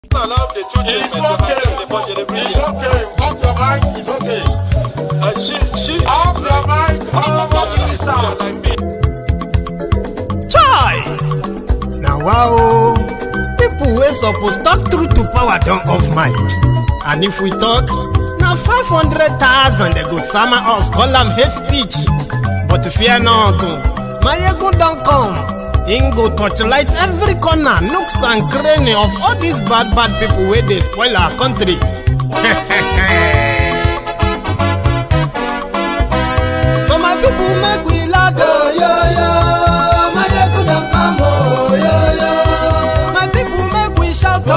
It's okay. Off your mind. It's okay. Off your mind. Chai! Now wow, people wey suppose talk truth to power don't off mic. And if we talk, now 500,000 they go summer us, call them hate speech. But fear not, my ego don't come. Ingo torchlight every corner, nooks and cranny of all these bad people where they spoil our country. So my people make we laugh, my ego don't come, my people make we shout, my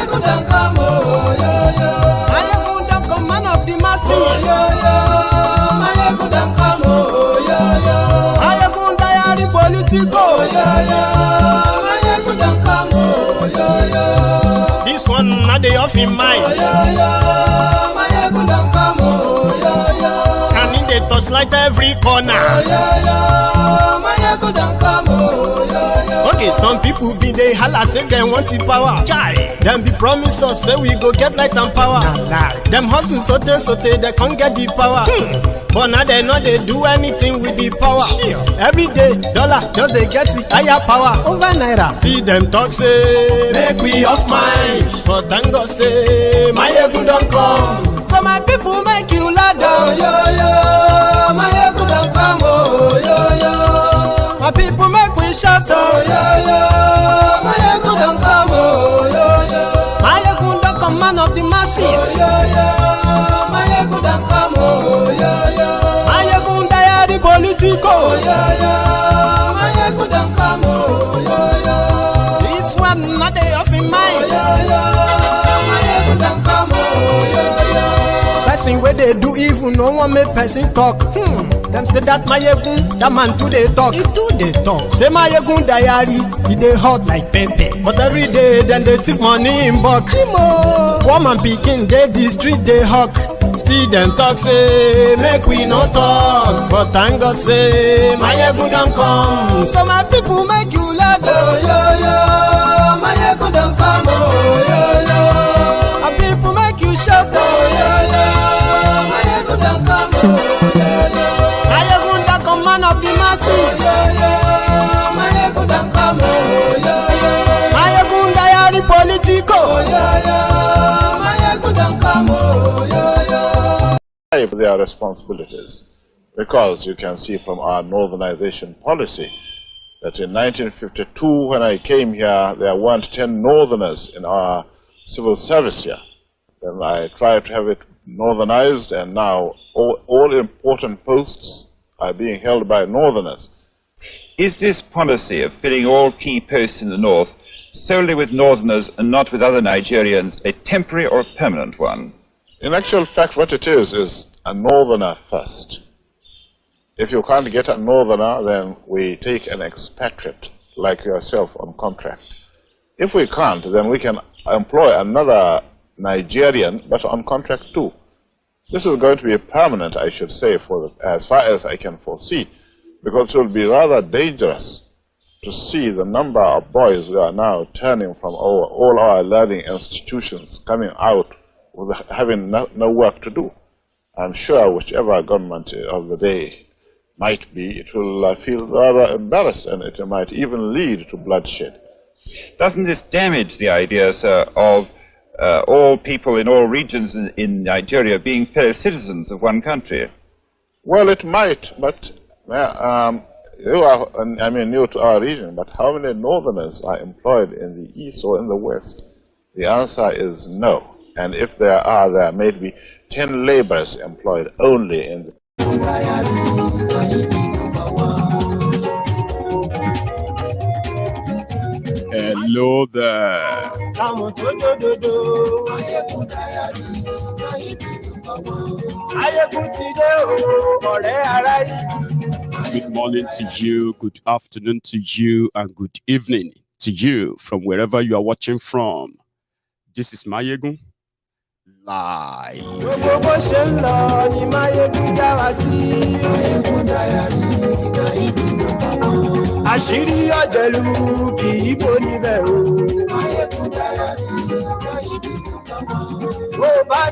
ego don't come, my ego don't come, man of the masses, my ego don't come, this one not the off in mind. And in the touchlight every corner. Okay, some people be they holla say they want the power. Chai, them be promise us say we go get light and power. Them hustle sote they can't get the power. But now they know they do anything with the power. Every day, dollar just they get the higher power over naira. See them talk say make we off mind. But thank God say my ego don't come. So my people make you ladder. My ego don't come. My people make we shout. My ego don't come. My ego don't come, man of the masses. My ego don't come. My ego die political. My ego don't come. This one not the off in mind. My ego don't come. Person where they do evil, no one make person talk. Them say that my ego, that man too they talk. He too they talk. Say my ego diary, he they hot like pepper. But every day then they take money in bulk. Woman picking they the street they hawk. Still them talk say make we no talk. But thank God say my ego don't come. So my people make you laugh. My ego don't come. My people make you shout. My ego don't come. My ego don't come, man of the masses. My ego don't come. My ego diary political. My ego don't come. Their responsibilities, because you can see from our northernization policy that in 1952 when I came here there weren't 10 northerners in our civil service here. Then I tried to have it northernized, and now all important posts are being held by northerners. Is this policy of filling all key posts in the north solely with northerners and not with other Nigerians a temporary or permanent one? In actual fact, what it is a northerner first. If you can't get a northerner, then we take an expatriate like yourself on contract. If we can't, then we can employ another Nigerian, but on contract too. This is going to be permanent, I should say, as far as I can foresee, because it will be rather dangerous to see the number of boys who are now turning from all our learning institutions coming out with having no work to do. I'm sure whichever government of the day might be, it will feel rather embarrassed, and it might even lead to bloodshed. Doesn't this damage the idea, sir, of all people in all regions in Nigeria being fellow citizens of one country? Well, it might, but you are, I mean, new to our region, but how many northerners are employed in the east or in the west? The answer is no. And if there are, there may be 10 laborers employed only in the... Hello there. Good morning to you, good afternoon to you, and good evening to you from wherever you are watching from. This is Mayegun Live.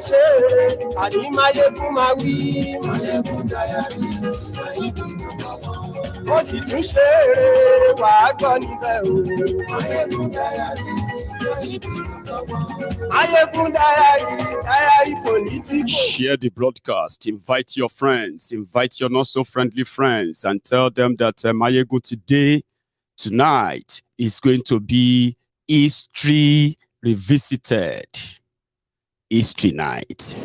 ṣeré àní máyégún máa wí. Máyégún dáyàrí náírà nọ́mbà wọn. Ó sì tún ṣeré wàá gbọ́ níbẹ̀ o. Máyégún dáyàrí náírà nọ́mbà wọn. Máyégún dáyàrí political. Share the broadcast, invite your friends, invite your not so friendly friends, and tell them that Mayegun tonight is going to be history revisited. History night.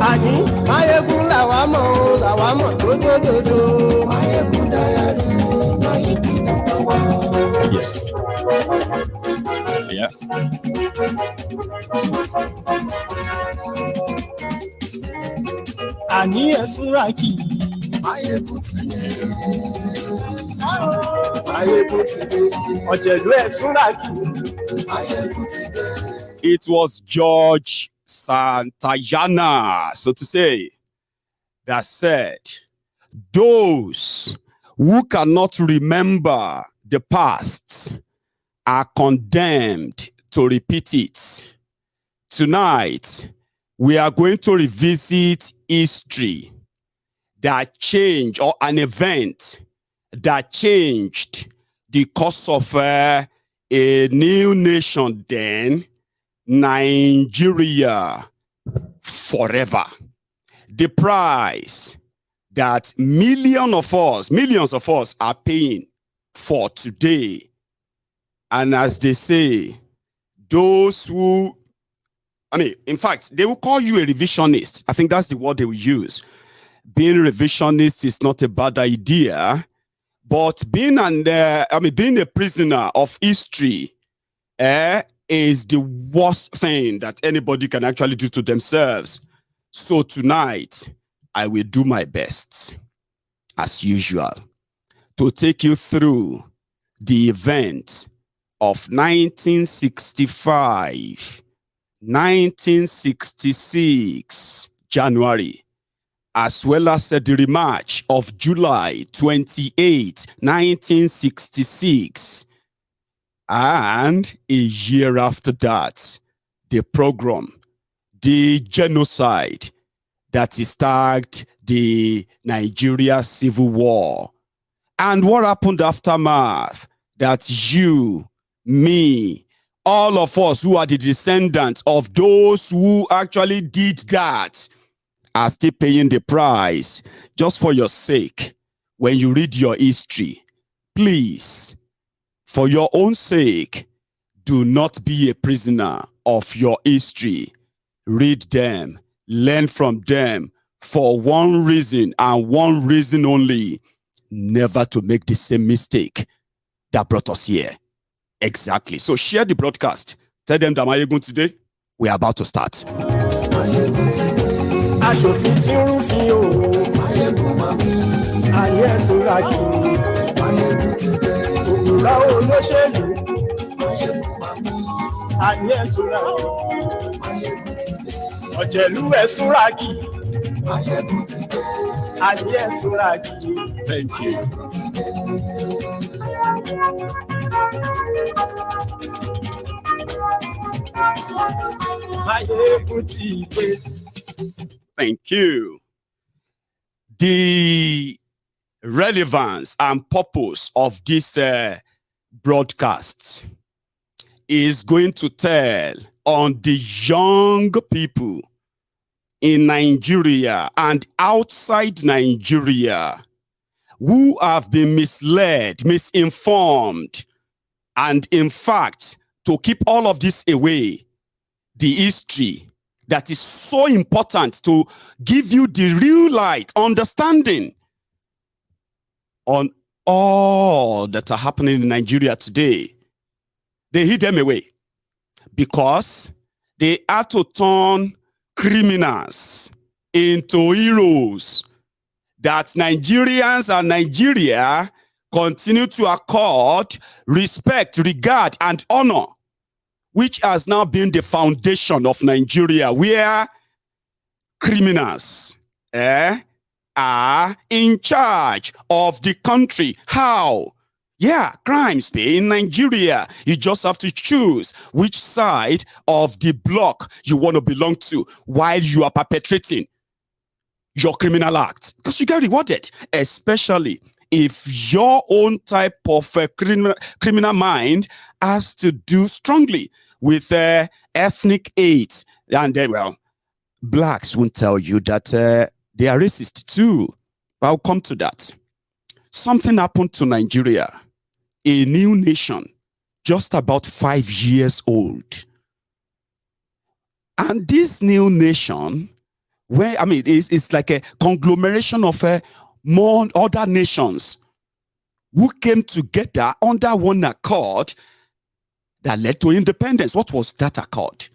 Ani Mayegun làwa mọ̀ dódódódó. Mayegun dáyàrí náírà nọ́mbà wọn. Yes. Yeah. Àní ẹ̀sùn rákì. Máyégún ti dé. Máyégún ti dé. Ọ̀jẹ̀lú ẹ̀sùn rákì. Máyégún ti dé. It was George Santayana, so to say, that said, those who cannot remember the past are condemned to repeat it. Tonight, we are going to revisit history that changed, or an event that changed the course of a new nation then, Nigeria, forever. The price that millions of us are paying for today. And as they say, those who, in fact, they will call you a revisionist. I think that's the word they will use. Being a revisionist is not a bad idea, but being a prisoner of history is the worst thing that anybody can actually do to themselves. So tonight, I will do my best, as usual, to take you through the event of 1965, 1966, January, as well as the rematch of July 28, 1966. And a year after that, the pogrom, the genocide that is tagged the Nigeria Civil War. And what happened aftermath? That you, me, all of us who are the descendants of those who actually did that are still paying the price. Just for your sake, when you read your history, please, for your own sake, do not be a prisoner of your history. Read them, learn from them, for one reason and one reason only: never to make the same mistake that brought us here. Exactly. So share the broadcast. Tell them that Mayegun today, we are about to start. Aṣòfin tí ń rúfin o. Mayegun máa wí. Ayé ẹ̀sùn rákì. Mayegun ti dé. Òwúrọ̀ olóṣèlú. Mayegun máa wí. Ayé ẹ̀sùn rákì. Mayegun ti dé. Ọ̀jẹ̀lú ẹ̀sùn rákì. Mayegun ti dé. Ayé ẹ̀sùn rákì. Thank you. Mayegun ti dé. Thank you. The relevance and purpose of this broadcast is going to tell on the young people in Nigeria and outside Nigeria who have been misled, misinformed, and in fact, to keep all of this away, the history that is so important to give you the real light, understanding on all that are happening in Nigeria today. They hid them away because they had to turn criminals into heroes that Nigerians and Nigeria continue to accord respect, regard, and honor, which has now been the foundation of Nigeria, where criminals are in charge of the country. How? Yeah, crimes pay in Nigeria. You just have to choose which side of the block you want to belong to while you are perpetrating your criminal act, because you get rewarded, especially if your own type of criminal mind has to do strongly with ethnic hate. And then, well, blacks won't tell you that they are racist too. But I'll come to that. Something happened to Nigeria, a new nation, just about 5 years old. And this new nation, where, I mean, it's like a conglomeration of more other nations who came together under one accord that led to independence. What was that accord?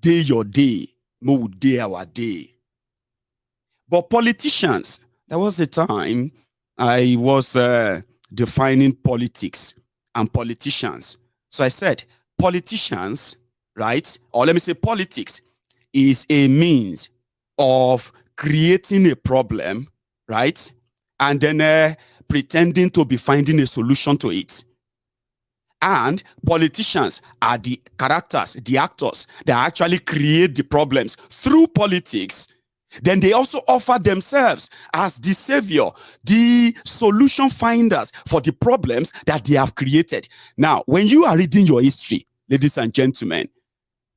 Day your day, mo day our day. But politicians, there was a time I was defining politics and politicians. So I said, politicians, right? Or let me say politics is a means of creating a problem, right? And then pretending to be finding a solution to it. And politicians are the characters, the actors that actually create the problems through politics. Then they also offer themselves as the savior, the solution finders for the problems that they have created. Now, when you are reading your history, ladies and gentlemen,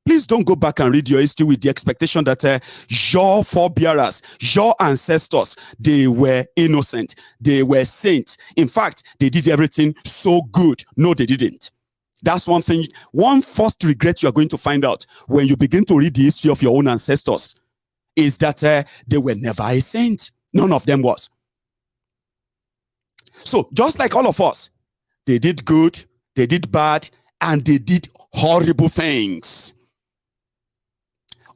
please don't go back and read your history with the expectation that your forebearers, your ancestors, they were innocent. They were saints. In fact, they did everything so good. No, they didn't. That's one thing, one first regret you are going to find out when you begin to read the history of your own ancestors is that they were never a saint. None of them was. So just like all of us, they did good, they did bad, and they did horrible things.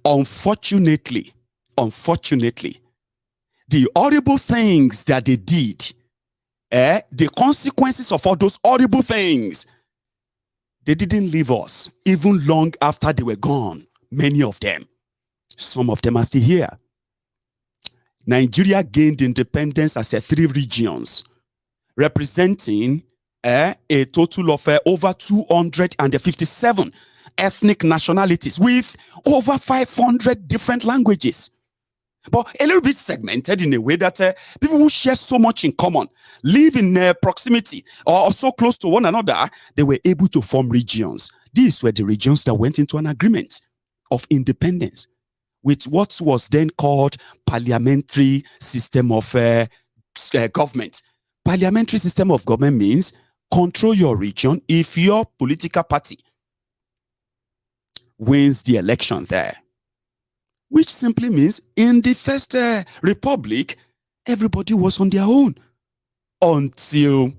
Unfortunately, the horrible things that they did, the consequences of all those horrible things, they didn't leave us even long after they were gone. Many of them. Some of them are still here. Nigeria gained independence as 3 regions, representing a total of over 257 ethnic nationalities with over 500 different languages. But a little bit segmented in a way that people who share so much in common, live in proximity or so close to one another, they were able to form regions. These were the regions that went into an agreement of independence with what was then called parliamentary system of government. Parliamentary system of government means control your region if your political party wins the election there. Which simply means in the first republic, everybody was on their own until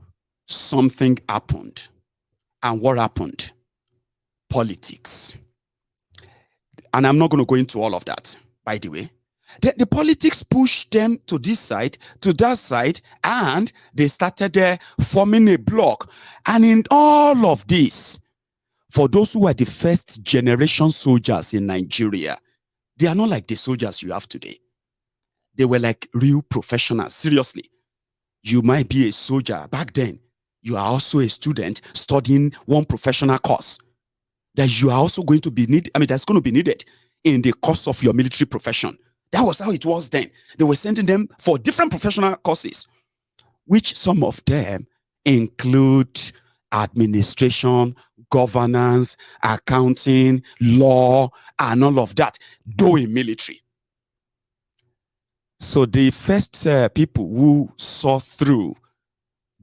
something happened. And what happened? Politics. And I'm not going to go into all of that, by the way. The politics pushed them to this side, to that side, and they started forming a bloc. And in all of this, for those who are the first generation soldiers in Nigeria, they are not like the soldiers you have today. They were like real professionals. Seriously, you might be a soldier. Back then, you are also a student studying one professional course that you are also going to be needed. I mean, that's going to be needed in the course of your military profession. That was how it was then. They were sending them for different professional courses, which some of them include administration, governance, accounting, law, and all of that, though in military. So the first people who saw through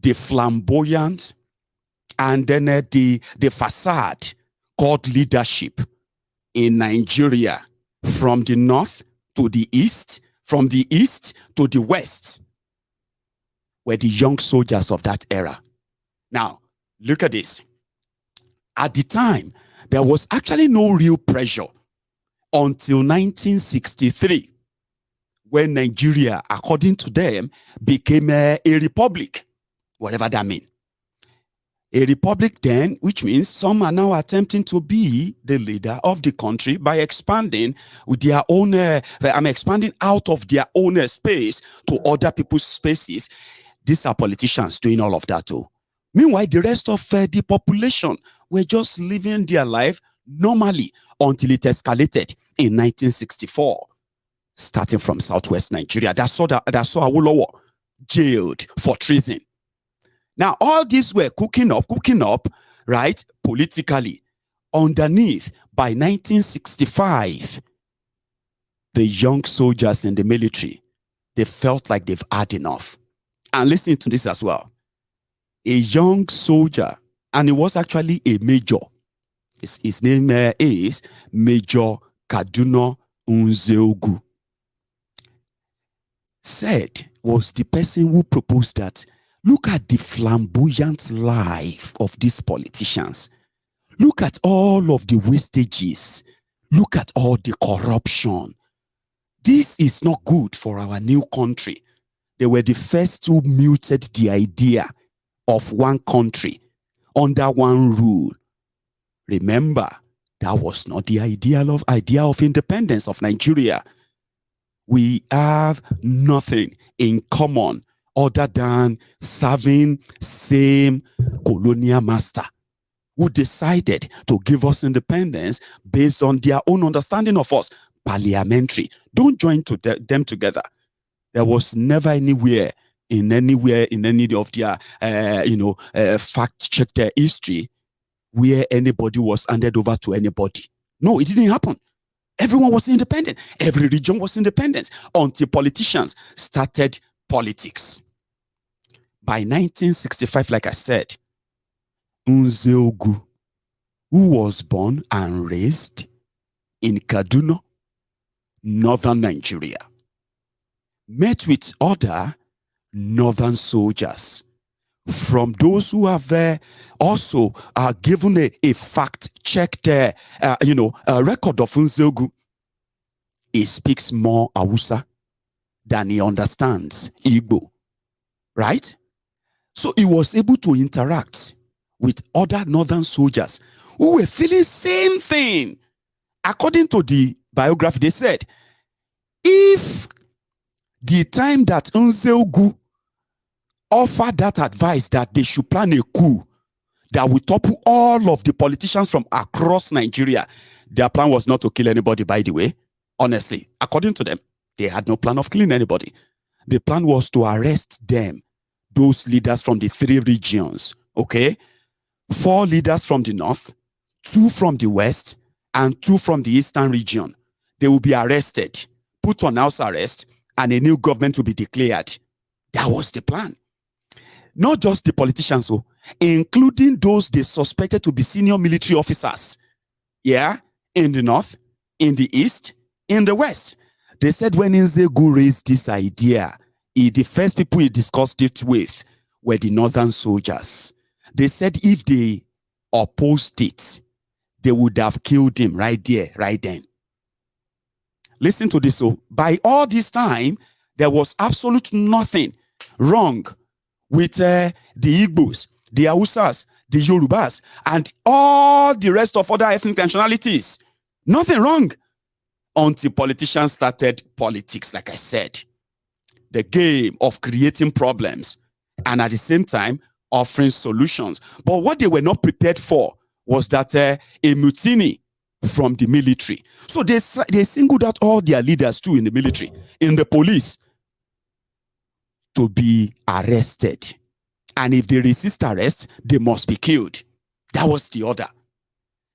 the flamboyant and then the facade called leadership in Nigeria, from the north to the east, from the east to the west, were the young soldiers of that era. Now, look at this. At the time, there was actually no real pressure until 1963, when Nigeria, according to them, became a republic, whatever that means. A republic then, which means some are now attempting to be the leader of the country by expanding with their own, expanding out of their own space to other people's spaces. These are politicians doing all of that too. Meanwhile, the rest of the population were just living their life normally until it escalated in 1964, starting from southwest Nigeria. That saw Awolowo jailed for treason. Now, all these were cooking up, right, politically. Underneath, by 1965, the young soldiers in the military, they felt like they've had enough. And listen to this as well. A young soldier, and he was actually a major. His name is Major Kaduna Nzeogwu. Said was the person who proposed that, look at the flamboyant life of these politicians. Look at all of the wastages. Look at all the corruption. This is not good for our new country. They were the first who muted the idea of one country under one rule. Remember, that was not the idea of independence of Nigeria. We have nothing in common other than serving same colonial master who decided to give us independence based on their own understanding of us, parliamentary. Don't join them together. There was never anywhere in any of their fact-checked history where anybody was handed over to anybody. No, it didn't happen. Everyone was independent. Every region was independent until politicians started politics. By 1965, like I said, Nzeogwu, who was born and raised in Kaduna, northern Nigeria, met with other northern soldiers from those who have also given a fact-checked record of Nzeogwu. He speaks more Hausa than he understands Igbo, right? So he was able to interact with other northern soldiers who were feeling the same thing. According to the biography, they said, if the time that Nzeogwu offered that advice that they should plan a coup that would topple all of the politicians from across Nigeria, their plan was not to kill anybody, by the way. Honestly, according to them, they had no plan of killing anybody. The plan was to arrest them, those leaders from the 3 regions, okay? 4 leaders from the north, 2 from the west, and 2 from the eastern region. They will be arrested, put on house arrest, and a new government will be declared. That was the plan. Not just the politicians, including those they suspected to be senior military officers. Yeah, in the north, in the east, in the west. They said when Nzeogwu raised this idea, the first people he discussed it with were the northern soldiers. They said if they opposed it, they would have killed him right there, right then. Listen to this. So by all this time, there was absolute nothing wrong with the Igbos, the Hausas, the Yorubas, and all the rest of other ethnic nationalities. Nothing wrong until politicians started politics, like I said. The game of creating problems and at the same time offering solutions. But what they were not prepared for was that a mutiny from the military. So they singled out all their leaders too in the military, in the police, to be arrested. And if they resist arrest, they must be killed. That was the order.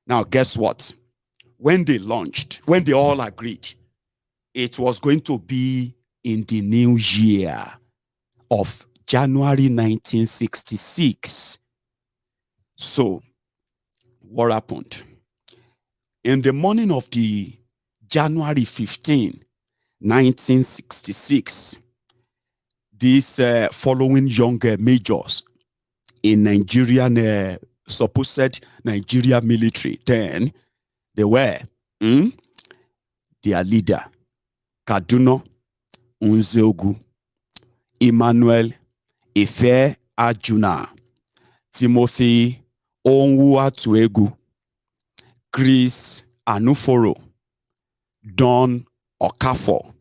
Now, guess what? When they launched, when they all agreed, it was going to be in the new year of January 1966. So, what happened? In the morning of the January 15, 1966, these following young majors in Nigerian, supposed Nigeria military, then they were their leader, Kaduna Nzeogwu, Emmanuel Ifeajuna, Timothy Onwuatuegwu, Chris Anuforo, Don Okafor,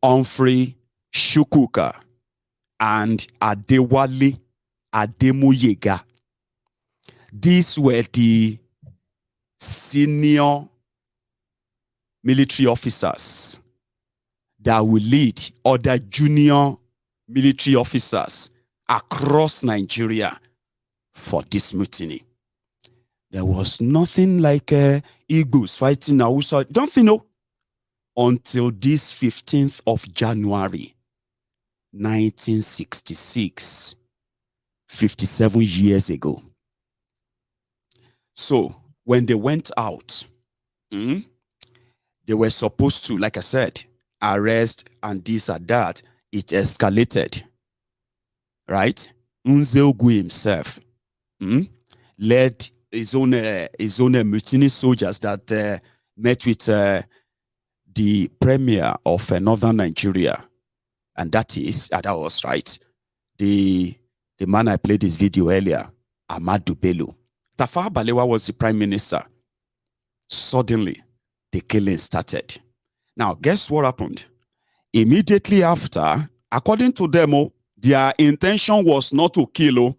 Humphrey, Chukwuka, and Adewale Ademoyega. These were the senior military officers that will lead other junior military officers across Nigeria for this mutiny. There was nothing like Igbos fighting Hausa. Don't you know? Until this 15th of January, 1966, 57 years ago. So, when they went out, they were supposed to, like I said, arrest and this and that. It escalated, right? Nzeogwu himself led his own mutiny soldiers that met with the premier of northern Nigeria, and that was right. The man I played this video earlier, Ahmadu Bello. Tafawa Balewa was the prime minister. Suddenly, the killing started. Now, guess what happened? Immediately after, according to them, their intention was not to kill,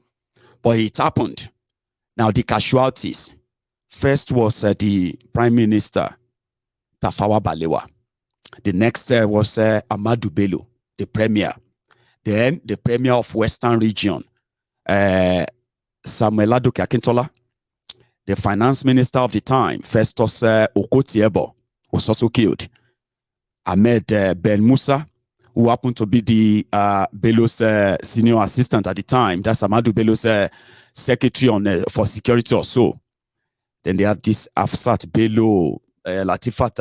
but it happened. Now, the casualties. First was the prime minister, Tafawa Balewa. The next was Ahmadu Bello, the premier. Then the premier of Western Region, Samuel Adoke Akintola. The finance minister of the time, Festus Okotiebo, was also killed. Ahmed Ben Musa, who happened to be the Bello's senior assistant at the time. That's Ahmadu Bello's secretary for security or so. Then they have this Afsat Bello, Latifat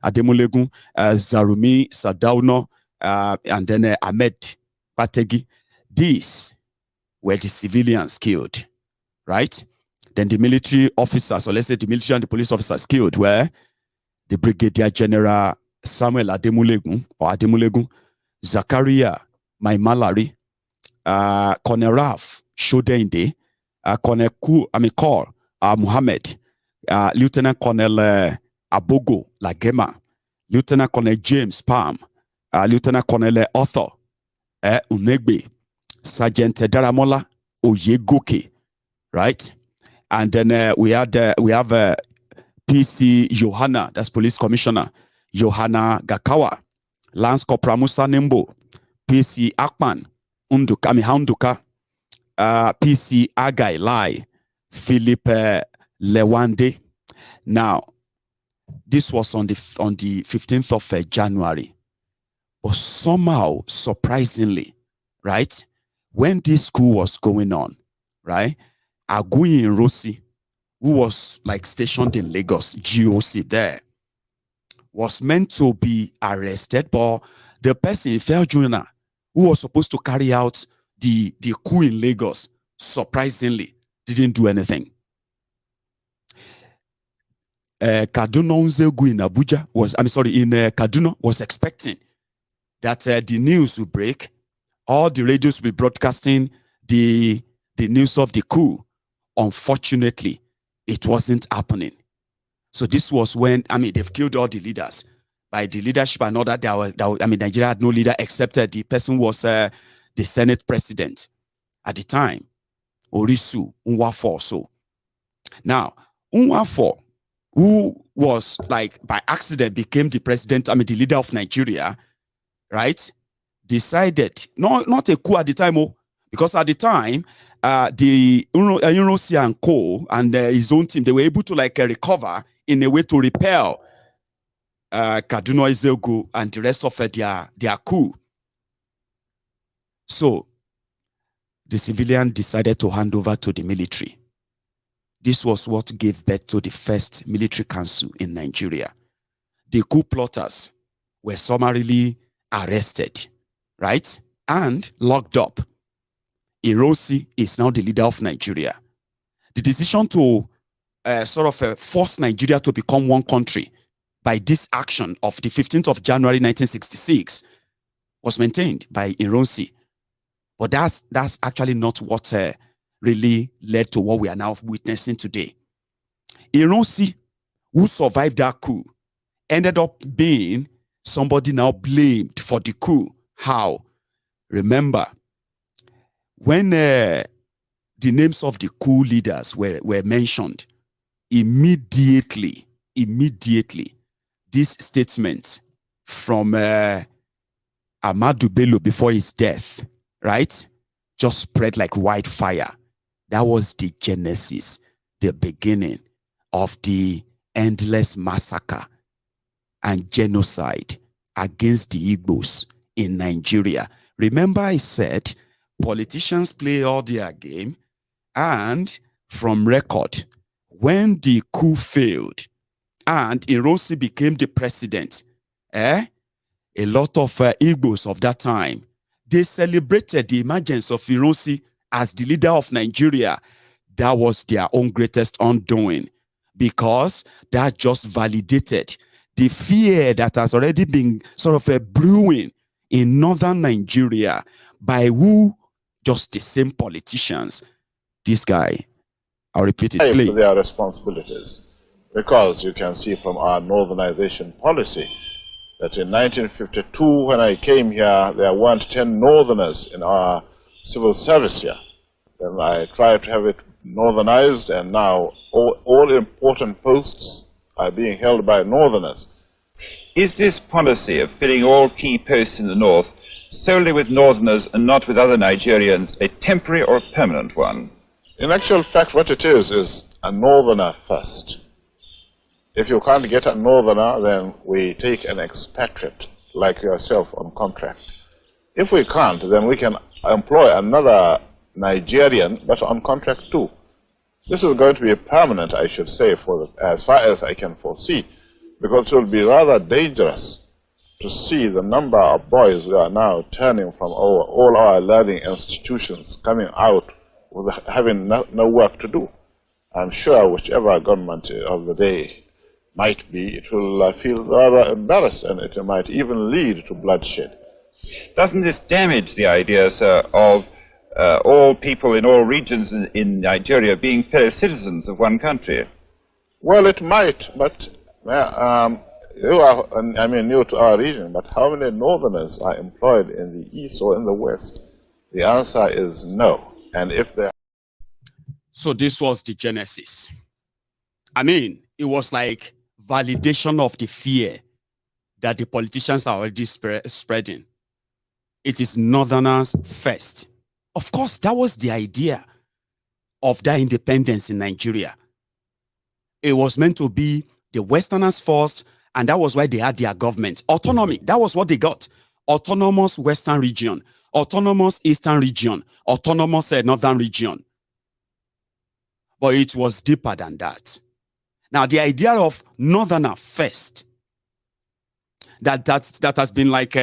Ademolegun, Zarumi Sadauno, and then Ahmed Pategi. These were the civilians killed, right? Then the military officers, or let's say the military and the police officers killed were the Brigadier General Samuel Ademolegun, Zakaria Maimalari, Colonel Raf Shodende, Colonel Col Muhammad, Lieutenant Colonel Abogo Lagema, Lieutenant Colonel James Palm, Lieutenant Colonel Arthur Unegbe, Sergeant Daramola Oyegoke, right? And then we have PC Johanna, that's police commissioner, Johanna Gakawa, Lance Corporal Musa Nembo, PC Akman, Handuka, PC Agai Lai, Philip Lewande. Now, this was on the 15th of January. But somehow, surprisingly, right, when this coup was going on, right, Aguyi Rossi, who was like stationed in Lagos, GOC there, was meant to be arrested, but the person, Ifeajuna, who was supposed to carry out the coup in Lagos, surprisingly, didn't do anything. Kaduna Nzeogwu in Abuja in Kaduna was expecting that the news would break, all the radios will be broadcasting the news of the coup. Unfortunately, it wasn't happening. So this was when, they've killed all the leaders. By the leadership and all that, Nigeria had no leader except the person who was the Senate president at the time, Orisu Onwuatuegwu. So now, Onwuatuegwu, who was like by accident became the president, the leader of Nigeria, right, decided, not a coup at the time, because at the time, the Urosi and Co. and his own team, they were able to recover in a way to repel Kaduna Nzeogwu and the rest of their coup. So the civilian decided to hand over to the military. This was what gave birth to the first military council in Nigeria. The coup plotters were summarily arrested, right, and locked up. Irosi is now the leader of Nigeria. The decision to force Nigeria to become one country by this action of the 15th of January 1966 was maintained by Irosi. But that's actually not what really led to what we are now witnessing today. Irosi, who survived that coup, ended up being somebody now blamed for the coup. How? Remember, when the names of the coup leaders were mentioned, immediately, this statement from Ahmadu Bello before his death, right, just spread like wildfire. That was the genesis, the beginning of the endless massacre and genocide against the Igbos in Nigeria. Remember I said politicians play all their game, and from record, when the coup failed and Ironsi became the president, a lot of Igbos of that time, they celebrated the emergence of Ironsi as the leader of Nigeria. That was their own greatest undoing, because that just validated the fear that has already been sort of brewing in northern Nigeria by who? Just the same politicians. This guy, I'll repeat it, please. To their responsibilities, because you can see from our northernization policy that in 1952, when I came here, there weren't 10 northerners in our civil service here. Then I tried to have it northernized, and now all important posts are being held by northerners. Is this policy of filling all key posts in the north solely with northerners and not with other Nigerians a temporary or a permanent one? In actual fact, what it is a northerner first. If you can't get a northerner, then we take an expatriate like yourself on contract. If we can't, then we can employ another Nigerian, but on contract too. This is going to be permanent, I should say, as far as I can foresee, because it will be rather dangerous to see the number of boys who are now turning from all our learning institutions coming out with having no work to do. I'm sure whichever government of the day might be, it will feel rather embarrassed, and it might even lead to bloodshed. Doesn't this damage the idea, sir, of all people in all regions in Nigeria being fellow citizens of one country? Well, it might, but you are, new to our region, but how many northerners are employed in the east or in the west? The answer is no. And if they... So this was the genesis. It was like validation of the fear that the politicians are already spreading. It is northerners first. Of course, that was the idea of that independence in Nigeria. It was meant to be the westerners first, and that was why they had their government. Autonomy, that was what they got. Autonomous western region, autonomous eastern region, autonomous northern region. But it was deeper than that. Now, the idea of northerner first, that has been like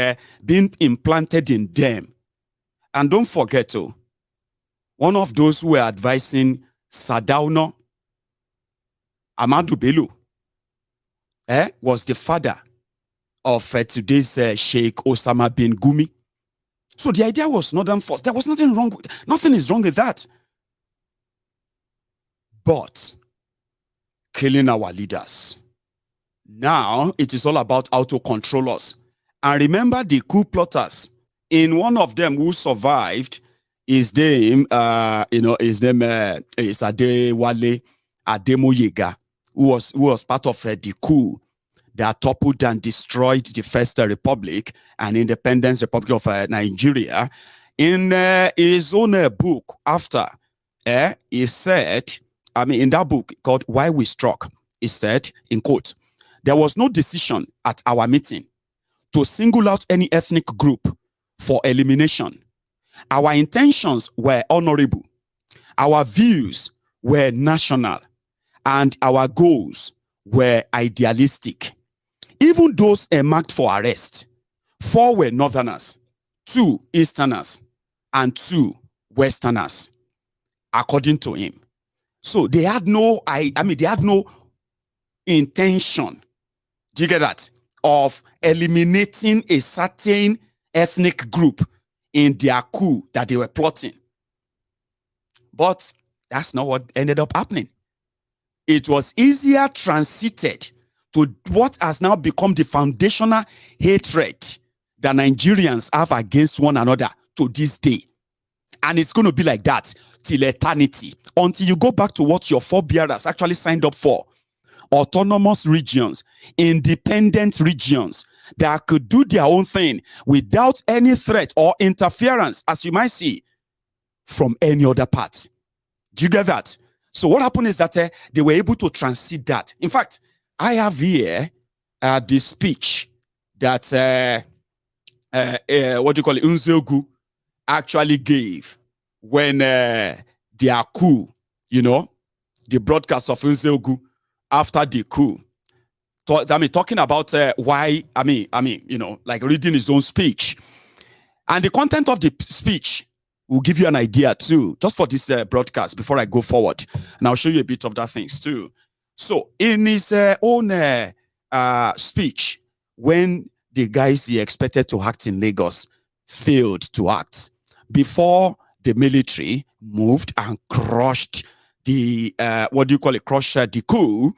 being implanted in them. And don't forget, one of those who were advising Sardauna, Ahmadu Bello, was the father of today's Sheikh Osama bin Gumi. So the idea was northern first. There was nothing wrong with, nothing is wrong with that. But killing our leaders. Now it is all about how to control us. And remember the coup plotters. In one of them who survived, his name, is Adewale Ademoyega, who was part of the coup that toppled and destroyed the First Republic and Independence Republic of Nigeria. In his own book, after, he said, in that book called Why We Struck, he said, in quote, "There was no decision at our meeting to single out any ethnic group for elimination. Our intentions were honorable. Our views were national, and our goals were idealistic. Even those marked for arrest, 4 were northerners, 2 easterners, and 2 westerners, according to him. So they had no, they had no intention, do you get that, of eliminating a certain ethnic group in their coup that they were plotting. But that's not what ended up happening. It was easier transited to what has now become the foundational hatred that Nigerians have against one another to this day. And it's going to be like that till eternity, until you go back to what your forebearers actually signed up for. Autonomous regions, independent regions that could do their own thing without any threat or interference, as you might see, from any other part. Do you get that? So what happened is that they were able to transit that. In fact, I have here the speech that what do you call it, Nzeogwu actually gave when their coup, you know, the broadcast of Nzeogwu after the coup. Talking about why, you know, like reading his own speech. And the content of the speech will give you an idea too, just for this broadcast before I go forward. And I'll show you a bit of that things too. So in his own speech, when the guys he expected to act in Lagos failed to act, before the military moved and crushed the, crushed the coup,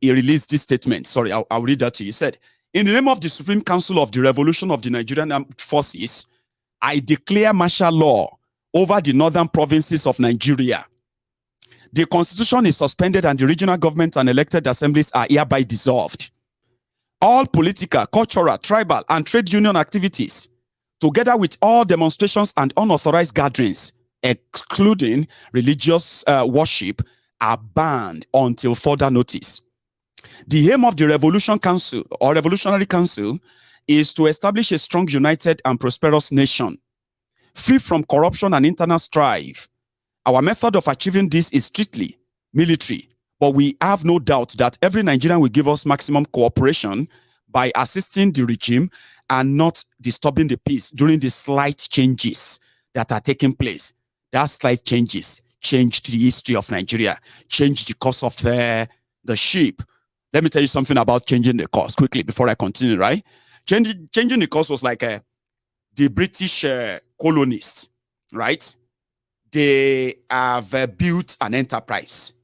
he released this statement. Sorry, I'll read that to you. He said, "In the name of the Supreme Council of the Revolution of the Nigerian Armed Forces, I declare martial law over the northern provinces of Nigeria. The constitution is suspended and the regional governments and elected assemblies are hereby dissolved. All political, cultural, tribal, and trade union activities, together with all demonstrations and unauthorized gatherings, excluding religious worship, are banned until further notice. The aim of the Revolution Council or Revolutionary Council is to establish a strong, united, and prosperous nation, free from corruption and internal strife. Our method of achieving this is strictly military, but we have no doubt that every Nigerian will give us maximum cooperation by assisting the regime and not disturbing the peace during the slight changes that are taking place. That slight changes changed the history of Nigeria, changed the course of the ship. Let me tell you something about changing the course quickly before I continue, right? Changing the course was like the British colonists, right? They have built an enterprise,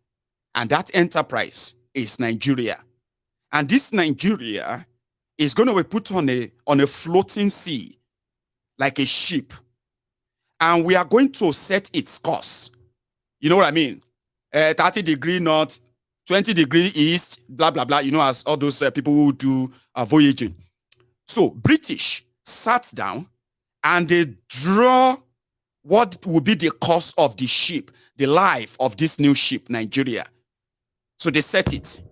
and that enterprise is Nigeria. And this Nigeria is going to be put on a floating sea, like a ship. And we are going to set its course. You know what I mean? 30-degree north, 20-degree east, blah, blah, blah. You know, as all those people who do voyaging. So British sat down and they draw what will be the course of the ship, the life of this new ship, Nigeria. So they set it,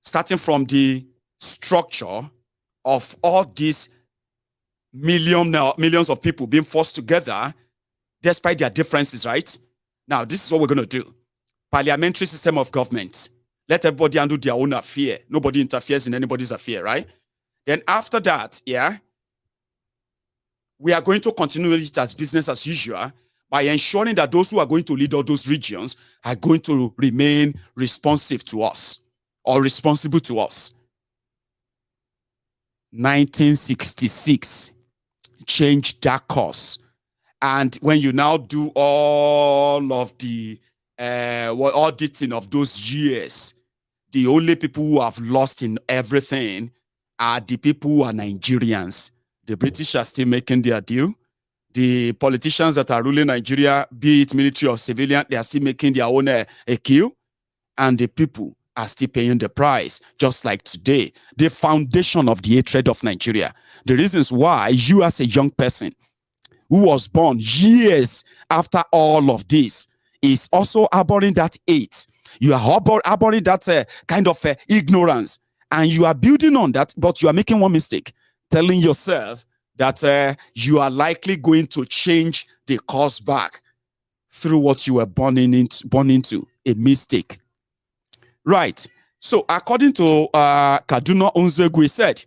starting from the structure of all these millions of people being forced together, despite their differences, right? Now, this is what we're going to do. Parliamentary system of government. Let everybody handle their own affair. Nobody interferes in anybody's affair, right? Then after that, we are going to continue it as business as usual by ensuring that those who are going to lead all those regions are going to remain responsive to us or responsible to us. 1966 changed that course. And when you now do all of the auditing of those years, the only people who have lost in everything are the people who are Nigerians. The British are still making their deal. The politicians that are ruling Nigeria, be it military or civilian, they are still making their own kill. And the people are still paying the price, just like today. The foundation of the hatred of Nigeria. The reasons why you as a young person who was born years after all of this is also harboring that hate. You are harboring that kind of ignorance. And you are building on that, but you are making one mistake, telling yourself that you are likely going to change the course back through what you were born into, a mistake. Right. So according to Kaduna Nzeogwu, he said,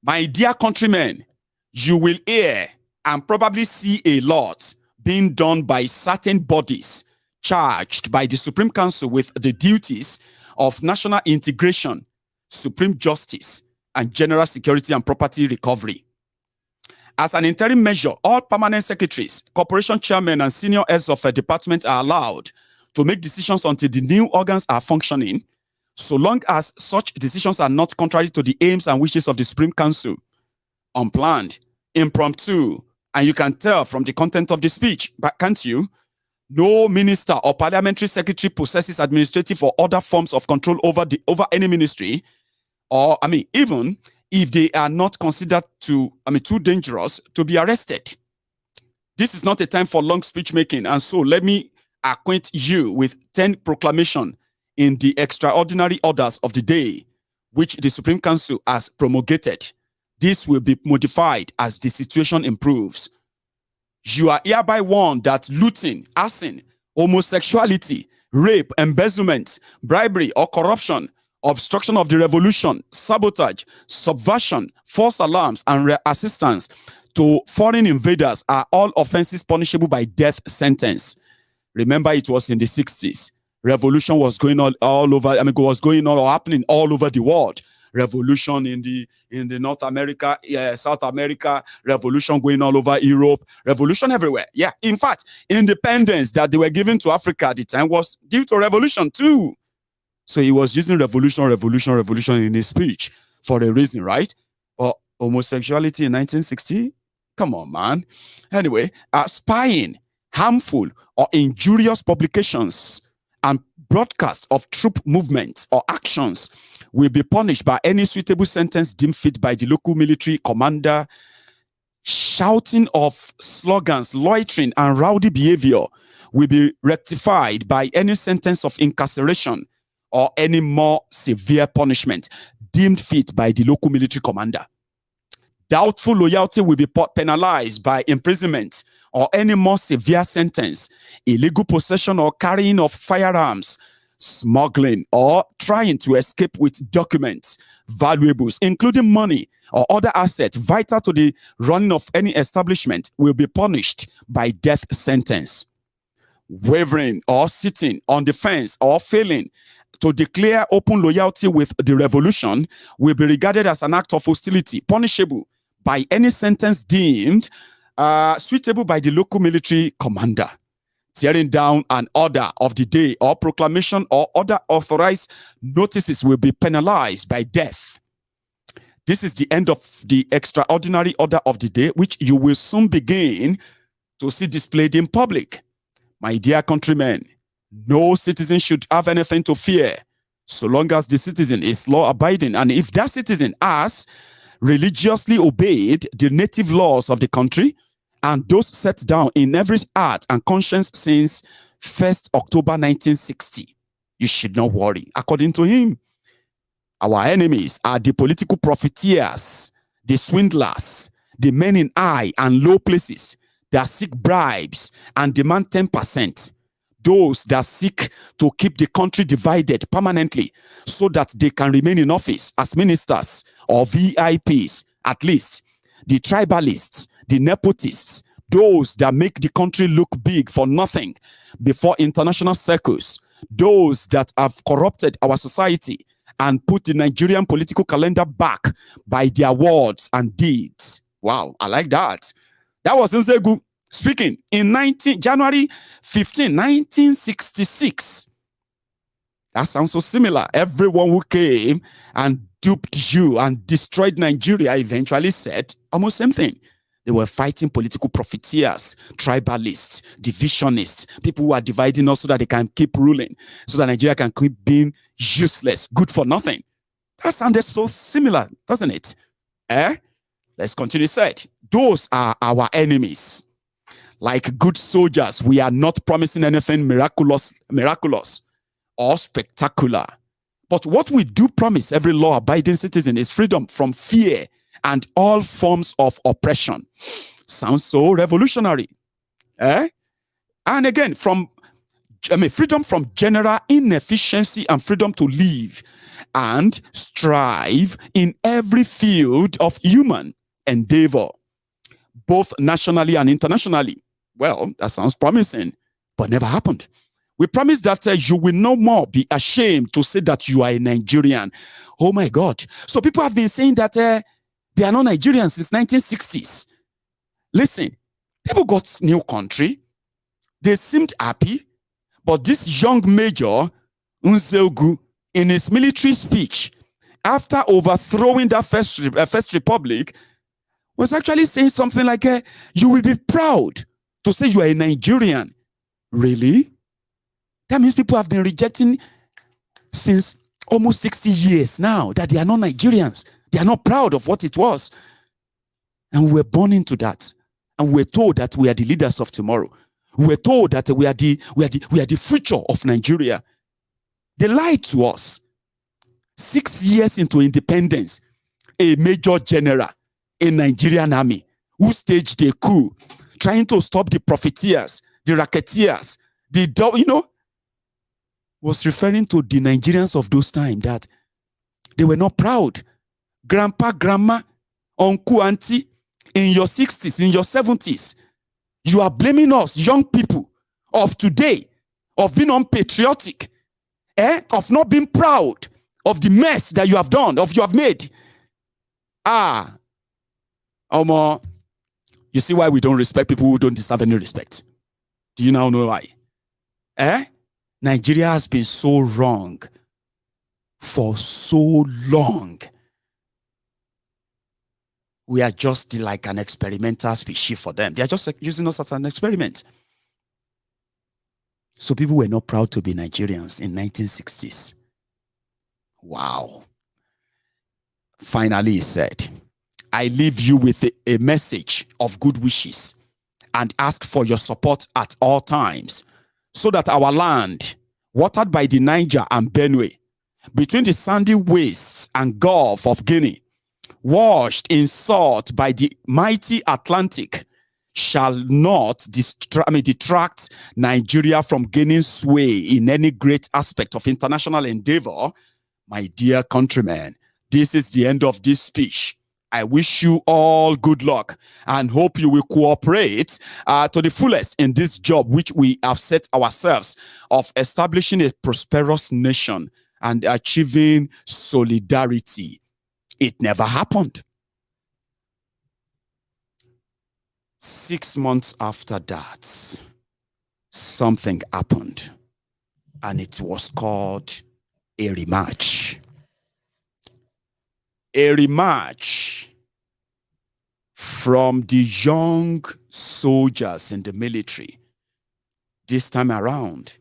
"My dear countrymen, you will hear and probably see a lot being done by certain bodies charged by the Supreme Council with the duties of national integration, supreme justice, and general security and property recovery. As an interim measure, all permanent secretaries, corporation chairmen, and senior heads of a department are allowed to make decisions until the new organs are functioning, so long as such decisions are not contrary to the aims and wishes of the Supreme Council. Unplanned, impromptu, And you can tell from the content of the speech, but can't you? No minister or parliamentary secretary possesses administrative or other forms of control over any ministry, or even if they are not considered too dangerous to be arrested. This is not a time for long speech making, and so let me acquaint you with 10 proclamations in the extraordinary orders of the day, which the Supreme Council has promulgated. This will be modified as the situation improves. You are hereby warned that looting, arson, homosexuality, rape, embezzlement, bribery or corruption, obstruction of the revolution, sabotage, subversion, false alarms, and assistance to foreign invaders are all offenses punishable by death sentence. Remember, it was in the 60s. Revolution was going on all over. Was going on or happening all over the world. Revolution in the North America, South America, revolution going all over Europe, revolution everywhere. Yeah, in fact, independence that they were given to Africa at the time was due to revolution too. So he was using revolution in his speech for a reason, right? Or homosexuality in 1960? Come on, man. Anyway, spying, harmful or injurious publications and broadcast of troop movements or actions will be punished by any suitable sentence deemed fit by the local military commander. Shouting of slogans, loitering, and rowdy behavior will be rectified by any sentence of incarceration or any more severe punishment deemed fit by the local military commander. Doubtful loyalty will be penalized by imprisonment or any more severe sentence. Illegal possession or carrying of firearms, smuggling, or trying to escape with documents, valuables, including money or other assets vital to the running of any establishment, will be punished by death sentence. Wavering or sitting on the fence or failing to declare open loyalty with the revolution will be regarded as an act of hostility, punishable by any sentence deemed suitable by the local military commander. Tearing down an order of the day or proclamation or other authorized notices will be penalized by death. This is the end of the extraordinary order of the day, which you will soon begin to see displayed in public. My dear countrymen, no citizen should have anything to fear so long as the citizen is law-abiding, and if that citizen has religiously obeyed the native laws of the country and those set down in every heart and conscience since 1st October 1960. You should not worry. According to him, our enemies are the political profiteers, the swindlers, the men in high and low places that seek bribes and demand 10%. Those that seek to keep the country divided permanently so that they can remain in office as ministers or VIPs, at least. The tribalists, the nepotists, those that make the country look big for nothing before international circles, those that have corrupted our society and put the Nigerian political calendar back by their words and deeds. Wow, I like that. That was Nzeogwu speaking in January 15, 1966. That sounds so similar. Everyone who came and duped you and destroyed Nigeria eventually said almost same thing. They were fighting political profiteers, tribalists, divisionists, people who are dividing us so that they can keep ruling, so that Nigeria can keep being useless, good for nothing. That sounded so similar, doesn't it? Let's continue. Said, those are our enemies. Like good soldiers, we are not promising anything miraculous or spectacular. But what we do promise every law-abiding citizen is freedom from fear and all forms of oppression. Sounds so revolutionary. And again, freedom from general inefficiency and freedom to live and strive in every field of human endeavor, both nationally and internationally. Well, that sounds promising, but never happened. We promise that you will no more be ashamed to say that you are a Nigerian. Oh my God. So people have been saying that they are not Nigerians since 1960s. Listen, people got new country. They seemed happy. But this young Major Nzeogwu, in his military speech, after overthrowing that first republic, was actually saying something like, you will be proud to say you are a Nigerian. Really? That means people have been rejecting since almost 60 years now that they are not Nigerians. They are not proud of what it was. And we were born into that. And we were told that we are the leaders of tomorrow. We were told that we are the future of Nigeria. They lied to us. 6 years into independence, a major general in Nigerian army who staged a coup, trying to stop the profiteers, the racketeers, was referring to the Nigerians of those times that they were not proud. Grandpa, grandma, uncle, auntie, in your 60s, in your 70s, you are blaming us, young people of today, of being unpatriotic, of not being proud of the mess that you have done, you have made. You see why we don't respect people who don't deserve any respect? Do you now know why? Nigeria has been so wrong for so long. We are just like an experimental species for them. They are just using us as an experiment. So people were not proud to be Nigerians in 1960s. Wow. Finally, he said, I leave you with a message of good wishes and ask for your support at all times so that our land, watered by the Niger and Benue, between the sandy wastes and Gulf of Guinea, washed in salt by the mighty Atlantic, shall not detract Nigeria from gaining sway in any great aspect of international endeavor. My dear countrymen, this is the end of this speech. I wish you all good luck and hope you will cooperate to the fullest in this job which we have set ourselves of establishing a prosperous nation and achieving solidarity. It never happened. 6 months after that, something happened, and it was called a rematch. A rematch from the young soldiers in the military. This time around,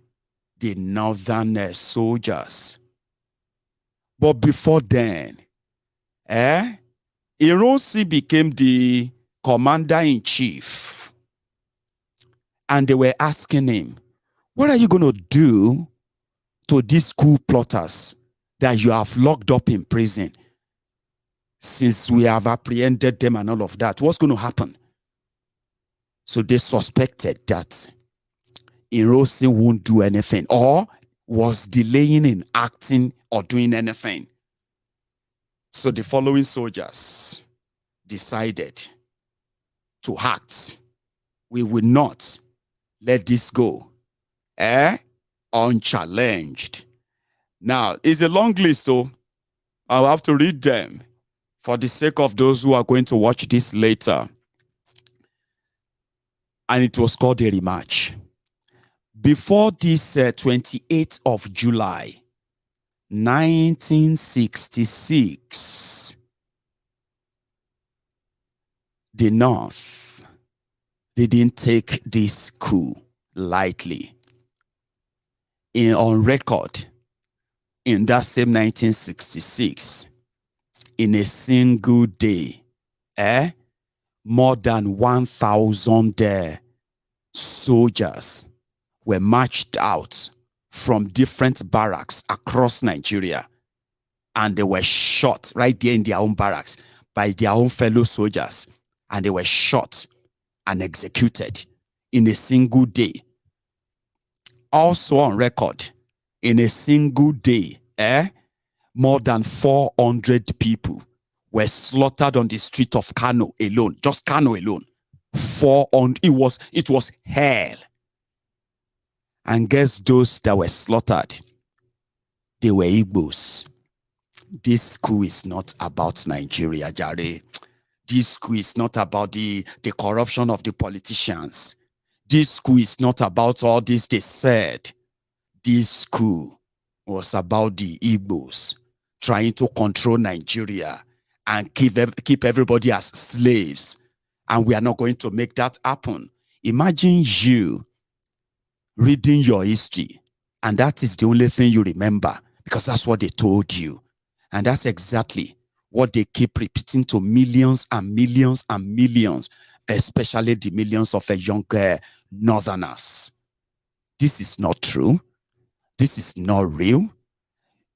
the northern soldiers. But before then, Ironsi became the commander-in-chief. And they were asking him, what are you going to do to these coup plotters that you have locked up in prison? Since we have apprehended them and all of that, what's going to happen? So they suspected that Ironsi won't do anything or was delaying in acting or doing anything. So the following soldiers decided to act. We will not let this go unchallenged. Now, it's a long list, so I'll have to read them for the sake of those who are going to watch this later. And it was called a rematch. Before this 28th of July, 1966, the North, they didn't take this coup lightly. On record, in that same 1966, in a single day, more than 1,000 soldiers were marched out from different barracks across Nigeria, and they were shot right there in their own barracks by their own fellow soldiers, and they were shot and executed in a single day. Also on record, in a single day, more than 400 people were slaughtered on the street of Kanu alone, just Kanu alone. 400, it was hell. And guess those that were slaughtered? They were Igbos. This coup is not about Nigeria, Jare. This coup is not about the corruption of the politicians. This coup is not about all this they said. This coup was about the Igbos trying to control Nigeria and keep everybody as slaves. And we are not going to make that happen. Imagine you reading your history, and that is the only thing you remember, because that's what they told you. And that's exactly what they keep repeating to millions and millions and millions, especially the millions of younger northerners. This is not true. This is not real.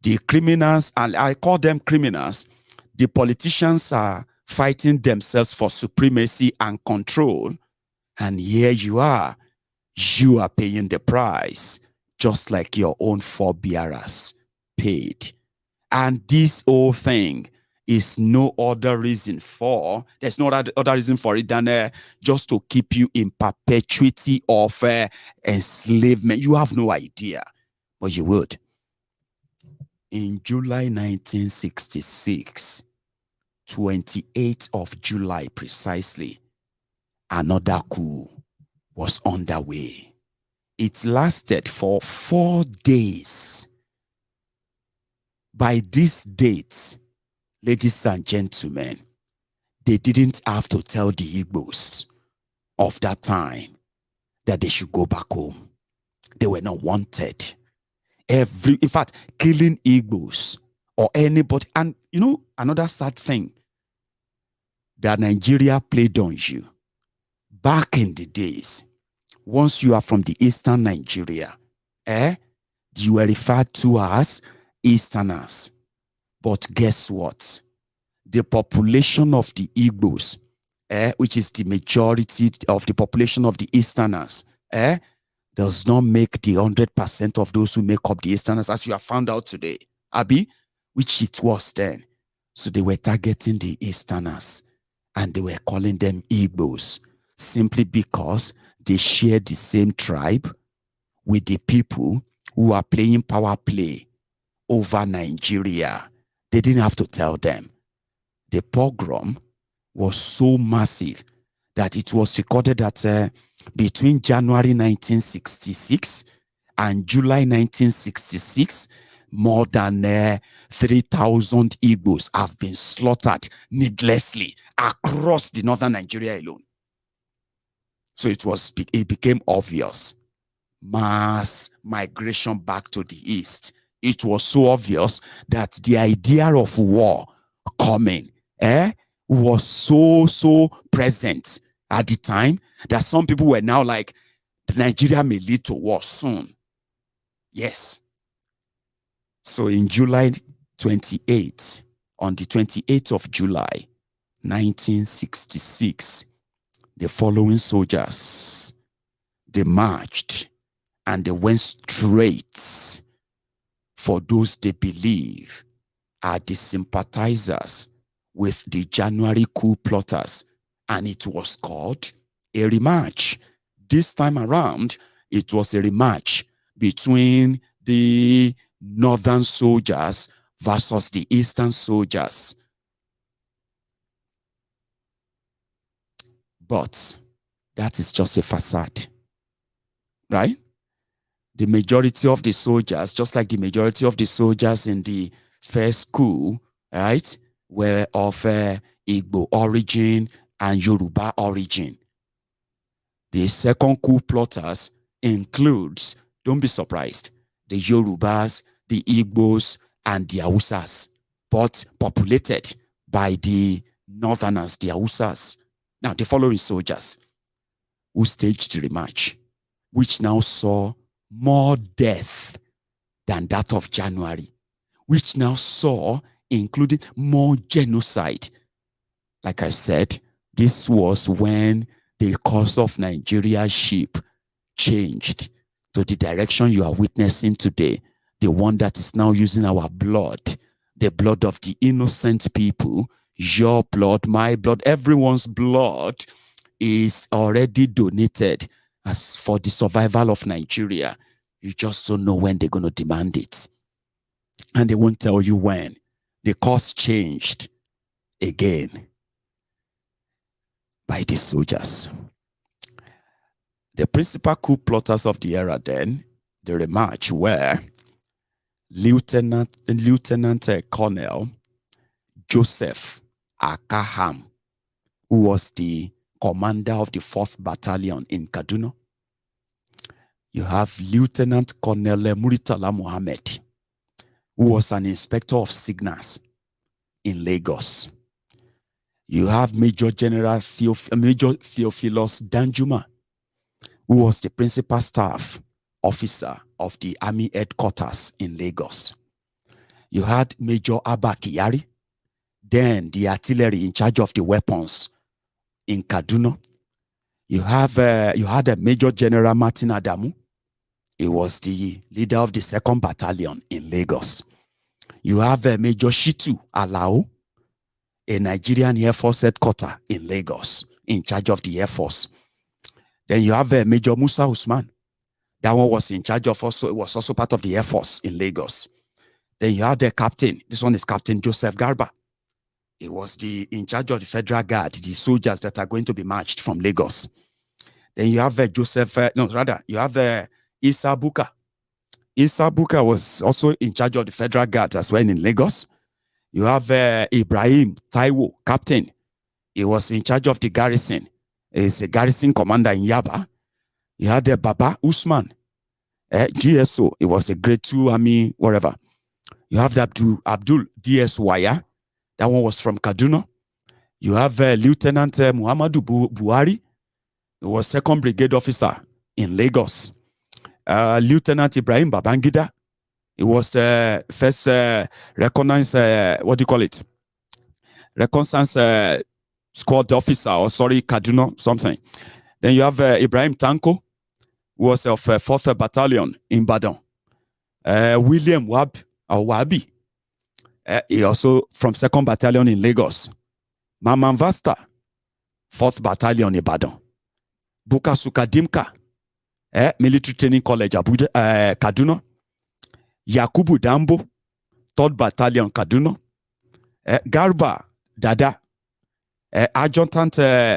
The criminals, and I call them criminals, the politicians are fighting themselves for supremacy and control. And here you are paying the price, just like your own forebearers paid. And this whole thing is no other reason for, there's no other reason for it than just to keep you in perpetuity of enslavement. You have no idea, but you would. In July 1966, 28th of July precisely, another coup was underway. It lasted for 4 days. By this date, ladies and gentlemen, they didn't have to tell the Igbos of that time that they should go back home. They were not wanted. In fact, killing Igbos or anybody. And you know, another sad thing that Nigeria played on you. Back in the days, once you are from the eastern Nigeria, you were referred to as Easterners. But guess what? The population of the Igbos, which is the majority of the population of the Easterners, does not make the 100% of those who make up the Easterners, as you have found out today, Abi, which it was then. So they were targeting the Easterners, and they were calling them Igbos, simply because they share the same tribe with the people who are playing power play over Nigeria. They didn't have to tell them. The pogrom was so massive that it was recorded that between January 1966 and July 1966, more than 3,000 Igbos have been slaughtered needlessly across the northern Nigeria alone. So it became obvious. Mass migration back to the east. It was so obvious that the idea of war coming was so present at the time that some people were now like, Nigeria may lead to war soon. Yes. So in July 28th, on the 28th of July, 1966, the following soldiers, they marched and they went straight for those they believe are the sympathizers with the January coup plotters. And it was called a rematch. This time around, it was a rematch between the northern soldiers versus the eastern soldiers. But that is just a facade, right? The majority of the soldiers, just like the majority of the soldiers in the first coup, right, were of Igbo origin and Yoruba origin. The second coup plotters includes, don't be surprised, the Yorubas, the Igbos, and the Hausas, but populated by the northerners, the Hausas. Now, the following soldiers who staged the rematch, which now saw more death than that of January, which now saw, including more genocide. Like I said, this was when the course of Nigeria's ship changed to the direction you are witnessing today, the one that is now using our blood, the blood of the innocent people, your blood, my blood, everyone's blood is already donated as for the survival of Nigeria. You just don't know when they're going to demand it. And they won't tell you when. The course changed again by the soldiers. The principal coup plotters of the era then, the rematch, were Lieutenant Colonel Joseph Akaham, who was the commander of the 4th Battalion in Kaduna. You have Lieutenant Colonel Muritala Mohammed, who was an inspector of signals in Lagos. You have Major General Major Theophilus Danjuma, who was the principal staff officer of the army headquarters in Lagos. You had Major Abba Kyari, then the artillery in charge of the weapons in Kaduna. You had a Major General Martin Adamu. He was the leader of the 2nd Battalion in Lagos. You have Major Shitu Alao, a Nigerian Air Force headquarters in Lagos, in charge of the Air Force. Then you have Major Musa Usman. That one was in charge of was also part of the Air Force in Lagos. Then you have the captain. This one is Captain Joseph Garba. He was in charge of the Federal Guard, the soldiers that are going to be marched from Lagos. Then you have you have Isa Buka. Isa Buka was also in charge of the Federal Guard as well in Lagos. You have Ibrahim Taiwo, captain. He was in charge of the garrison. He's a garrison commander in Yaba. You had Baba Usman, GSO. He was a grade 2 army, whatever. You have Abdul DS Waya. That one was from Kaduna. You have Lieutenant Muhammadu Buhari. He was 2nd Brigade officer in Lagos. Lieutenant Ibrahim Babangida. He was first reconnaissance, reconnaissance squad officer, or Kaduna, something. Then you have Ibrahim Tanko, who was of 4th Battalion in Badon. William Wabi, he also from 2nd Battalion in Lagos. Maman Vasta, 4th Battalion in Badon. Bukasuka Dimka, Military Training College, Abuja, Kaduna. Yakubu Dambo, 3rd Battalion, Kaduna. Garba Dada, Adjutant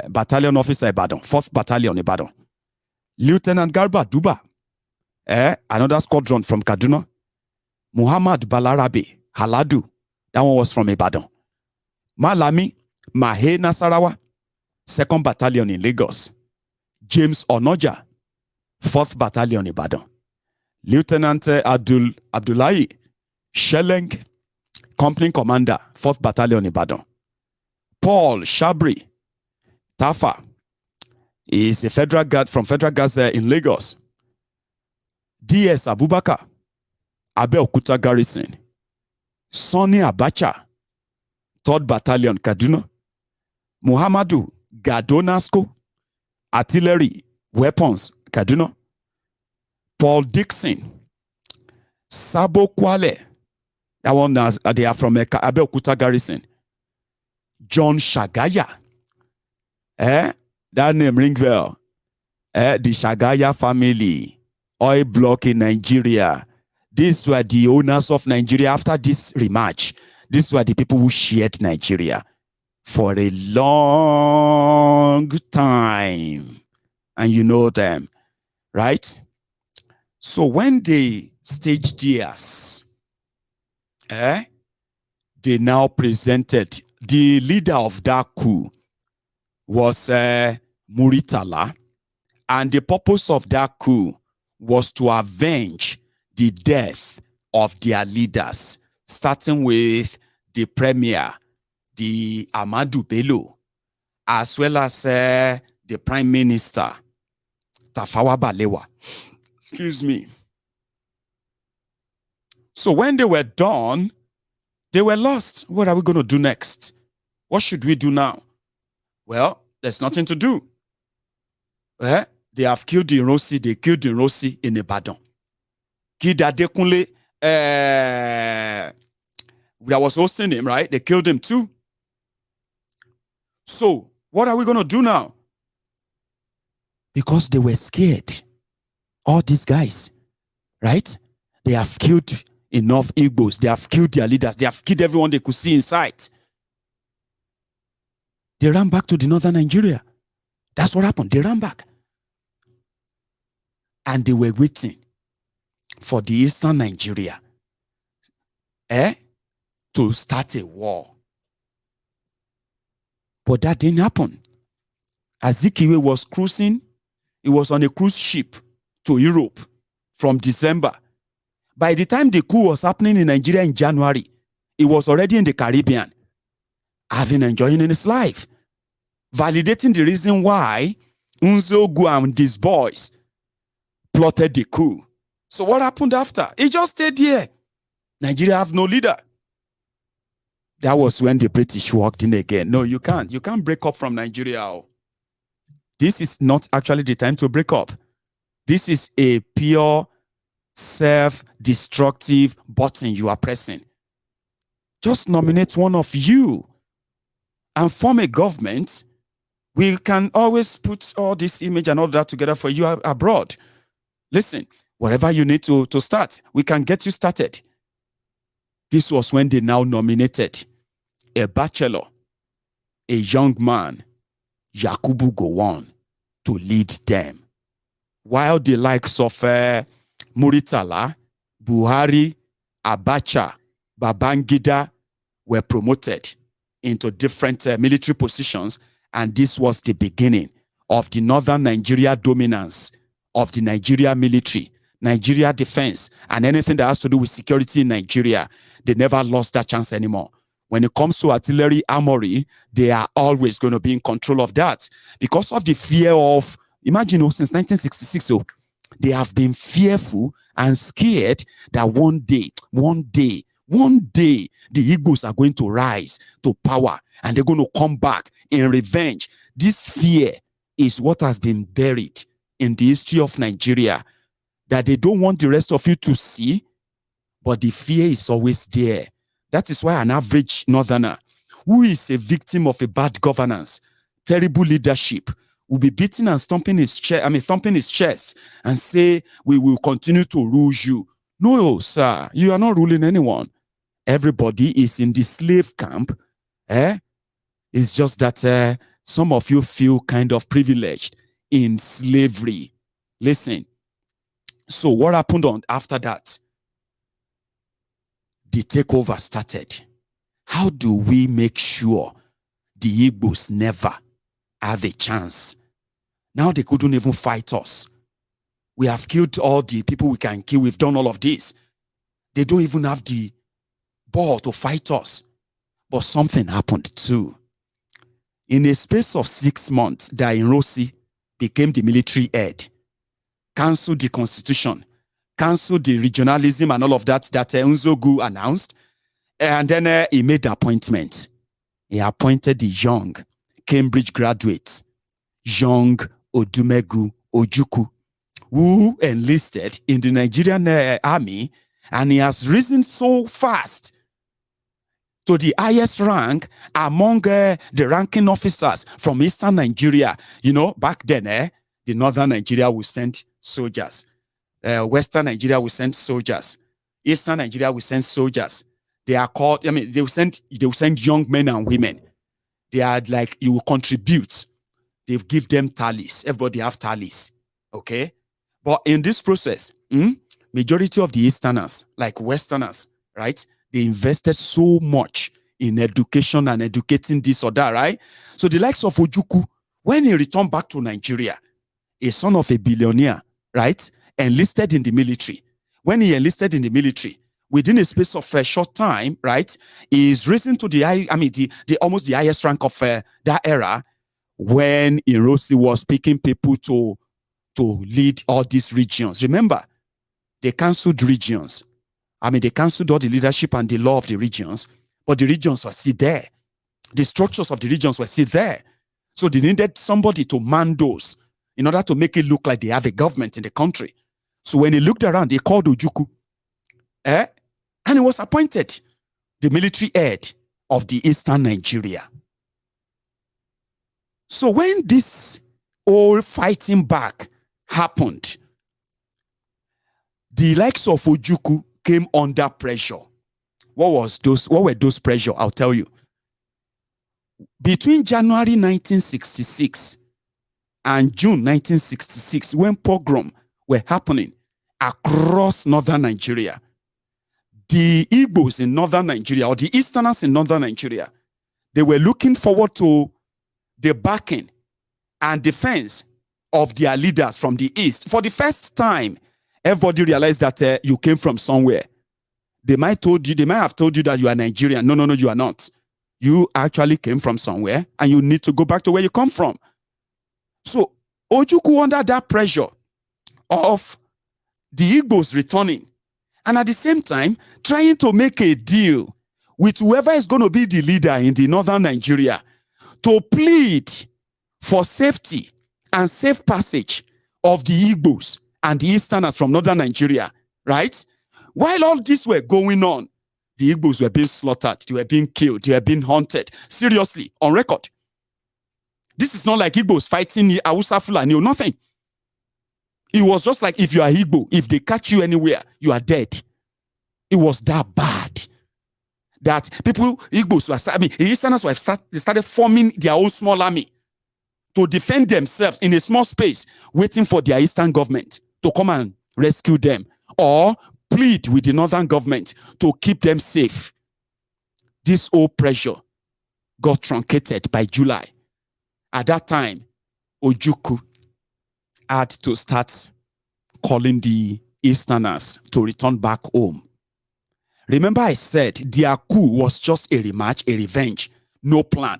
Battalion Officer, Ibadan, 4th Battalion, Ibadan. Lieutenant Garba Duba, another squadron from Kaduna. Muhammad Balarabe Haladu, that one was from Ibadan. Malami Mahe Nasarawa, 2nd Battalion in Lagos. James Onoja, 4th Battalion, Ibadan. Lieutenant Abdullahi Sheleng, Company Commander, 4th Battalion, Ibadan. Paul Shabri Tafa is a Federal Guard from Federal Guards in Lagos. DS Abubakar, Abeokuta Garrison. Sonny Abacha, 3rd Battalion, Kaduna. Muhammadu Gadonasko, Artillery, Weapons, Kaduna. Paul Dixon, Sabo Kwale, that one they are from Abeokuta Garrison. John Shagaya, that name ring bell. The Shagaya family, oil block in Nigeria. These were the owners of Nigeria after this rematch. These were the people who shared Nigeria for a long time. And you know them, right? So when they staged theirs, they now presented the leader of that coup was Muritala, and the purpose of that coup was to avenge the death of their leaders, starting with the premier, the Ahmadu Bello, as well as the Prime Minister Tafawa Balewa. Excuse me. So when they were done, they were lost. What are we going to do next? What should we do now? Well, there's nothing to do. They have killed the Rossi. They killed the Rossi in Ibadan. Kida Dekunle, that was hosting him, right? They killed him too. So what are we going to do now? Because they were scared. All these guys, right? They have killed enough Igbos. They have killed their leaders. They have killed everyone they could see in sight. They ran back to the northern Nigeria. That's what happened. They ran back. And they were waiting for the eastern Nigeria to start a war. But that didn't happen. Azikiwe was cruising. He was on a cruise ship to Europe from December. By the time the coup was happening in Nigeria in January, he was already in the Caribbean, enjoying his life, validating the reason why Nzeogwu and these boys plotted the coup. So what happened after? He just stayed here. Nigeria have no leader. That was when the British walked in again. No, you can't. You can't break up from Nigeria. This is not actually the time to break up. This is a pure self-destructive button you are pressing. Just nominate one of you and form a government. We can always put all this image and all that together for you abroad. Listen, whatever you need to start, we can get you started. This was when they now nominated a bachelor, a young man, Yakubu Gowon, to lead them. While the likes of Muritala, Buhari, Abacha, Babangida were promoted into different military positions, and this was the beginning of the northern Nigeria dominance of the Nigeria military, Nigeria defense, and anything that has to do with security in Nigeria. They never lost that chance anymore. When it comes to artillery, armory, they are always going to be in control of that because of the fear of, imagine, since 1966, they have been fearful and scared that one day, the Igbos are going to rise to power and they're going to come back in revenge. This fear is what has been buried in the history of Nigeria, that they don't want the rest of you to see, but the fear is always there. That is why an average northerner who is a victim of a bad governance, terrible leadership, will be beating and thumping his chest and say, we will continue to rule you. No, sir, you are not ruling anyone. Everybody is in the slave camp. It's just that some of you feel kind of privileged in slavery. Listen. So what happened after that? The takeover started. How do we make sure the Igbos never have a chance? Now they couldn't even fight us. We have killed all the people we can kill. We've done all of this. They don't even have the ball to fight us. But something happened too. In a space of 6 months, Dairosi became the military head, cancelled the constitution, cancelled the regionalism and all of that Nzeogwu announced. And then he made the appointment. He appointed the young Cambridge graduate, young Odumegu Ojukwu, who enlisted in the Nigerian army, and he has risen so fast to the highest rank among the ranking officers from Eastern Nigeria. You know, back then, the Northern Nigeria would send soldiers. Western Nigeria will send soldiers. Eastern Nigeria will send soldiers. They are called, they will send young men and women. They are like, you will contribute. They give them tallies. Everybody have tallies. Okay? But in this process, majority of the Easterners, like Westerners, right? They invested so much in education and educating this or that, right? So the likes of Ojukwu, when he returned back to Nigeria, a son of a billionaire, right? Enlisted in the military. When he enlisted in the military, within a space of a short time, right, he is risen to the almost the highest rank of that era, when Irosi was picking people to lead all these regions. Remember, they cancelled regions. They cancelled all the leadership and the law of the regions, but the regions were still there. The structures of the regions were still there. So they needed somebody to man those in order to make it look like they have a government in the country. So when he looked around, he called Ojukwu, and he was appointed the military head of the Eastern Nigeria. So when this whole fighting back happened, the likes of Ojukwu came under pressure. What were those pressure? I'll tell you. Between January 1966 and June 1966, when pogrom were happening across northern Nigeria, the Igbos in northern Nigeria, or the Easterners in northern Nigeria, they were looking forward to the backing and defense of their leaders from the East. For the first time, everybody realized that you came from somewhere. They might have told you that you are Nigerian. No, you are not. You actually came from somewhere, and you need to go back to where you come from. So Ojukwu, under that pressure of the Igbos returning, and at the same time trying to make a deal with whoever is going to be the leader in the northern Nigeria to plead for safety and safe passage of the Igbos and the Easterners from northern Nigeria, right? While all this were going on, the Igbos were being slaughtered, they were being killed, they were being hunted, seriously, on record. This is not like Igbos fighting Hausa Fulani or nothing. It was just like if you are Igbo, if they catch you anywhere, you are dead. It was that bad. That people, Igbos were, the Easterners were started forming their own small army to defend themselves in a small space, waiting for their Eastern government to come and rescue them or plead with the Northern government to keep them safe. This whole pressure got truncated by July. At that time, Ojukwu had to start calling the Easterners to return back home. Remember I said their coup was just a rematch, a revenge, no plan.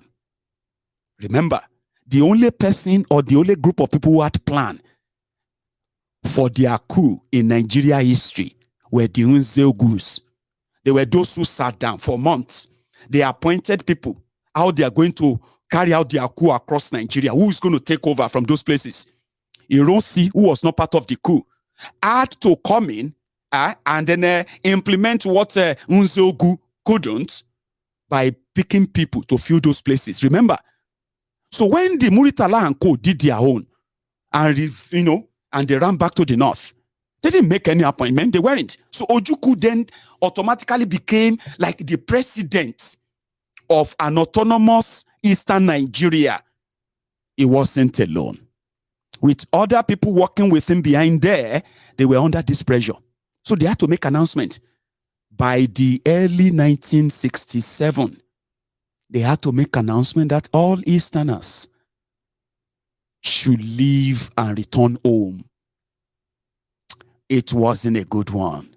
Remember, the only person or the only group of people who had plan for their coup in Nigeria history were the Nzeogwus. They were those who sat down for months. They appointed people, how they are going to carry out their coup across Nigeria, who is going to take over from those places. Ironsi, who was not part of the coup, had to come in and then implement what Nzeogwu couldn't by picking people to fill those places. Remember? So when the Muritala and Co did their own, and and they ran back to the north, they didn't make any appointment. They weren't. So Ojukwu then automatically became like the president of an autonomous Eastern Nigeria. He wasn't alone. With other people working with him behind there, they were under this pressure. So they had to make an announcement. By the early 1967, they had to make an announcement that all Easterners should leave and return home. It wasn't a good one.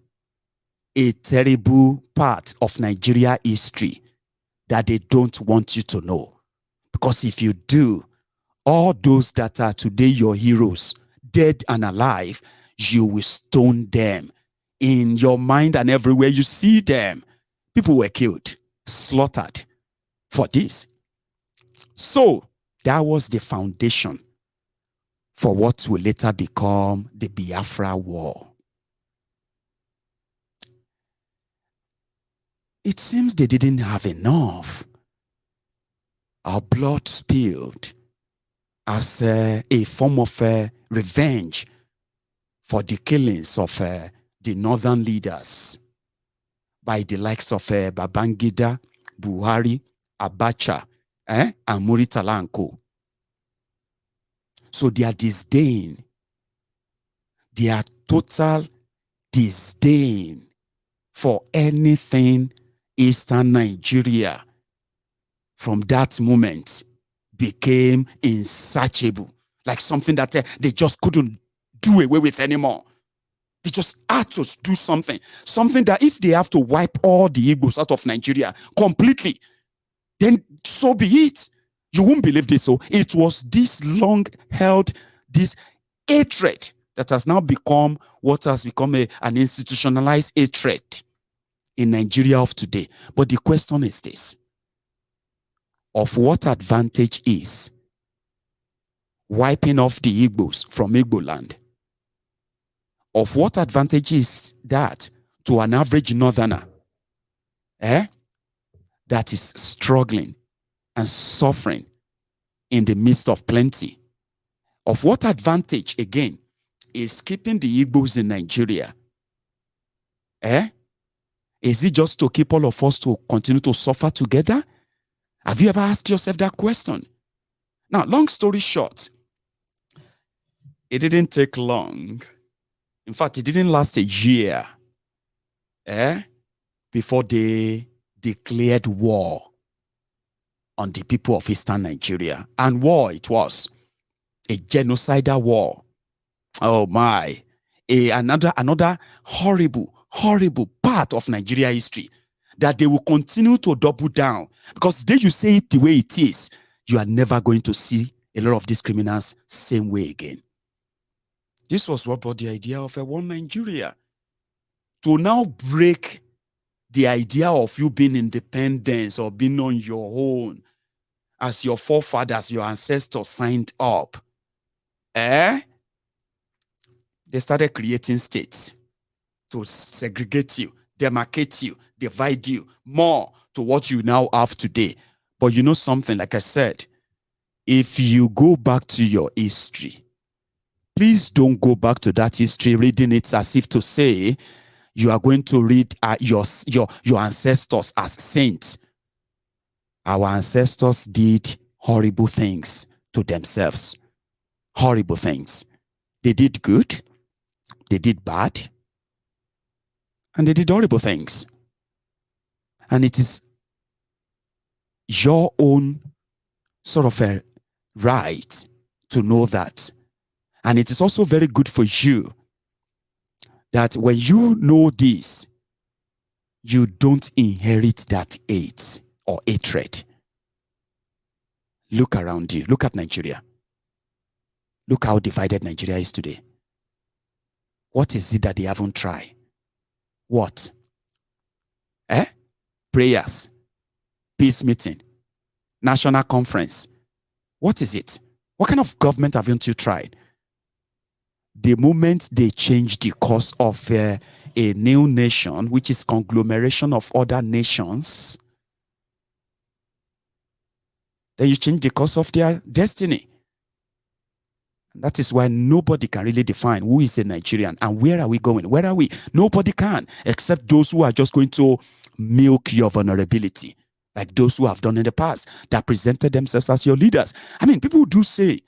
A terrible part of Nigeria history that they don't want you to know. Because if you do, all those that are today your heroes, dead and alive, you will stone them. In your mind and everywhere you see them, people were killed, slaughtered for this. So that was the foundation for what will later become the Biafra War. It seems they didn't have enough. Our blood spilled as a form of revenge for the killings of the northern leaders by the likes of Babangida, Buhari, Abacha, and Muritala and Co. So their disdain, their total disdain for anything Eastern Nigeria from that moment became insatiable, like something that they just couldn't do away with anymore. They just had to do something that if they have to wipe all the Igbos out of Nigeria completely, then so be it. You won't believe this. So it was this long-held, this hatred that has now become what has become an institutionalized hatred in Nigeria of today. But the question is this: of what advantage is wiping off the Igbos from Igbo land? Of what advantage is that to an average northerner that is struggling and suffering in the midst of plenty? Of what advantage, again, is keeping the Igbos in Nigeria? Is it just to keep all of us to continue to suffer together? Have you ever asked yourself that question? Now, long story short, it didn't take long. In fact, it didn't last a year before they declared war on the people of Eastern Nigeria. And war it was. A genocidal war. Oh my. Another horrible part of Nigeria history that they will continue to double down, because the day you say it the way it is, you are never going to see a lot of these criminals same way again. This was what brought the idea of a one Nigeria. To now break the idea of you being independent or being on your own as your forefathers, your ancestors signed up. They started creating states to segregate you, demarcate you, divide you more to what you now have today. But you know something, like I said, if you go back to your history, please don't go back to that history reading it as if to say you are going to read your ancestors as saints. Our ancestors did horrible things to themselves. Horrible things. They did good, they did bad, and they did horrible things. And it is your own sort of a right to know that. And it is also very good for you that when you know this, you don't inherit that hate or hatred. Look around you. Look at Nigeria. Look how divided Nigeria is today. What is it that they haven't tried? What? Prayers, peace meeting, national conference. What is it? What kind of government haven't you tried? The moment they change the course of a new nation, which is conglomeration of other nations, then you change the course of their destiny. That is why nobody can really define who is a Nigerian and where are we going? Where are we? Nobody can, except those who are just going to milk your vulnerability, like those who have done in the past, that presented themselves as your leaders. I mean, people do say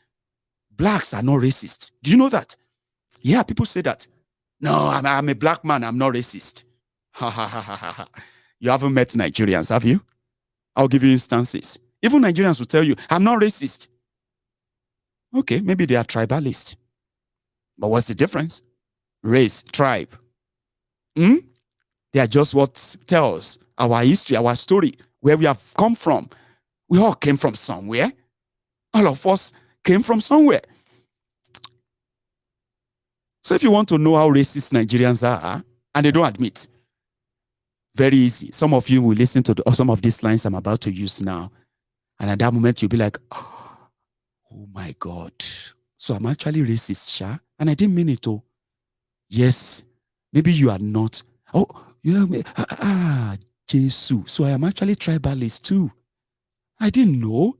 blacks are not racist. Do you know that? Yeah, people say that. No, I'm a black man, I'm not racist. You haven't met Nigerians, have you? I'll give you instances. Even Nigerians will tell you, I'm not racist. Okay, maybe they are tribalist. But what's the difference? Race, tribe. They are just what tells our history, our story, where we have come from. We all came from somewhere. All of us came from somewhere. So if you want to know how racist Nigerians are, and they don't admit, very easy. Some of you will listen to some of these lines I'm about to use now. And at that moment, you'll be like, oh my God. So I'm actually racist, Sha. And I didn't mean it, oh. Yes, maybe you are not. Oh, yeah, Jesus. So I am actually tribalist too. I didn't know.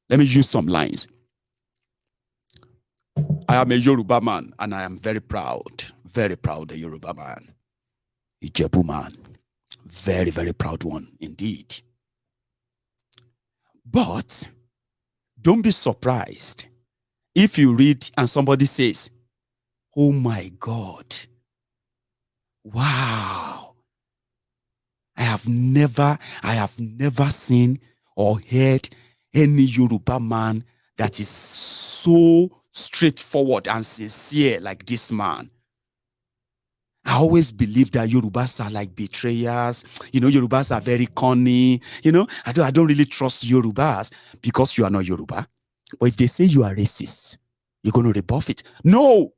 Let me use some lines. I am a Yoruba man, and I am very proud a Yoruba man. Ijebu man. Very, very proud one indeed. But don't be surprised if you read and somebody says, oh my God, wow, I have never seen or heard any Yoruba man that is so straightforward and sincere like this man. I always believe that Yorubas are like betrayers. You know, Yorubas are very cunning. You know, I don't really trust Yorubas because you are not Yoruba. But if they say you are racist, you're going to rebuff it. No,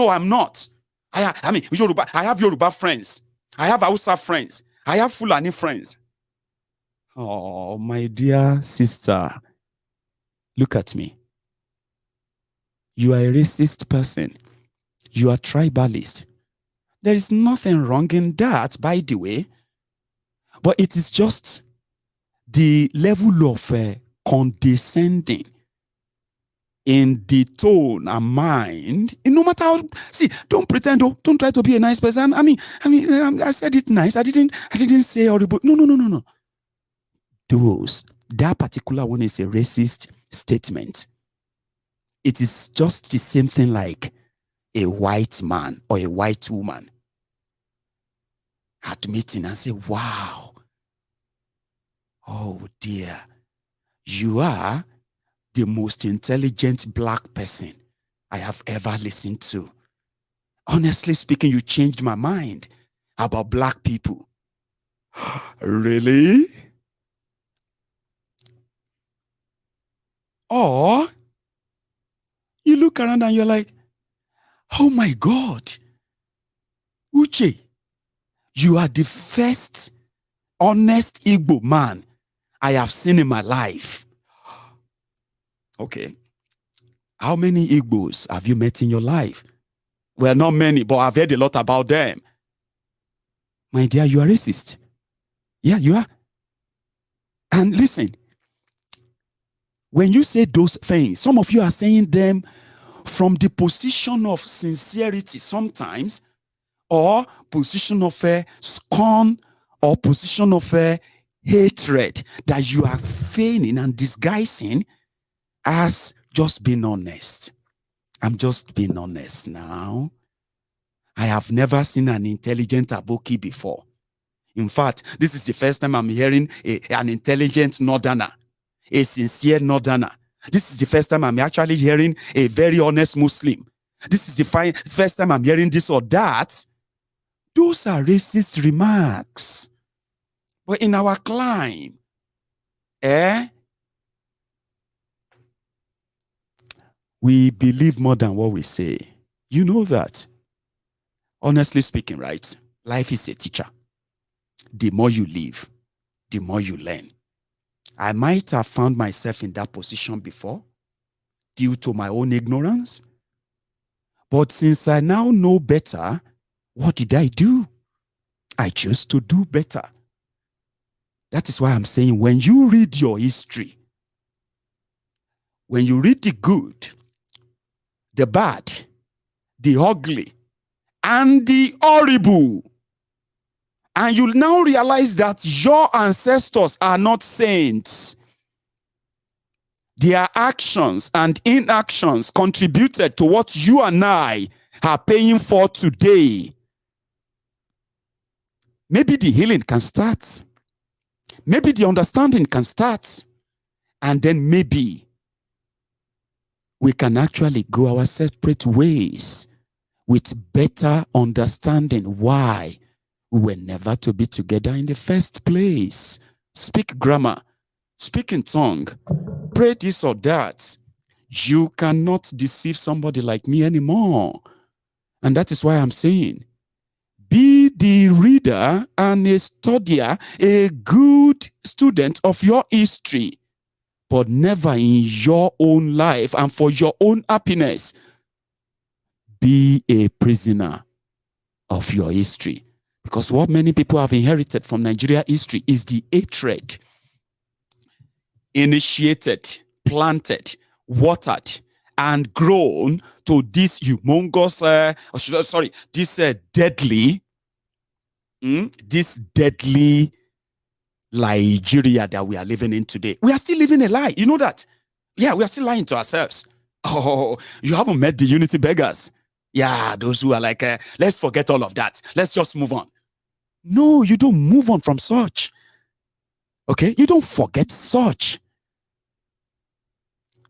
I'm not. I mean, Yoruba. I have Yoruba friends. I have Hausa friends. I have Fulani friends. Oh, my dear sister, look at me. You are a racist person. You are tribalist. There is nothing wrong in that, by the way. But it is just the level of condescending in the tone and mind. And no matter how, see, don't pretend, don't try to be a nice person. I mean, I said it nice. I didn't say horrible. No. That particular one is a racist statement. It is just the same thing like a white man or a white woman admitting and say, wow, oh dear, You are the most intelligent black person I have ever listened to. Honestly speaking, you changed my mind about black people. Really? Or you look around and you're like, oh my God, Uche, you are the first honest Igbo man I have seen in my life. Okay. How many Igbos have you met in your life? Well, not many, but I've heard a lot about them. My dear, you are racist. Yeah, you are. And listen, when you say those things, some of you are saying them from the position of sincerity sometimes, or position of scorn, or position of hatred that you are feigning and disguising as just being honest. I'm just being honest now. I have never seen an intelligent Aboki before. In fact, this is the first time I'm hearing an intelligent Northerner, a sincere Northerner. This is the first time I'm actually hearing a very honest Muslim. This is the first time I'm hearing this or that. Those are racist remarks. But in our climb, we believe more than what we say. You know that. Honestly speaking, right? Life is a teacher. The more you live, the more you learn. I might have found myself in that position before due to my own ignorance. But since I now know better, what did I do? I chose to do better. That is why I'm saying when you read your history, when you read the good, the bad, the ugly, and the horrible, and you now realize that your ancestors are not saints. Their actions and inactions contributed to what you and I are paying for today. Maybe the healing can start. Maybe the understanding can start. And then maybe we can actually go our separate ways with better understanding why we were never to be together in the first place. Speak grammar, speak in tongue, pray this or that. You cannot deceive somebody like me anymore. And that is why I'm saying, be the reader and a studier, a good student of your history, but never in your own life and for your own happiness. Be a prisoner of your history. Because what many people have inherited from Nigeria history is the hatred initiated, planted, watered, and grown to this humongous, this deadly Nigeria that we are living in today. We are still living a lie. You know that? Yeah, we are still lying to ourselves. Oh, you haven't met the unity beggars. Yeah, those who are like, let's forget all of that. Let's just move on. No, you don't move on from such. Okay? You don't forget such.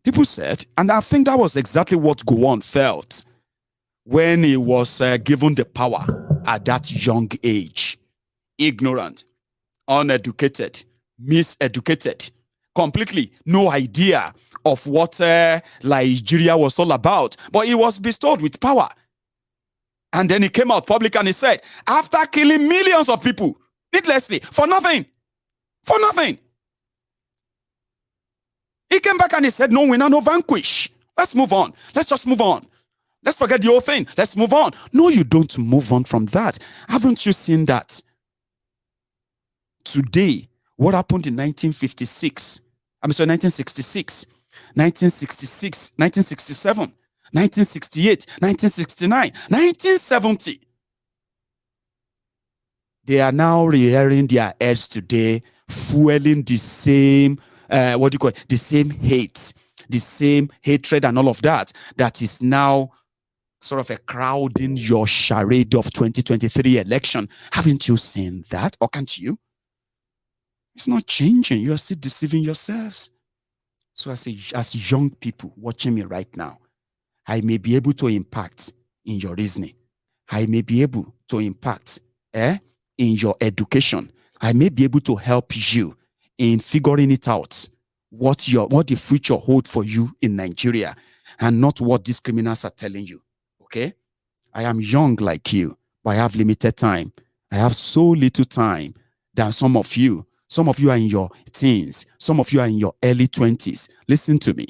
People said, and I think that was exactly what Gowon felt when he was given the power at that young age. Ignorant, uneducated, miseducated, completely no idea of what Nigeria was all about. But he was bestowed with power. And then he came out public and he said, after killing millions of people, needlessly, for nothing, he came back and he said, no winner, no vanquish. Let's move on. Let's just move on. Let's forget the whole thing. Let's move on. No, you don't move on from that. Haven't you seen that? Today, what happened in 1956? 1966, 1966, 1967, 1968, 1969, 1970. They are now rearing their heads today, fueling the same, the same hate, the same hatred and all of that, that is now sort of a crowding your charade of 2023 election. Haven't you seen that? Or can't you? It's not changing. You are still deceiving yourselves. So as young people watching me right now, I may be able to impact in your reasoning. I may be able to impact in your education. I may be able to help you in figuring it out, what the future holds for you in Nigeria, and not what these criminals are telling you. Okay? I am young like you, but I have limited time. I have so little time than some of you. Some of you are in your teens. Some of you are in your early 20s. Listen to me.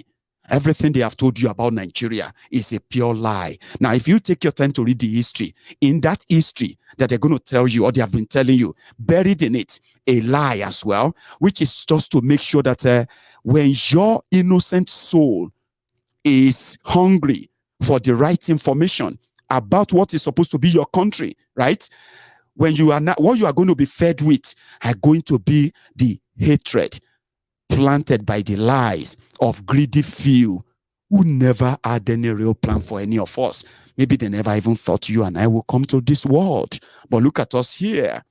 Everything they have told you about Nigeria is a pure lie. Now, if you take your time to read the history, in that history that they're going to tell you, or they have been telling you, buried in it, a lie as well, which is just to make sure that when your innocent soul is hungry for the right information about what is supposed to be your country, right? When you are not, what you are going to be fed with are going to be the hatred planted by the lies of greedy few who never had any real plan for any of us. Maybe they never even thought you and I will come to this world. But look at us here.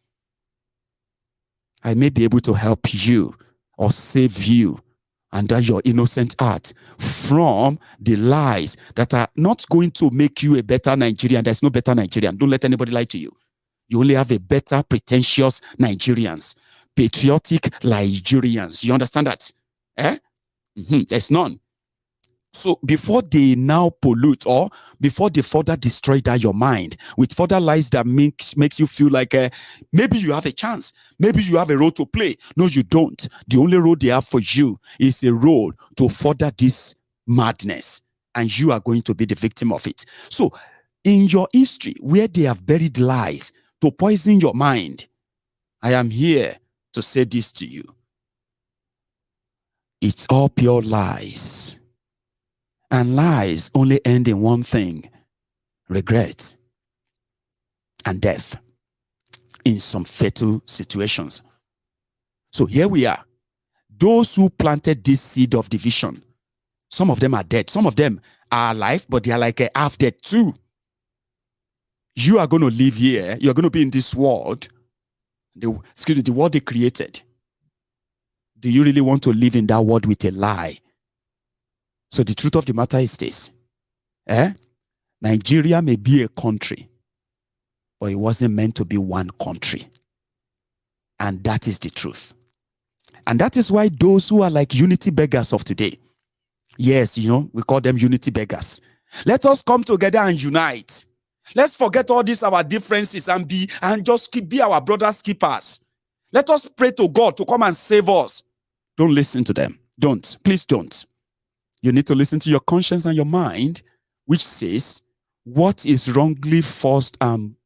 I may be able to help you or save you under your innocent heart from the lies that are not going to make you a better Nigerian. There's no better Nigerian. Don't let anybody lie to you. You only have a better, pretentious Nigerians, patriotic Nigerians. You understand that? There's none. So before they now pollute, or before they further destroy that your mind with further lies that makes you feel like maybe you have a chance, maybe you have a role to play. No, you don't. The only role they have for you is a role to further this madness, and you are going to be the victim of it. So in your history, where they have buried lies to poison your mind, I am here to say this to you. It's all pure lies. And lies only end in one thing: regret and death in some fatal situations. So here we are. Those who planted this seed of division, some of them are dead. Some of them are alive, but they are like half dead too. You are going to live here. You're going to be in this world. The world they created. Do you really want to live in that world with a lie? So the truth of the matter is this. Nigeria may be a country, but it wasn't meant to be one country. And that is the truth. And that is why those who are like unity beggars of today, yes, we call them unity beggars. Let us come together and unite. Let's forget all these our differences and just be our brothers keepers. Let us pray to God to come and save us. Don't listen to them. Don't. Please don't. You need to listen to your conscience and your mind, which says what is wrongly forced and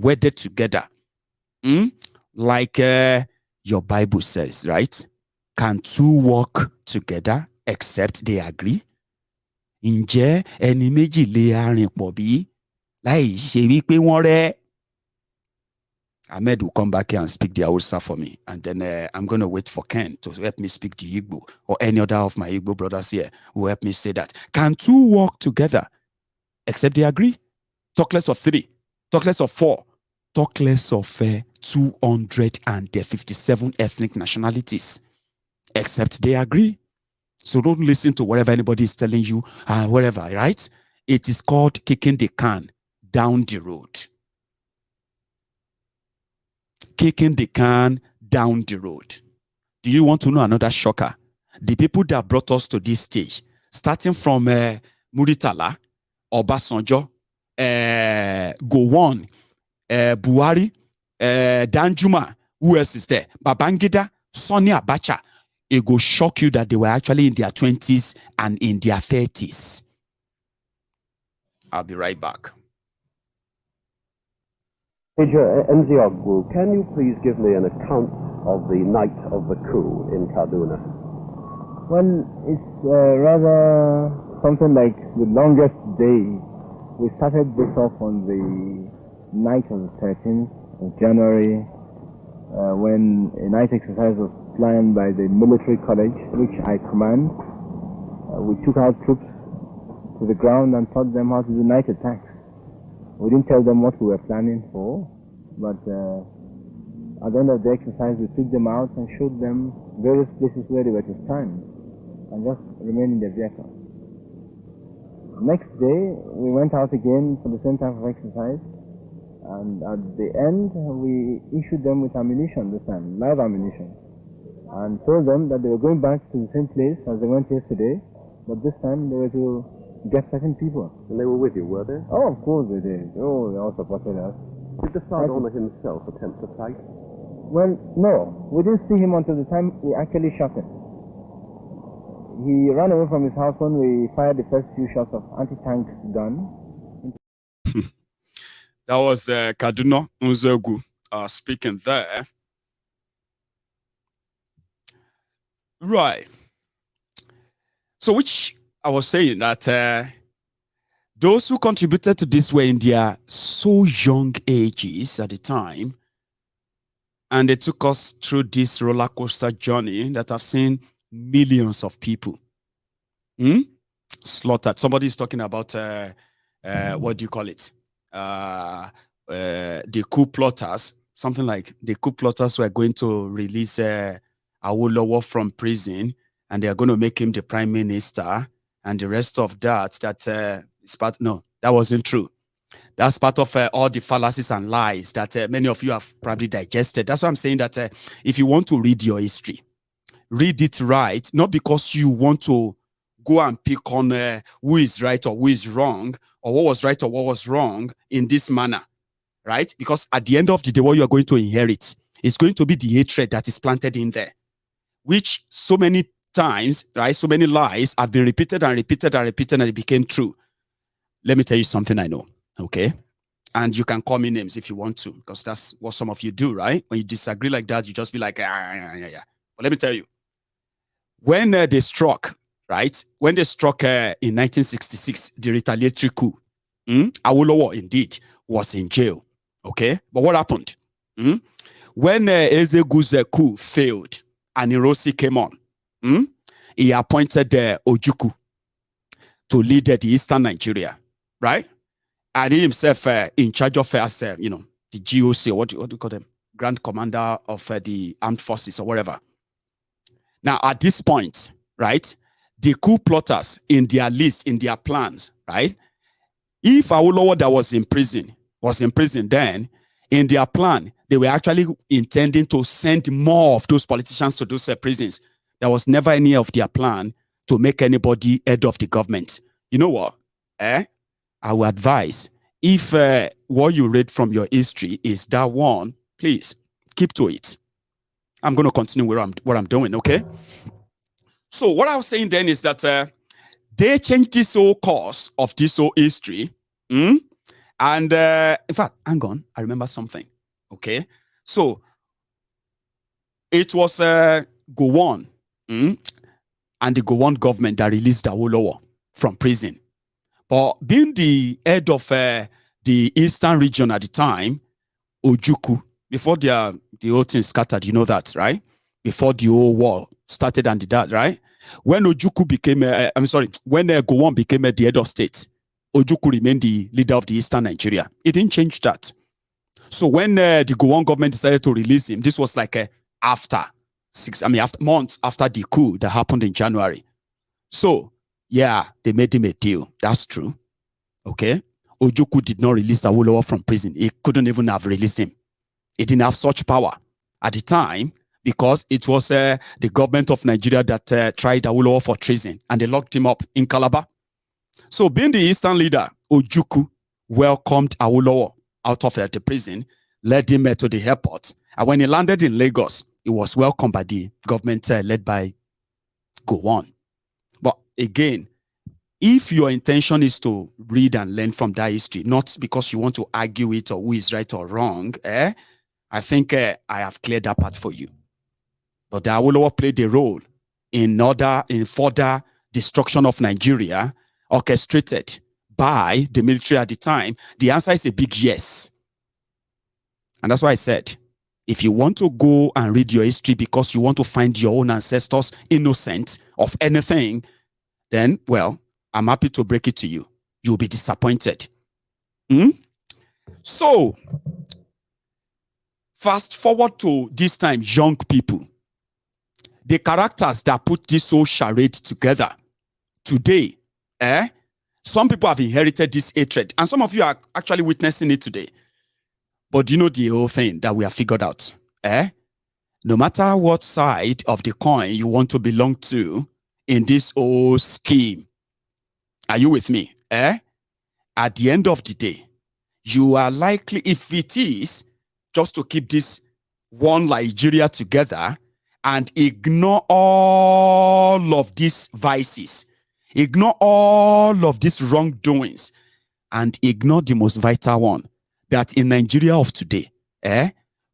wedded together. Like your Bible says, right? Can two walk together except they agree? Ǹjẹ́ ẹni méjì lè arìn pọ̀ bí láì ṣe wípé wọ́n rẹ́? Ahmed will come back here and speak the Hausa for me. And then I'm going to wait for Ken to help me speak the Igbo, or any other of my Igbo brothers here who help me say that. Can two walk together except they agree? Talk less of 3. Talk less of 4. Talk less of 257 ethnic nationalities except they agree. So don't listen to whatever anybody is telling you, whatever, right? It is called kicking the can down the road. Kicking the can down the road. Do you want to know another shocker? The people that brought us to this stage, starting from Muritala, Obasanjo, Gowon, Buhari, Danjuma, who else is there? Babangida, Sonny Abacha. It will shock you that they were actually in their 20s and in their 30s. I'll be right back. Major Nzeogwu, can you please give me an account of the night of the coup in Kaduna? Well, it's rather something like the longest day. We started this off on the night of the 13th of January, when a night exercise was planned by the military college, which I command. We took our troops to the ground and taught them how to do night attacks. We didn't tell them what we were planning for, but at the end of the exercise, we took them out and showed them various places where they were to stand. and just remain in the vehicle. Next day, we went out again for the same type of exercise, and at the end, we issued them with ammunition this time, live ammunition, and told them that they were going back to the same place as they went yesterday, but this time they were to get certain people. And they were with you, were they? Oh, of course they did. Oh, they all supported us. Did the sergeant himself attempt to fight? Well, no. We didn't see him until the time we actually shot him. He ran away from his house when we fired the first few shots of anti-tank gun. That was Kaduna Nzeogwu speaking there. Right. So which I was saying that those who contributed to this were in their so young ages at the time, and they took us through this roller coaster journey that I've seen millions of people slaughtered. Somebody is talking about what do you call it? The coup plotters, something like the coup plotters were going to release Awolowo from prison, and they are going to make him the prime minister, and the rest of that is part. No, that wasn't true. That's part of all the fallacies and lies that many of you have probably digested. That's why I'm saying that if you want to read your history, read it right, not because you want to go and pick on who is right or who is wrong, or what was right or what was wrong in this manner, right? Because at the end of the day, what you are going to inherit is going to be the hatred that is planted in there, which so many times, right, so many lies have been repeated and repeated and repeated, and it became true. Let me tell you something I know, okay? And you can call me names if you want to, because that's what some of you do, right? When you disagree like that, you just be like, yeah. But let me tell you, when they struck, right? When they struck in 1966, the retaliatory coup, Awolowo indeed was in jail, okay? But what happened? When Ezegu's coup failed and Irosi came on, he appointed Ojukwu to lead the Eastern Nigeria, right? And he himself in charge of, the GOC, or what do you call them? Grand Commander of the Armed Forces or whatever. Now, at this point, right, the coup plotters in their list, in their plans, right? If Awolowo that was in prison then, in their plan, they were actually intending to send more of those politicians to those prisons. There was never any of their plan to make anybody head of the government. You know what? I would advise, if what you read from your history is that one, please keep to it. I'm going to continue what I'm doing, okay? So what I was saying then is that they changed this whole course of this whole history. And in fact, hang on, I remember something, okay? So it was Gowon and the Gowon government that released Awolowo from prison. But being the head of the Eastern region at the time, Ojukwu, before the whole thing scattered, you know that, right? Before the whole war started and that, right? When Ojukwu became, when Gowon became the head of state, Ojukwu remained the leader of the Eastern Nigeria. It didn't change that. So when the Gowon government decided to release him, this was like after months after the coup that happened in January. So, yeah, they made him a deal. That's true. Okay? Ojukwu did not release Awolowo from prison. He couldn't even have released him. He didn't have such power at the time because it was the government of Nigeria that tried Awolowo for treason, and they locked him up in Calabar. So being the Eastern leader, Ojukwu welcomed Awolowo out of the prison, led him to the airport, and when he landed in Lagos, he was welcomed by the government led by Gowon. But again, if your intention is to read and learn from that history, not because you want to argue it or who is right or wrong, I think I have cleared that part for you. But the Awolowo played a role in further destruction of Nigeria, orchestrated by the military at the time. The answer is a big yes. And that's why I said, if you want to go and read your history because you want to find your own ancestors innocent of anything, then, well, I'm happy to break it to you. You'll be disappointed. So, fast forward to this time, young people. the characters that put this whole charade together today, some people have inherited this hatred, and some of you are actually witnessing it today. But do you know the whole thing that we have figured out? No matter what side of the coin you want to belong to in this whole scheme, are you with me? At the end of the day, you are likely, if it is just to keep this one Nigeria together and ignore all of these vices, ignore all of these wrongdoings, and ignore the most vital one, that in Nigeria of today,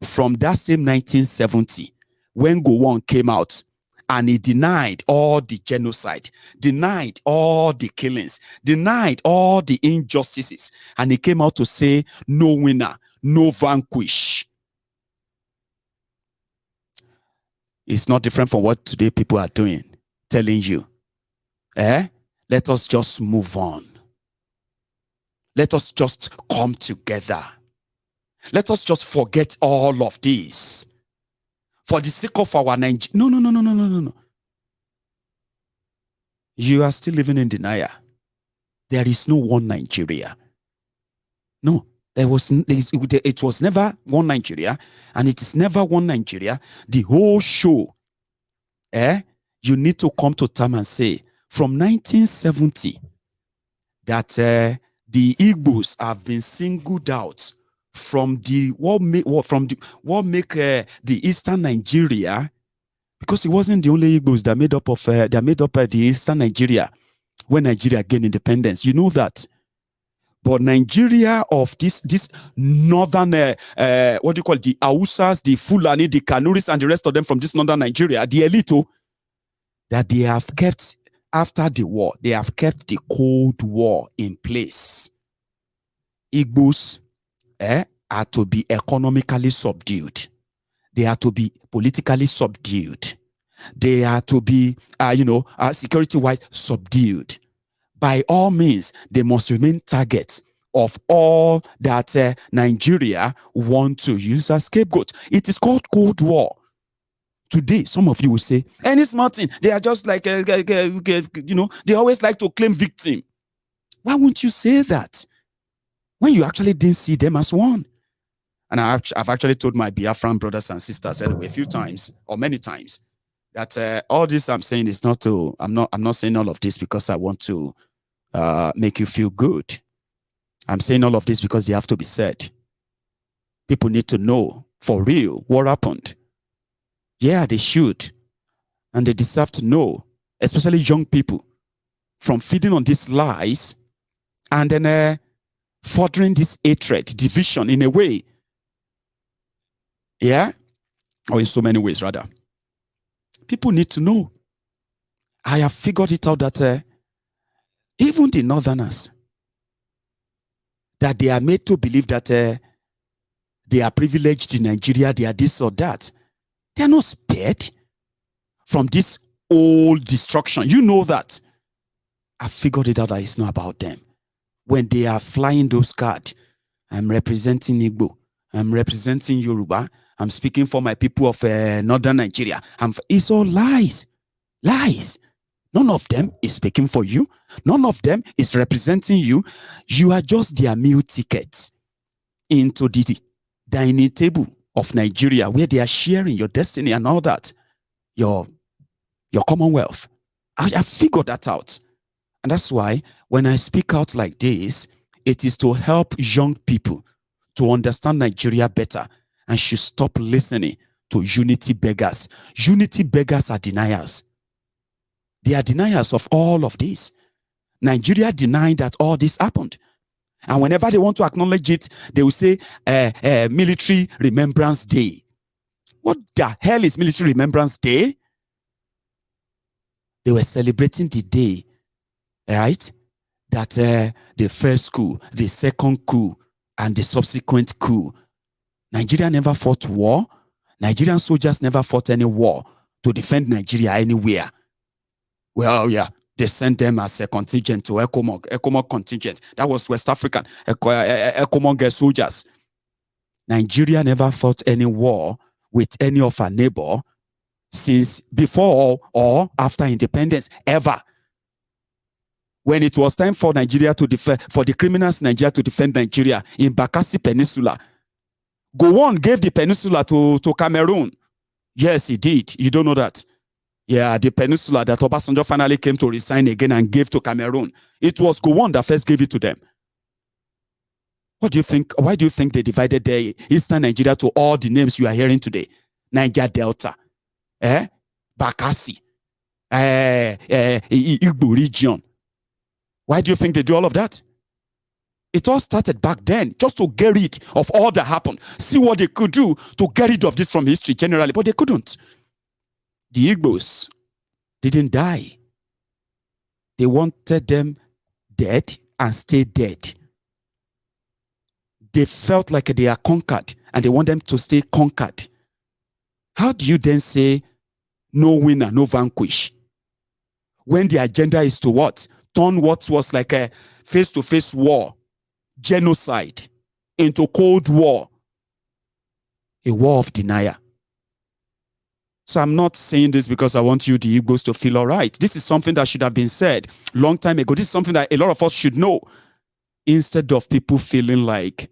from that same 1970, when Gowon came out and he denied all the genocide, denied all the killings, denied all the injustices, and he came out to say, no winner, no vanquish. It's not different from what today people are doing, telling you, let us just move on. Let us just come together. Let us just forget all of this. For the sake of our Nigeria. No. You are still living in denial. There is no one Nigeria. No, it was never one Nigeria, and it is never one Nigeria. The whole show, you need to come to terms and say, from 1970, that the Igbos have been singled out from the what make the Eastern Nigeria, because it wasn't the only Igbos that made up the Eastern Nigeria when Nigeria gained independence. You know that. But Nigeria of this northern what do you call it, the Hausas, the Fulani, the Kanuris, and the rest of them from this northern Nigeria, the elite, that they have kept after the war, they have kept the Cold War in place. Igbos are to be economically subdued. They are to be politically subdued. They are to be, security-wise subdued. By all means, they must remain targets of all that Nigeria want to use as scapegoat. It is called Cold War. Today, some of you will say, and it's nothing. They are just like, they always like to claim victim. Why won't you say that when you actually didn't see them as one? And I've actually told my Biafran brothers and sisters anyway a few times or many times that all this I'm saying is not to. I'm not saying all of this because I want to make you feel good. I'm saying all of this because they have to be said. People need to know for real what happened. Yeah, they should. And they deserve to know, especially young people, from feeding on these lies and then furthering this hatred, division in a way. Yeah? Or in so many ways, rather. People need to know. I have figured it out that even the northerners, that they are made to believe that they are privileged in Nigeria, they are this or that. They are not spared from this old destruction. You know that. I figured it out that it's not about them. When they are flying those cards, I'm representing Igbo, I'm representing Yoruba, I'm speaking for my people of northern Nigeria. It's all lies. Lies. None of them is speaking for you. None of them is representing you. You are just their meal tickets into the dining table of Nigeria, where they are sharing your destiny and all that, your commonwealth. I figured that out. And that's why when I speak out like this, it is to help young people to understand Nigeria better and should stop listening to unity beggars. Unity beggars are deniers. They are deniers of all of this. Nigeria denied that all this happened. And whenever they want to acknowledge it, they will say Military Remembrance Day. What the hell is Military Remembrance Day? They were celebrating the day, right? That the first coup, the second coup, and the subsequent coup. Nigeria never fought war. Nigerian soldiers never fought any war to defend Nigeria anywhere. Well, yeah. They sent them as a contingent to ECOMOG contingent. That was West African, ECOMOG soldiers. Nigeria never fought any war with any of our neighbor since before or after independence, ever. When it was time for Nigeria to defend, for the criminals in Nigeria to defend Nigeria in Bakassi Peninsula, Gowon gave the peninsula to Cameroon. Yes, he did. You don't know that? Yeah, the peninsula that Obasanjo finally came to resign again and gave to Cameroon. It was Gowon that first gave it to them. What do you think? Why do you think they divided the Eastern Nigeria to all the names you are hearing today? Niger Delta, Bakassi, Igbo region. Why do you think they do all of that? It all started back then, just to get rid of all that happened. See what they could do to get rid of this from history generally, but they couldn't. The Igbos didn't die. They wanted them dead and stay dead. They felt like they are conquered and they want them to stay conquered. How do you then say no winner, no vanquish? When the agenda is to what? Turn what was like a face-to-face war, genocide, into Cold War, a war of denial. So I'm not saying this because I want you, the Igbos, to feel all right. This is something that should have been said a long time ago. This is something that a lot of us should know. Instead of people feeling like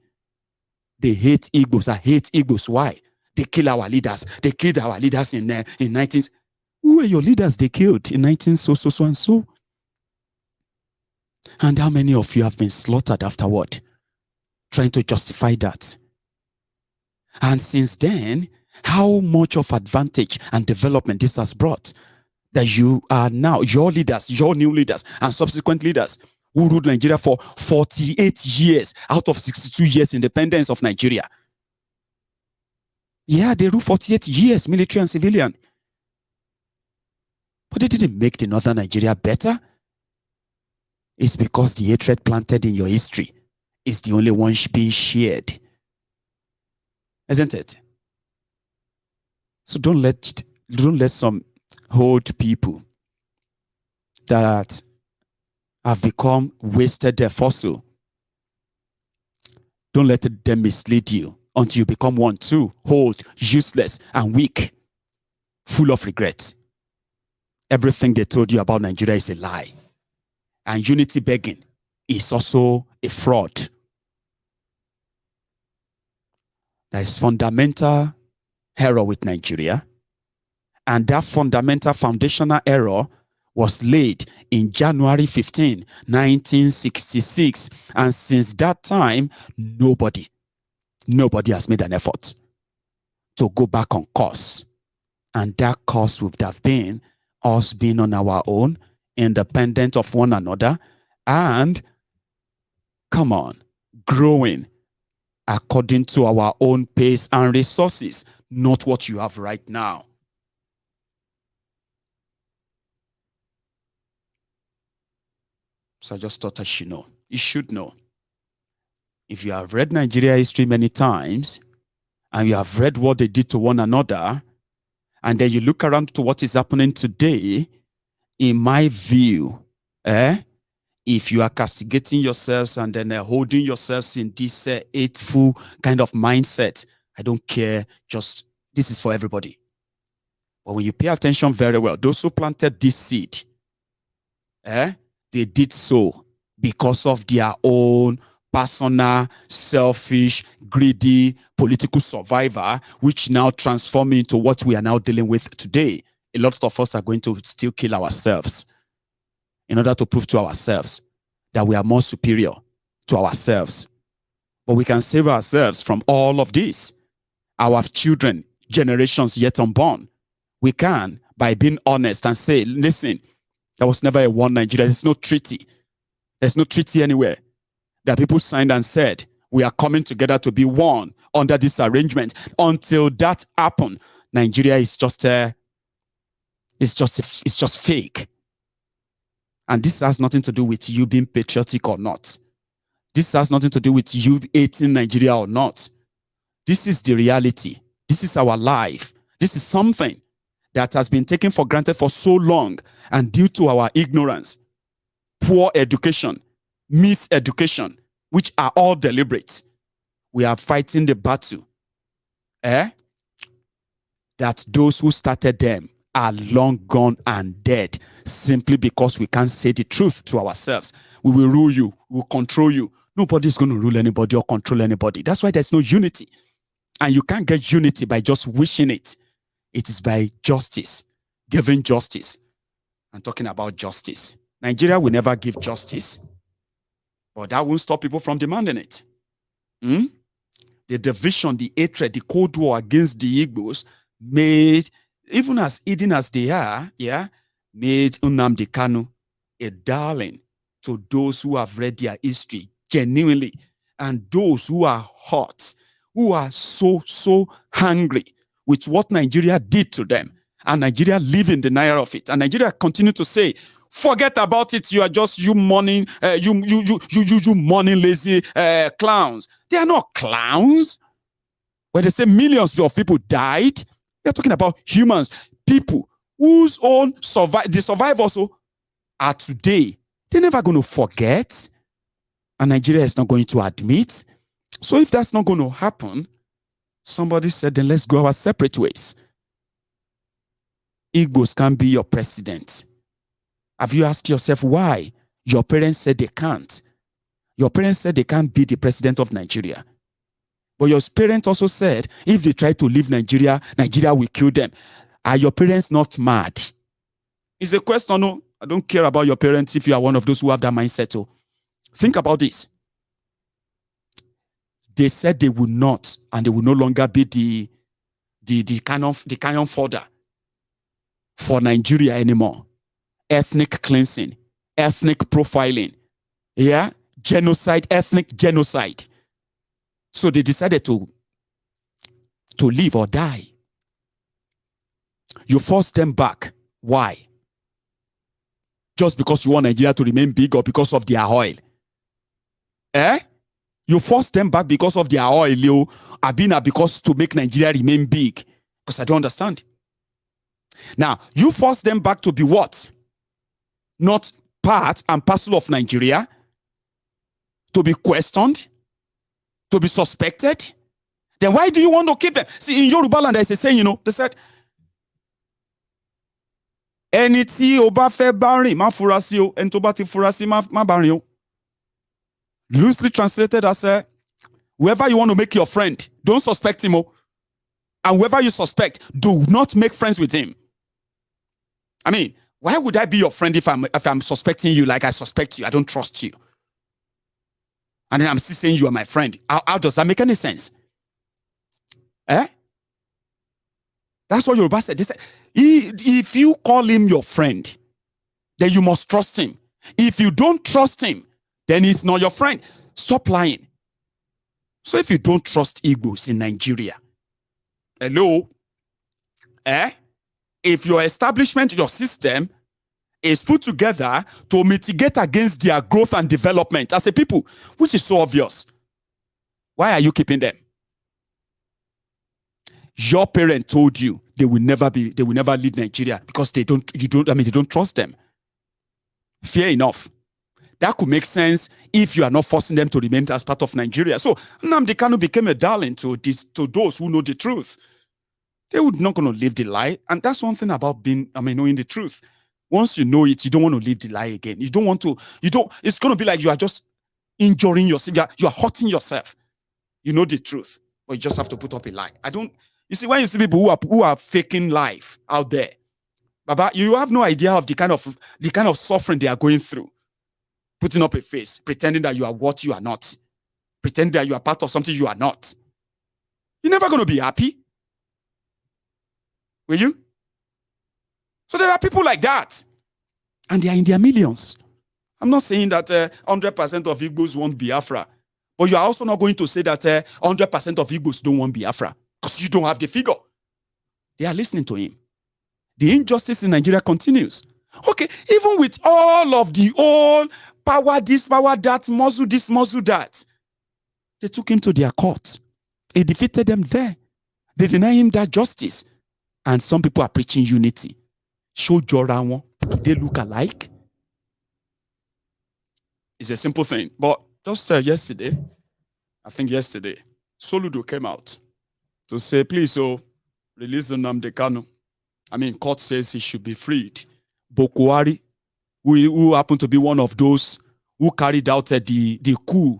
they hate Igbos. I hate Igbos. Why? They kill our leaders. They killed our leaders in 19... Who were your leaders they killed in 19 so and so? And how many of you have been slaughtered afterward? Trying to justify that. And since then, how much of advantage and development this has brought, that you are now, your leaders, your new leaders, and subsequent leaders who ruled Nigeria for 48 years out of 62 years independence of Nigeria. Yeah, they ruled 48 years, military and civilian. But they didn't make the northern Nigeria better. It's because the hatred planted in your history is the only one being shared. Isn't it? So don't let some old people that have become wasted their fossil, don't let them mislead you until you become one too, old, useless, and weak, full of regrets. Everything they told you about Nigeria is a lie. And unity begging is also a fraud. There is fundamental error with Nigeria. And that fundamental foundational error was laid in January 15, 1966. And since that time, nobody has made an effort to go back on course. And that course would have been us being on our own, independent of one another, and, come on, growing according to our own pace and resources, not what you have right now. So I just thought I should know. You should know. If you have read Nigeria history many times, and you have read what they did to one another, and then you look around to what is happening today, in my view, if you are castigating yourselves and then holding yourselves in this hateful kind of mindset, I don't care, just this is for everybody. But when you pay attention very well, those who planted this seed, they did so because of their own personal, selfish, greedy, political survivor, which now transform into what we are now dealing with today. A lot of us are going to still kill ourselves in order to prove to ourselves that we are more superior to ourselves. But we can save ourselves from all of this. Our children, generations yet unborn, we can by being honest and say, listen, there was never a one Nigeria. There's no treaty. There's no treaty anywhere that people signed and said, we are coming together to be one under this arrangement. Until that happened, Nigeria is just it's just fake. And this has nothing to do with you being patriotic or not. This has nothing to do with you hating Nigeria or not. This is the reality. This is our life. This is something that has been taken for granted for so long, and due to our ignorance, poor education, miseducation, which are all deliberate, we are fighting the battle that those who started them are long gone and dead simply because we can't say the truth to ourselves. We will rule you, we will control you. Nobody's going to rule anybody or control anybody. That's why there's no unity. And you can't get unity by just wishing it. It is by justice, giving justice. I'm talking about justice. Nigeria will never give justice, but that won't stop people from demanding it. The division, the hatred, the Cold War against the Igbos made, even as hidden as they are, made Nnamdi Kanu a darling to those who have read their history genuinely, and those who are hot, who are so hungry with what Nigeria did to them, and Nigeria live in denial of it, and Nigeria continue to say, forget about it. You are just you mourning lazy clowns. They are not clowns. When they say millions of people died, they're talking about humans, people whose own the survivors are today. They're never going to forget, and Nigeria is not going to admit. So if that's not going to happen, somebody said, then let's go our separate ways. Igbos can't be your president. Have you asked yourself why? Your parents said they can't. Your parents said they can't be the president of Nigeria. But your parents also said, if they try to leave Nigeria, Nigeria will kill them. Are your parents not mad? It's a question. No, I don't care about your parents if you are one of those who have that mindset. Oh. Think about this. They said they would not, and they will no longer be the cannon fodder for Nigeria anymore. Ethnic cleansing, ethnic profiling, genocide, ethnic genocide. So they decided to live or die. You forced them back. Why? Just because you want Nigeria to remain big or because of their oil? You forced them back because of their oil, Abina, because to make Nigeria remain big. Because I don't understand. Now, you forced them back to be what? Not part and parcel of Nigeria? To be questioned? To be suspected? Then why do you want to keep them? See, in Yoruba land, there's a saying, they said, ẹni tí ó bá fẹ́ bá rìn má fura sí o, ẹni tó bá ti fura sí má bá rìn o. Loosely translated as whoever you want to make your friend, don't suspect him. And whoever you suspect, do not make friends with him. I mean, why would I be your friend if I'm suspecting you like I suspect you? I don't trust you. And then I'm still saying you are my friend. How does that make any sense? That's what Yoruba said. They said, if you call him your friend, then you must trust him. If you don't trust him, then he's not your friend. Stop lying. So if you don't trust Igbos in Nigeria, hello? If your establishment, your system is put together to mitigate against their growth and development as a people, which is so obvious, why are you keeping them? Your parent told you they will never lead Nigeria because they don't trust them. Fair enough. That could make sense if you are not forcing them to remain as part of Nigeria. So Nnamdi Kanu became a darling to those who know the truth. They would not going to live the lie. And that's one thing about knowing the truth. Once you know it, you don't want to live the lie again. It's going to be like you are just injuring yourself. You are hurting yourself. You know the truth, but you just have to put up a lie. You see, when you see people who are faking life out there, Baba, you have no idea of the kind of suffering they are going through. Putting up a face, pretending that you are what you are not. Pretending that you are part of something you are not. You're never going to be happy. Will you? So there are people like that. And they are in their millions. I'm not saying that 100% of Igbos want Biafra. But you are also not going to say that 100% of Igbos don't want Biafra. Because you don't have the figure. They are listening to him. The injustice in Nigeria continues. Okay, even with all of the old power this, power that, muzzle this, muzzle that, they took him to their court. He defeated them there. They deny him that justice. And some people are preaching unity. Show Jorawan, they look alike. It's a simple thing. But just yesterday, Soludo came out to say, please, release the Nnamdi Kanu. court says he should be freed. Buhari, who happened to be one of those who carried out the coup,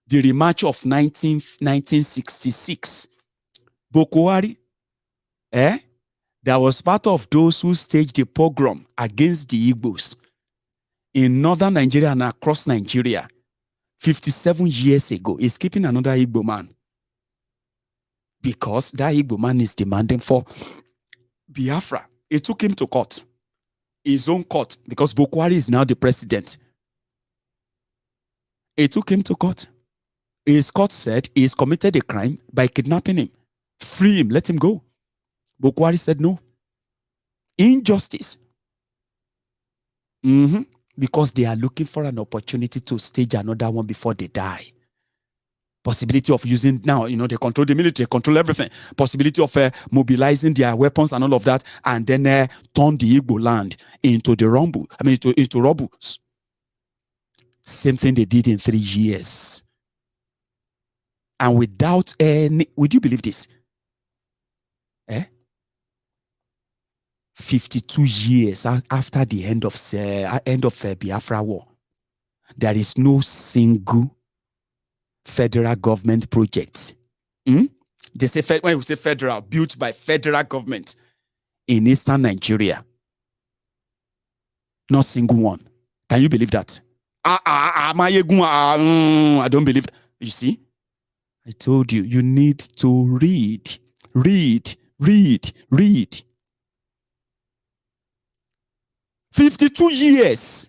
the rematch of 1966. Buhari, that was part of those who staged the pogrom against the Igbos in northern Nigeria and across Nigeria 57 years ago. Is keeping another Igbo man because that Igbo man is demanding for Biafra. It took him to court, his own court, because Buhari is now the president. It took him to court. His court said he's committed a crime by kidnapping him. Free him, let him go. Buhari said no. Injustice. Because they are looking for an opportunity to stage another one before they die. Possibility of using, now, they control the military, they control everything. Possibility of mobilizing their weapons and all of that, and then turn the Igbo land into the rumble, into rubbles. Same thing they did in 3 years. And without any, would you believe this? 52 years after the end of Biafra War, there is no single federal government project. They say when we say federal, built by federal government in eastern Nigeria. Not single one. Can you believe that? I don't believe. You see, I told you, you need to read. 52 years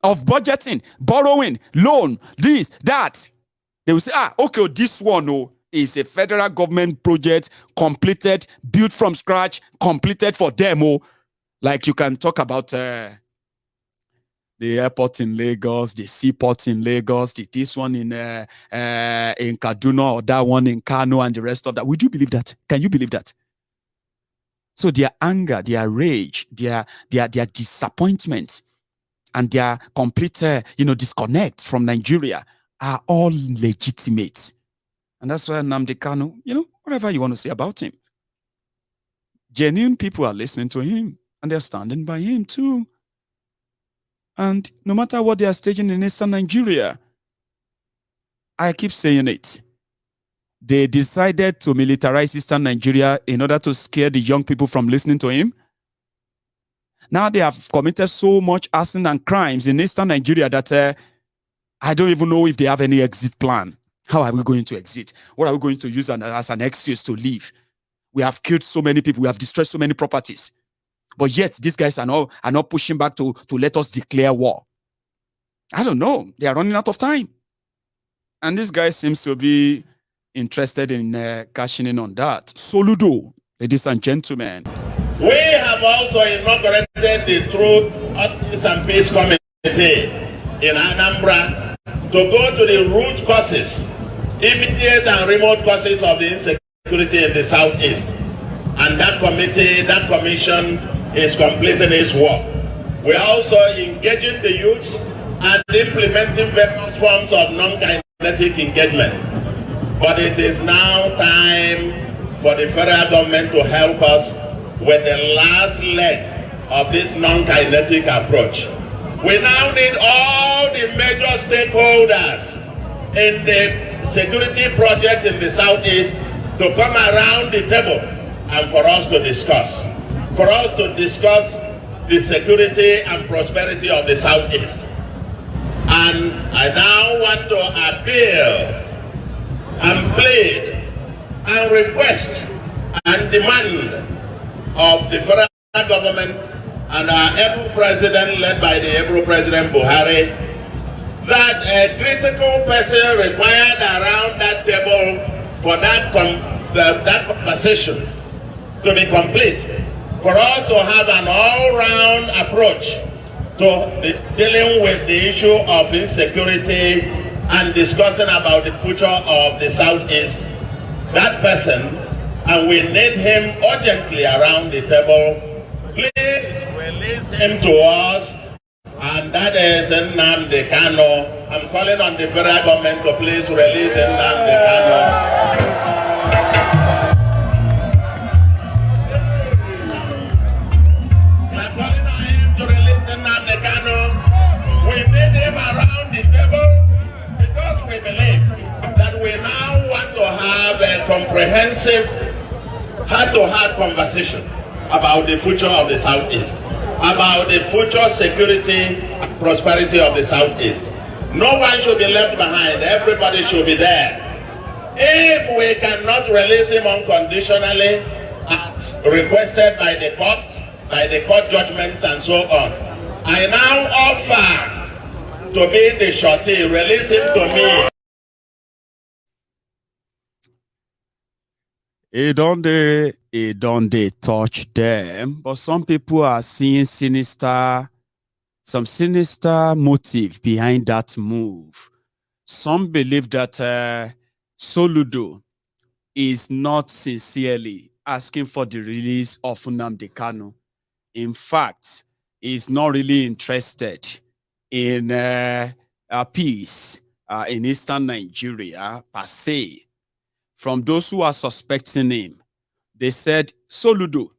of budgeting, borrowing, loan, this, that. They will say, okay, this one is a federal government project, completed, built from scratch, completed for demo. Like you can talk about the airport in Lagos, the seaport in Lagos, this one in Kaduna, or that one in Kanu, and the rest of that. Would you believe that? Can you believe that? So their anger, their rage, their disappointment, and their complete, disconnect from Nigeria are all legitimate. And that's why Nnamdi Kanu, whatever you want to say about him, genuine people are listening to him, and they're standing by him too. And no matter what they are staging in eastern Nigeria, I keep saying it, they decided to militarize eastern Nigeria in order to scare the young people from listening to him. Now they have committed so much arson and crimes in eastern Nigeria that I don't even know if they have any exit plan. How are we going to exit? What are we going to use as an excuse to leave? We have killed so many people. We have destroyed so many properties. But yet these guys are not pushing back to let us declare war. I don't know. They are running out of time. And this guy seems to be interested in cashing in on that. Soludo, ladies and gentlemen. We have also inaugurated the Truth, Justice and Peace Committee in Anambra to go to the root causes, immediate and remote causes of the insecurity in the southeast. And that commission is completing its work. We are also engaging the youth and implementing various forms of non-kinetic engagement. But it is now time for the federal government to help us with the last leg of this non-kinetic approach. We now need all the major stakeholders in the security project in the southeast to come around the table and for us to discuss. For us to discuss the security and prosperity of the southeast. And I now want to appeal and plead and request and demand of the federal government and our able president, led by the able President Buhari, that a critical person required around that table for that conversation to be complete, for us to have an all-round approach to dealing with the issue of insecurity and discussing about the future of the Southeast. That person, and we need him urgently around the table. Please release him to us, and that is Nnamdi Kanu. I'm calling on the federal government to please release Nnamdi Kanu. comprehensive heart-to-heart conversation about the future of the Southeast, about the future security and prosperity of the Southeast. No one should be left behind. Everybody should be there. If we cannot release him unconditionally, as requested by the court judgments and so on, I now offer to be the shorty. Release him to me. It don't they touch them, but some people are seeing some sinister motive behind that move. Some believe that Soludo is not sincerely asking for the release of Nnamdi Kanu. In fact, he's not really interested in peace in eastern Nigeria per se. From those who are suspecting him, they said Soludo,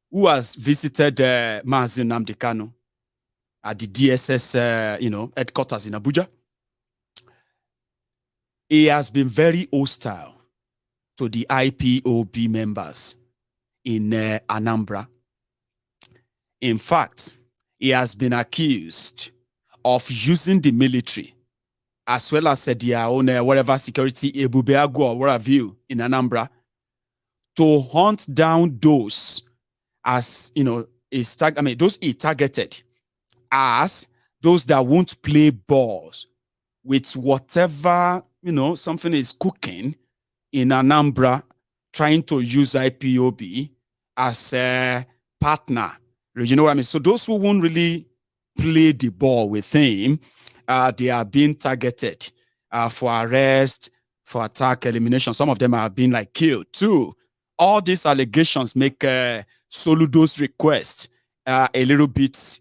who has visited Mazi Nnamdi Kanu at the DSS, headquarters in Abuja, he has been very hostile to the IPOB members in Anambra. In fact, he has been accused of using the military as well as their own whatever security, Ebubeagu or what have you, in Anambra, to hunt down those as, those he targeted as those that won't play balls with whatever, something is cooking in Anambra, trying to use IPOB as a partner. You know what I mean? So those who won't really play the ball with him, they are being targeted for arrest, for attack, elimination. Some of them are being killed too. All these allegations make Soludo's request a little bit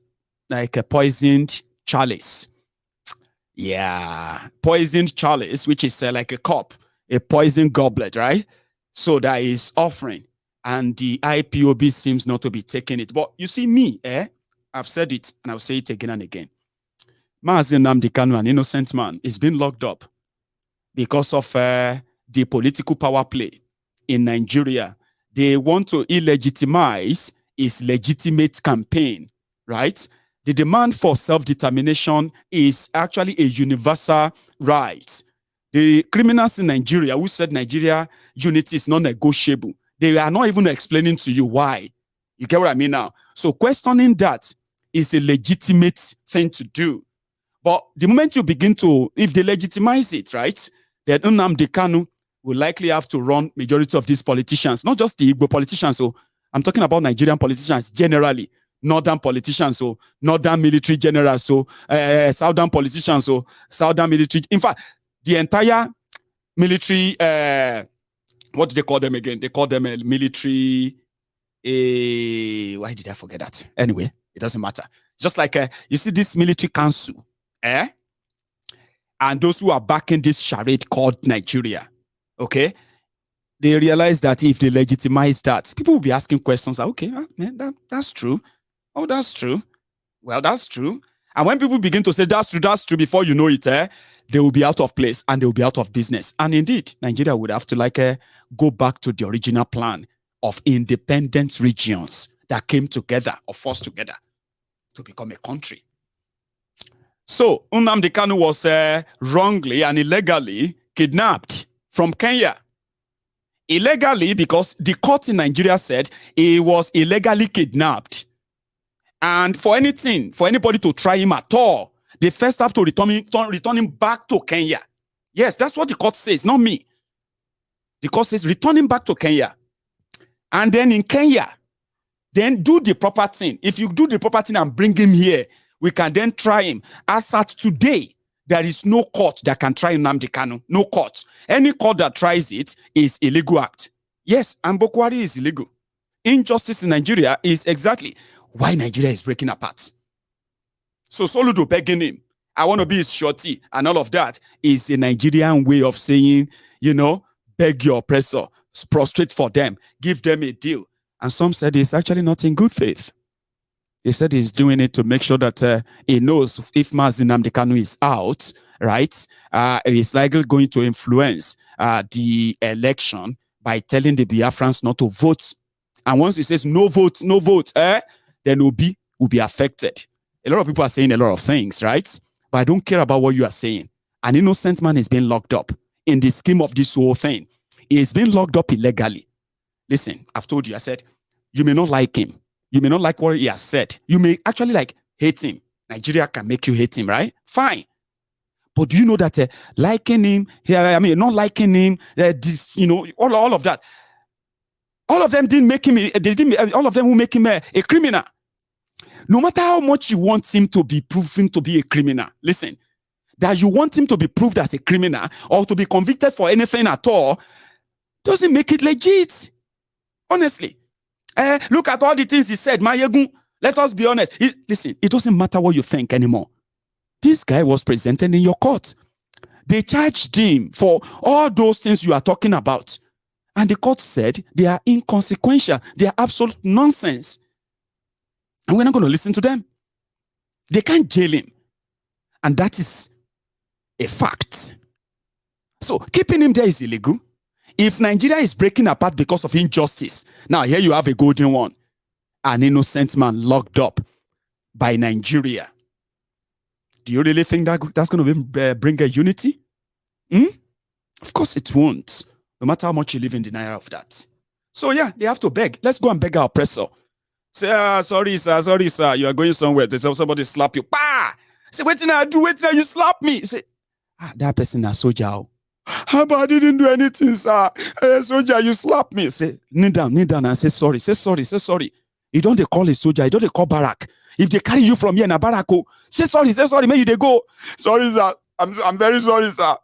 like a poisoned chalice. Yeah, poisoned chalice, which is like a cup, a poisoned goblet, right? So that is offering, and the IPOB seems not to be taking it. But you see me, I've said it, and I'll say it again and again. Mazi Nnamdi Kanu, an innocent man, is being locked up because of the political power play in Nigeria. They want to illegitimize his legitimate campaign, right? The demand for self-determination is actually a universal right. The criminals in Nigeria who said Nigeria unity is non-negotiable, they are not even explaining to you why. You get what I mean now? So questioning that is a legitimate thing to do. But the moment you begin to, if they legitimize it, right, then Nnamdi Kanu will likely have to run majority of these politicians, not just the Igbo politicians. So I'm talking about Nigerian politicians generally. Northern politicians, so northern military generals, so southern politicians, so southern military. In fact, the entire military, what do they call them again? They call them a military. Why did I forget that? Anyway, it doesn't matter. Just like you see this military council, and those who are backing this charade called Nigeria, okay? They realize that if they legitimize that, people will be asking questions like, okay, man, that's true. Oh, that's true. Well, that's true. And when people begin to say that's true, before you know it, they will be out of place and they will be out of business. And indeed, Nigeria would have to go back to the original plan of independent regions that came together or forced together to become a country. So, Nnamdi Kanu was wrongly and illegally kidnapped from Kenya. Illegally because the court in Nigeria said he was illegally kidnapped. And for anybody to try him at all, they first have to return him back to Kenya. Yes, that's what the court says, not me. The court says return him back to Kenya. And then in Kenya, then do the proper thing. If you do the proper thing and bring him here, we can then try him. As at today, there is no court that can try Nnamdi Kanu. No court. Any court that tries it is illegal act. Yes, and Boko Haram is illegal. Injustice in Nigeria is exactly why Nigeria is breaking apart. So Soludo begging him, I want to be his shorty, and all of that is a Nigerian way of saying, beg your oppressor, prostrate for them, give them a deal. And some said he's actually not in good faith. They said he's doing it to make sure that he knows if Mazi Nnamdi Kanu is out, right, it is likely going to influence the election by telling the Biafrans not to vote. And once he says no vote, then Obi will be affected. A lot of people are saying a lot of things, right? But I don't care about what you are saying. An innocent man is being locked up in the scheme of this whole thing. He is being locked up illegally. Listen, I've told you, I said, you may not like him. You may not like what he has said. You may actually hate him. Nigeria can make you hate him, right? Fine. But do you know that liking him, not liking him, all of that, all of them didn't make him, all of them will make him a criminal. No matter how much you want him to be proven to be a criminal, listen, that you want him to be proved as a criminal or to be convicted for anything at all, doesn't make it legit. Honestly. Look at all the things he said, Mayegun. Let us be honest. Listen, it doesn't matter what you think anymore. This guy was presented in your court. They charged him for all those things you are talking about. And the court said they are inconsequential. They are absolute nonsense. And we're not going to listen to them. They can't jail him. And that is a fact. So keeping him there is illegal. If Nigeria is breaking apart because of injustice, now here you have a golden one. An innocent man locked up by Nigeria. Do you really think that that's going to bring a unity? Of course it won't. No matter how much you live in denial of that. So yeah, they have to beg. Let's go and beg our oppressor. Say, sorry sir, you are going somewhere. They say somebody slap you. Bah! Say, wait till I do, wait till you slap me. Say, that person is soldier. But I didn't do anything, sir. Soldier, you slap me. Say, kneel down and say sorry. Say sorry. You don't they call a soldier, you don't they call barrack. If they carry you from here in a barrack, say sorry, maybe they go. Sorry, sir. I'm very sorry, sir.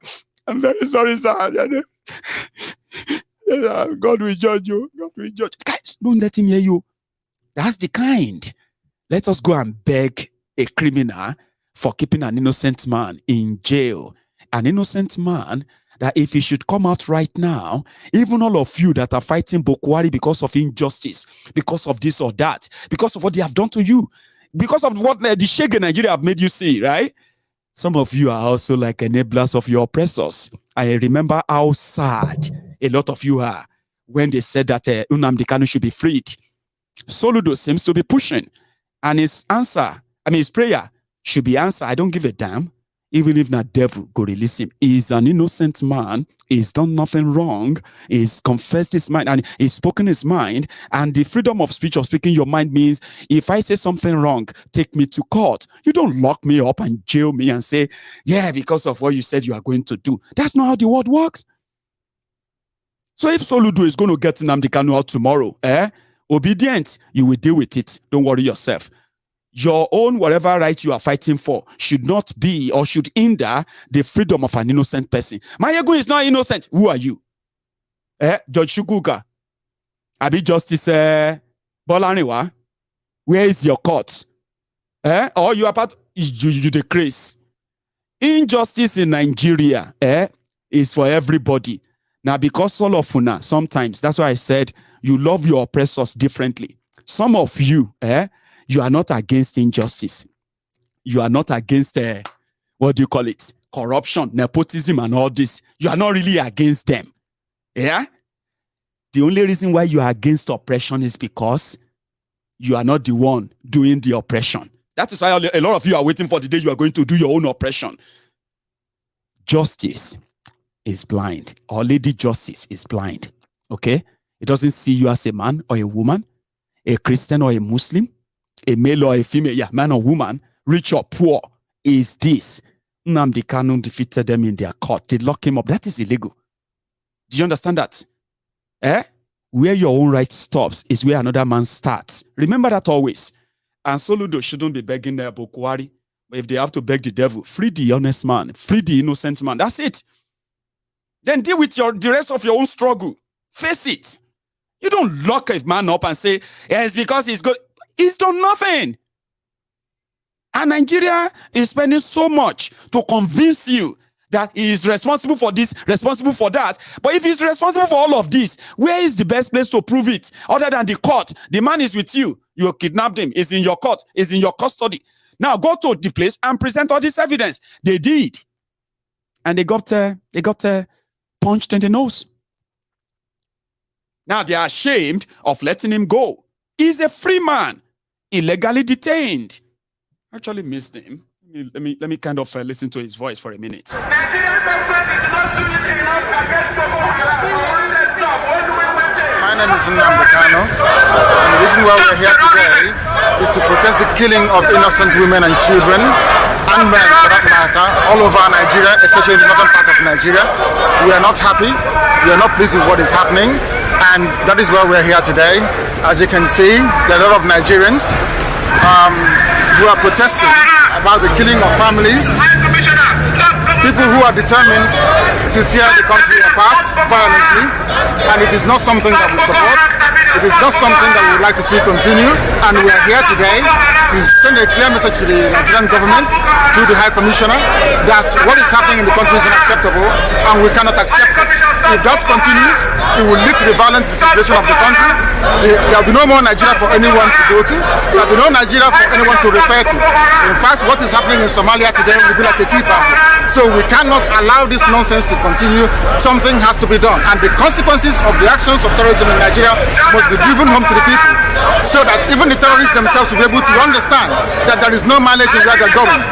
I'm very sorry, sir. God will judge you. God will judge. Guys, don't let him hear you. That's the kind. Let us go and beg a criminal for keeping an innocent man in jail. An innocent man that if he should come out right now, even all of you that are fighting Buhari because of injustice, because of this or that, because of what they have done to you, because of what the Shege Nigeria have made you see, right? Some of you are also like enablers of your oppressors. I remember how sad a lot of you are when they said that Nnamdi Kanu should be freed. Soludo seems to be pushing, and his prayer should be answered. I don't give a damn. Even if that devil go release him, he's an innocent man. He's done nothing wrong. He's confessed his mind and he's spoken his mind. And the freedom of speech, of speaking your mind, means if I say something wrong, take me to court. You don't lock me up and jail me and say, yeah, because of what you said you are going to do. That's not how the world works. So if Soludo is going to get Nnamdi Kanu out tomorrow, obedient, you will deal with it. Don't worry yourself. Your own whatever right you are fighting for should not be or should hinder the freedom of an innocent person. Mayegun is not innocent. Who are you? Judge Chukwuka? Abi Justice Bolaniwa? Where is your court? Or you are part you the craze. Injustice in Nigeria is for everybody. Now, because all of una, sometimes, that's why I said you love your oppressors differently. Some of you, you are not against injustice. You are not against, what do you call it? Corruption, nepotism, and all this. You are not really against them. Yeah? The only reason why you are against oppression is because you are not the one doing the oppression. That is why a lot of you are waiting for the day you are going to do your own oppression. Justice is blind. Or Lady Justice is blind. Okay? It doesn't see you as a man or a woman, a Christian or a Muslim, a male or a female, yeah, man or woman, rich or poor. Is this. Nnamdi Kanu defeated them in their court. They lock him up. That is illegal. Do you understand that? Where your own right stops is where another man starts. Remember that always. And Soludo shouldn't be begging Buhari. But if they have to beg the devil, free the honest man, free the innocent man. That's it. Then deal with the rest of your own struggle. Face it. You don't lock a man up and say, yeah, it's because he's good. He's done nothing. And Nigeria is spending so much to convince you that he is responsible for this, responsible for that. But if he's responsible for all of this, where is the best place to prove it? Other than the court. The man is with you. You kidnapped him. He's in your court. He's in your custody. Now go to the place and present all this evidence. They did. And they got punched in the nose. Now they are ashamed of letting him go. He's a free man, illegally detained. Actually missed him. Let me kind of listen to his voice for a minute. My name is Nnamdi Kanu, and the reason why we're here today is to protest the killing of innocent women and children, and men for that matter, all over Nigeria, especially in the northern part of Nigeria. We are not happy, we are not pleased with what is happening, and that is why we're here today. As you can see, there are a lot of Nigerians who are protesting about the killing of families, people who are determined to tear the country apart violently, and it is not something that we support. It is not something that we would like to see continue, and we are here today to send a clear message to the Nigerian government through the High Commissioner that what is happening in the country is unacceptable, and we cannot accept it. If that continues, it will lead to the violent disintegration of the country. There will be no more Nigeria for anyone to go to. There will be no Nigeria for anyone to refer to. In fact, what is happening in Somalia today will be like a tea party. So we cannot allow this nonsense to continue. Something has to be done. And the consequences of the actions of terrorism in Nigeria must be driven home to the people, so that even the terrorists themselves will be able to understand that there is no mileage in where they're going.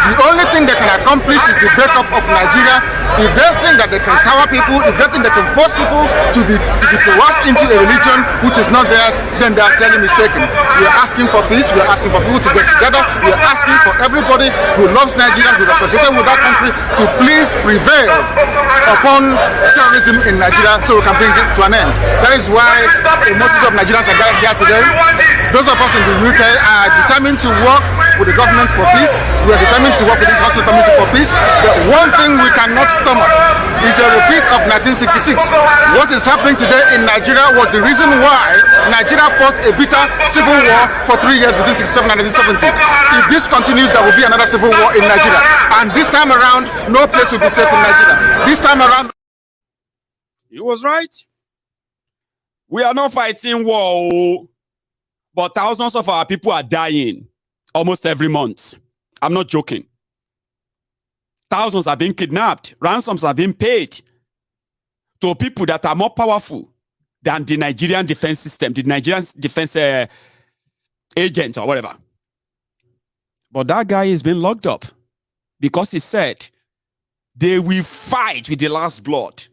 The only thing they can accomplish is the breakup of Nigeria. If they think that they can cower people, if they think they can force people to be coerced into a religion which is not theirs, then they are clearly mistaken. We are asking for peace. We are asking for people to get together. We are asking for everybody who loves Nigeria, who is associated with that country, to please prevail upon terrorism in Nigeria so we can bring it to an end. That is why a multitude of Nigerians are gathered here today. Those of us in the UK are determined to work with the government for peace. We are determined to work with the International Community for peace. The one thing we cannot stomach is a repeat of 1966. What is happening today in Nigeria was the reason why Nigeria fought a bitter civil war for 3 years between 1967 and 1970. If this continues, there will be another civil war in Nigeria. And this time around, no place will be safe in Nigeria. This time around... He was right. We are not fighting war, but thousands of our people are dying almost every month. I'm not joking. Thousands are being kidnapped. Ransoms are being paid to people that are more powerful than the Nigerian defense system, the Nigerian defense agent or whatever. But that guy is being locked up because he said they will fight with the last blood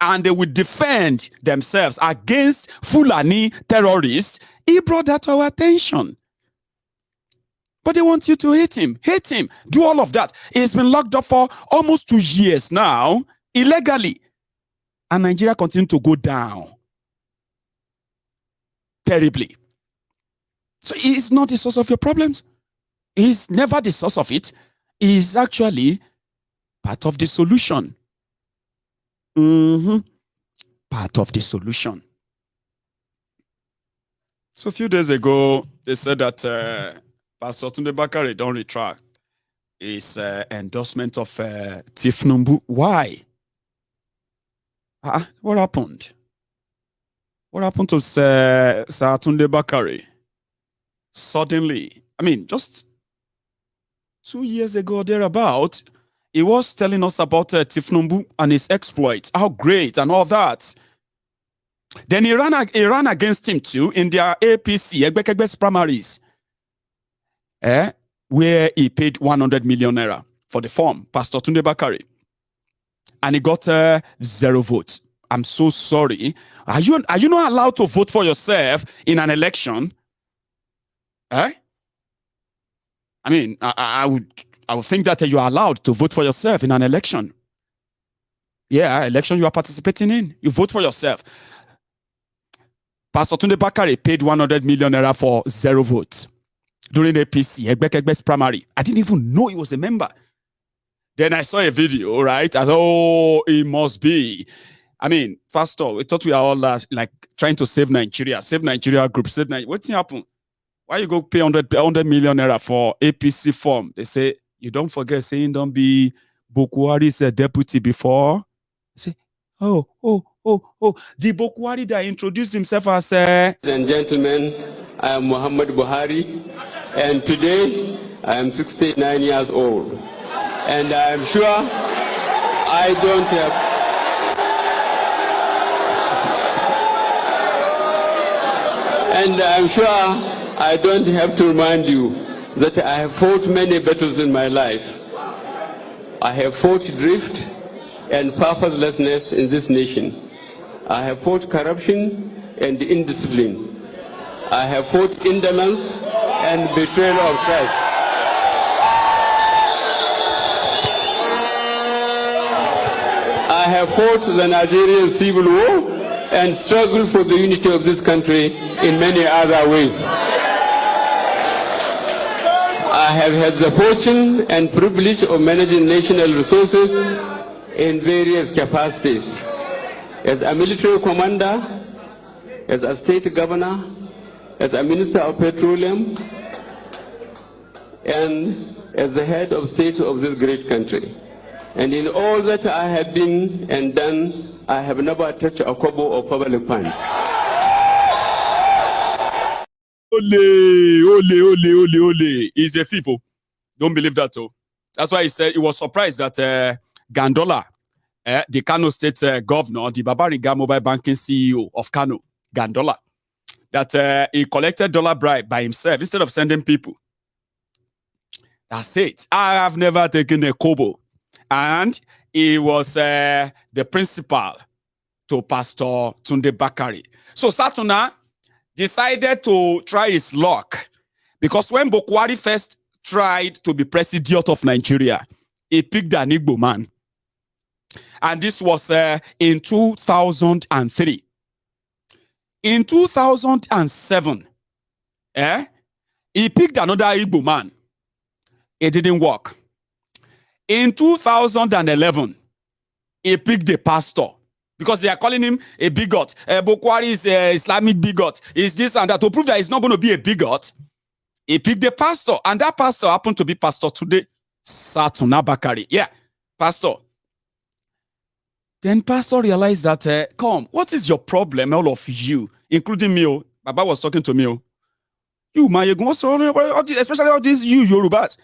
and they will defend themselves against Fulani terrorists. He brought that to our attention. But they want you to hate him, do all of that. He's been locked up for almost 2 years now, illegally. And Nigeria continues to go down terribly. So he's not the source of your problems. He's never the source of it. He's actually part of the solution. Part of the solution. So a few days ago, they said that Pastor Tunde Bakare don't retract his endorsement of Tinubu. Why? What happened? What happened to Sir Tunde Bakare? Suddenly, I mean, just 2 years ago, thereabout, he was telling us about Tinubu and his exploits, how great and all that. Then he ran against him too in their APC, Egbekegbe's primaries, where he paid 100 million naira for the form, Pastor Tunde Bakare. And he got 0 votes. I'm so sorry. Are you not allowed to vote for yourself in an election? I mean, I would think that you are allowed to vote for yourself in an election. Yeah, election you are participating in. You vote for yourself. Pastor Tunde Bakare paid 100 million naira for 0 votes during the APC, Egbekegbe's primary. I didn't even know he was a member. Then I saw a video, right? I thought, oh, it must be. I mean, Pastor, we thought we are all like trying to save Nigeria group, save Nigeria. What's happened? Why you go pay 100 million naira for APC form? They say, you don't forget saying don't be Buhari's deputy before. They say, oh. The Buhari that introduced himself as Ladies and gentlemen, I am Muhammad Buhari, and today I am 69 years old. And I am sure I don't have... And I'm sure I don't have to remind you that I have fought many battles in my life. I have fought drift and purposelessness in this nation. I have fought corruption and indiscipline. I have fought indolence and betrayal of trust. I have fought the Nigerian civil war and struggled for the unity of this country in many other ways. I have had the fortune and privilege of managing national resources in various capacities. As a military commander, as a state governor, as a minister of petroleum, and as the head of state of this great country. And in all that I have been and done, I have never touched a kobo of public funds. Ole. He's a thief. Oh. Don't believe that. Oh. That's why he said he was surprised that Gandola, the Kanu state governor, the Babariga mobile banking CEO of Kanu, Gandola, that he collected dollar bribe by himself instead of sending people. That's it. I have never taken a kobo. And he was the principal to Pastor Tunde Bakare. So Satuna decided to try his luck because when Buhari first tried to be president of Nigeria, he picked an Igbo man. And this was in 2003. In 2007, he picked another Igbo man. It didn't work. In 2011, he picked a pastor because they are calling him a bigot. Buhari is an Islamic bigot. Is this and that. To prove that he's not going to be a bigot, he picked a pastor. And that pastor happened to be Pastor Tunde Bakare. Yeah, pastor. Then pastor realized that, come, what is your problem, all of you, including me? Baba was talking to me. You, especially all these you Yorubas.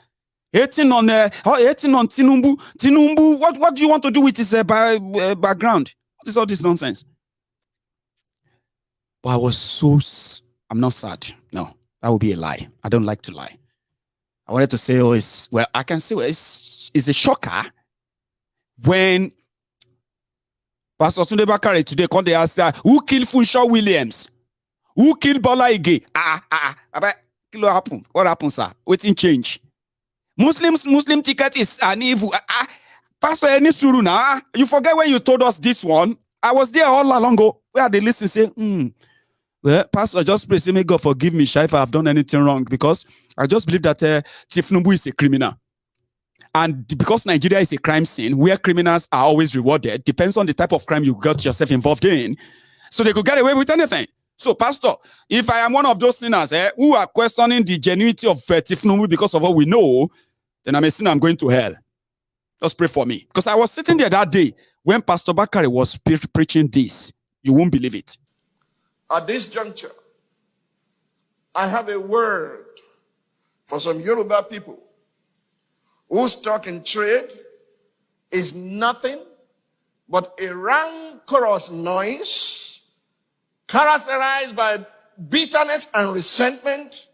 Hating on Tinubu. What do you want to do with his background? What is all this nonsense? But I was I'm not sad. No, that would be a lie. I don't like to lie. I wanted to say, I can say it's a shocker when Pastor Tunde Bakare today called the answer, who killed Funshaw Williams? Who killed Bola Ige? What happened, sir? Waiting change. Muslim ticket is an evil. Pastor Enisuru now. You forget when you told us this one? I was there all along ago. Where they listen say, well, Pastor, just pray, say, may God forgive me, if I have done anything wrong, because I just believe that Tinubu is a criminal. And because Nigeria is a crime scene where criminals are always rewarded, depends on the type of crime you got yourself involved in. So they could get away with anything. So, Pastor, if I am one of those sinners who are questioning the genuinity of Tinubu because of what we know, then I'm a sinner, I'm going to hell. Just pray for me. Because I was sitting there that day when Pastor Bakare was preaching this. You won't believe it. At this juncture, I have a word for some Yoruba people whose stock in trade is nothing but a rancorous noise characterized by bitterness and resentment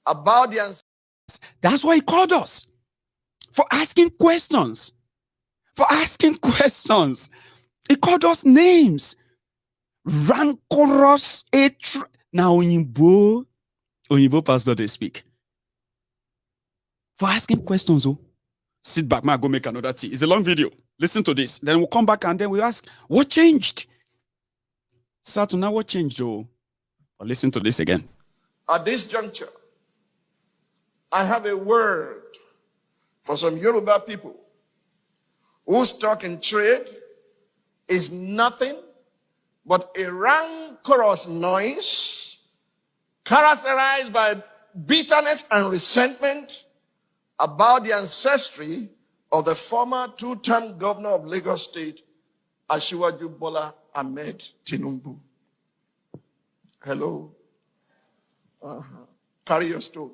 about the ancestors. That's why he called us. For asking questions. For asking questions. He called us names. Rancorous hatred. Now, Oyinbo pastor, they speak. For asking questions, sit back, man, go make another tea. It's a long video. Listen to this. Then we'll come back and then we'll ask, what changed? Satuna, what changed, Or listen to this again. At this juncture, I have a word for some Yoruba people whose stock in trade is nothing but a rancorous noise characterized by bitterness and resentment about the ancestry of the former two-term governor of Lagos State, Asiwaju Bola Ahmed Tinubu. Hello. Carry your story.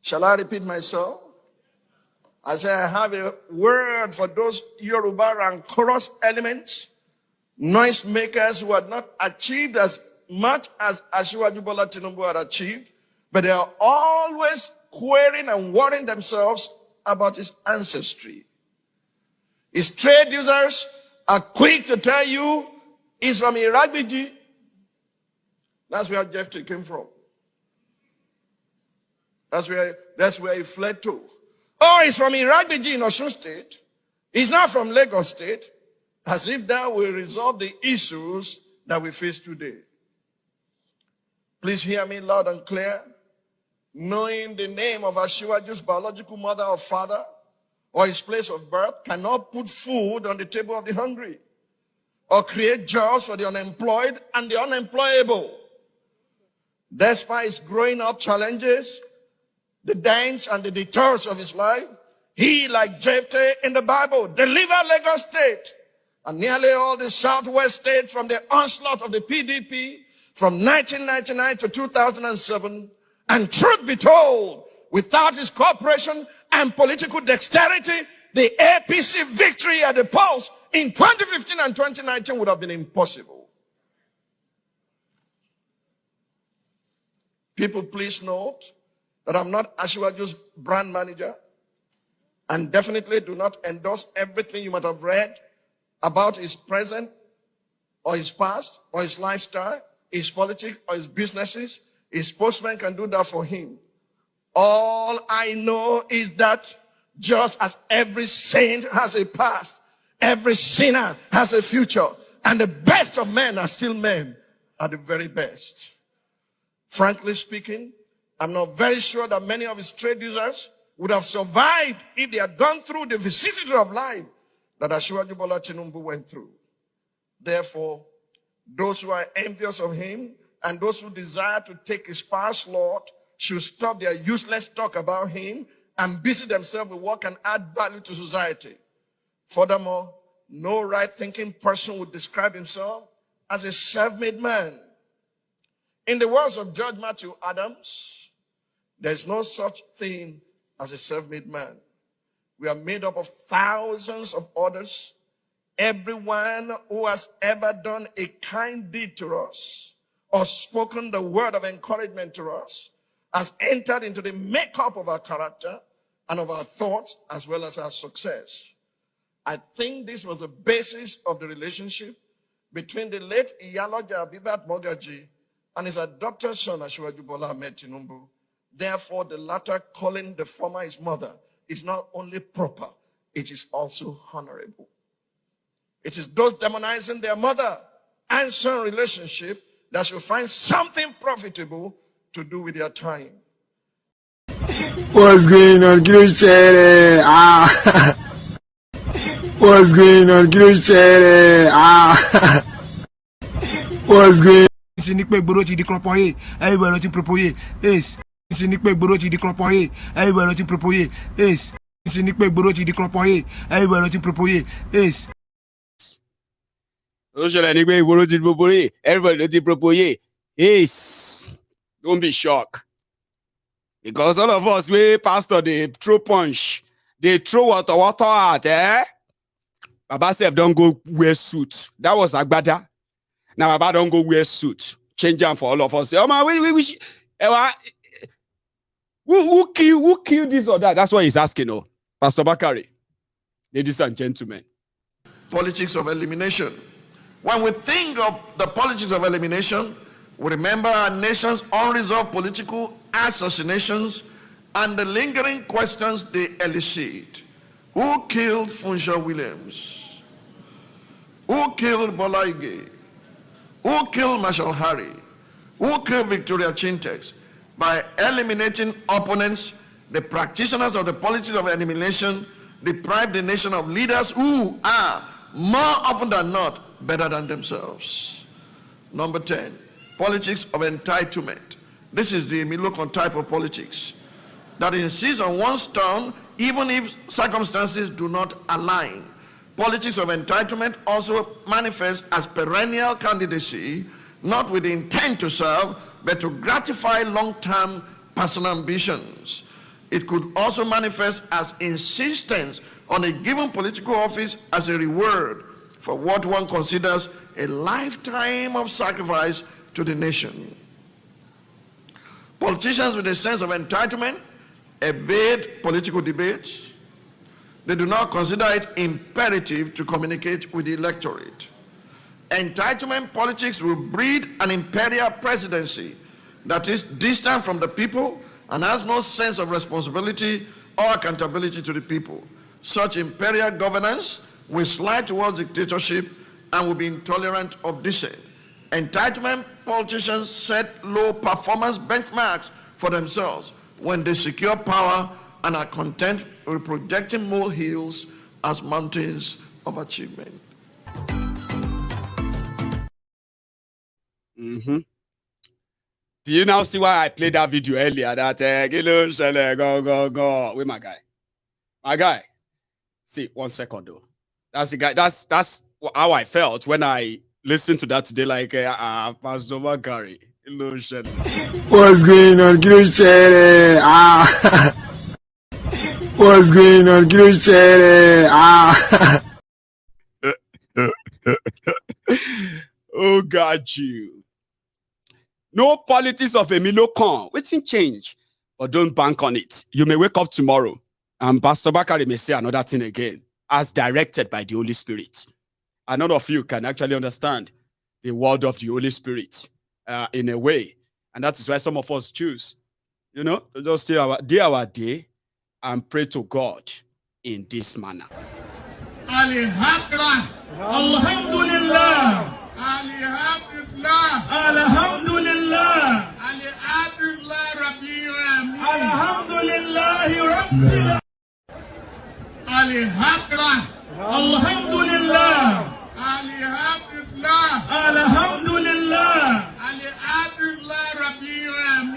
Shall I repeat myself? I say I have a word for those Yoruba and chorus elements, noise makers who had not achieved as much as Asiwaju Bola Tinubu had achieved, but they are always querying and worrying themselves about his ancestry. His trade users are quick to tell you he's from Iragbiji. That's where Jephthah came from. That's where he fled to. Oh, he's from Iragbiji in Osun State. He's not from Lagos State. As if that will resolve the issues that we face today. Please hear me loud and clear. Knowing the name of Asiwaju's biological mother or father or his place of birth cannot put food on the table of the hungry or create jobs for the unemployed and the unemployable. Despite his growing up challenges, the dangers and the detours of his life, he, like Jephthah in the Bible, delivered Lagos State and nearly all the southwest states from the onslaught of the PDP from 1999 to 2007. And truth be told, without his cooperation and political dexterity, the APC victory at the polls in 2015 and 2019 would have been impossible. People, please note that I'm not Asiwaju's brand manager and definitely do not endorse everything you might have read about his present or his past or his lifestyle, his politics or his businesses. His spokesman can do that for him. All I know is that just as every saint has a past, every sinner has a future, and the best of men are still men at the very best. Frankly speaking, I'm not very sure that many of his trade users would have survived if they had gone through the vicissitude of life that Asiwaju Bola Tinubu went through. Therefore, those who are envious of him and those who desire to take his past Lord should stop their useless talk about him and busy themselves with what can add value to society. Furthermore, no right-thinking person would describe himself as a self-made man. In the words of Judge Matthew Adams, there's no such thing as a self-made man. We are made up of thousands of others. Everyone who has ever done a kind deed to us or spoken the word of encouragement to us has entered into the makeup of our character and of our thoughts as well as our success. I think this was the basis of the relationship between the late Iyaloja Abibat Mogaji and his adopted son Asiwaju Bola Ahmed Tinubu. Therefore, the latter calling the former his mother is not only proper, it is also honorable. It is those demonizing their mother and son relationship that should find something profitable to do with their time. What's going on, Christian? What's going on, Christian? What's going on? Everybody looking proposer. Yes. Everybody looking proposer. Everybody looking proposer. Yes. Everybody looking proposer. Yes. Yes. Don't be shocked. Because all of us, we pastor, they throw punch. They throw water at, eh? Baba said, don't go wear suit. That was Agbada. Now Baba don't go wear suit. Change them for all of us. Oh man, who killed this or that? That's what he's asking, oh. Pastor Bakare. Ladies and gentlemen. Politics of elimination. When we think of the politics of elimination, we remember our nation's unresolved political assassinations and the lingering questions they elicit. Who killed Funshaw Williams? Who killed Bola Ige? Who killed Marshal Harry? Who killed Victoria Chintex? By eliminating opponents, the practitioners of the politics of elimination deprive the nation of leaders who are, more often than not, better than themselves. Number 10, politics of entitlement. This is the Milokon type of politics that insists on one's turn even if circumstances do not align. Politics of entitlement also manifests as perennial candidacy, not with the intent to serve, but to gratify long-term personal ambitions. It could also manifest as insistence on a given political office as a reward for what one considers a lifetime of sacrifice to the nation. Politicians with a sense of entitlement evade political debates. They do not consider it imperative to communicate with the electorate. Entitlement politics will breed an imperial presidency that is distant from the people and has no sense of responsibility or accountability to the people. Such imperial governance will slide towards dictatorship and will be intolerant of dissent. Entitlement politicians set low performance benchmarks for themselves when they secure power and are content with projecting molehills as mountains of achievement. Mm-hmm. Do you now see why I played that video earlier? That go with my guy. My guy. See, 1 second though. That's the guy. That's how I felt when I listened to that today. Like Pastor Bakare. What's going on, Christian? What's going on, Christian? Oh, got you. No politics of Emilio Khan. Waiting change, but don't bank on it. You may wake up tomorrow and Pastor Bakare may say another thing again, as directed by the Holy Spirit. And none of you can actually understand the word of the Holy Spirit in a way. And that is why some of us choose, you know, to just stay our day and pray to God in this manner. Alhamdulillah. Alhamdulillah. Alhamdulillah. Alhamdulillah. Alhamdulillah.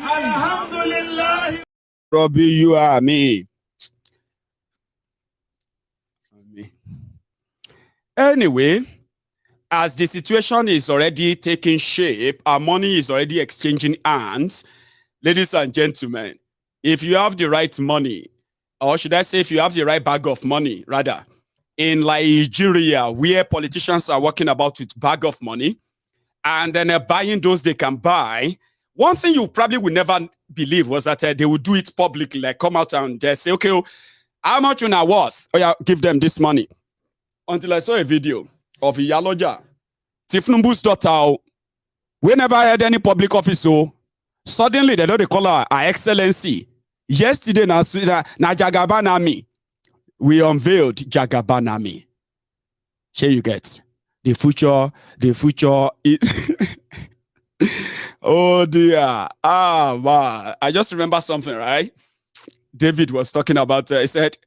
Alhamdulillah. Rabbi, you are me. Anyway, as the situation is already taking shape, our money is already exchanging hands. Ladies and gentlemen, if you have the right money, or should I say if you have the right bag of money, rather, in Nigeria, where politicians are walking about with bag of money, and then buying those they can buy, one thing you probably would never believe was that they would do it publicly, like come out and say, okay, how much you are worth? Oh yeah, give them this money. Until I saw a video of Iyaloja, Tifnumbu's daughter. We never had any public office, so suddenly they know they call her Excellency. Yesterday, na Jagabanami, we unveiled Jagabanami. Here you get the future. Oh dear. Man. I just remember something, right? David was talking about, he said,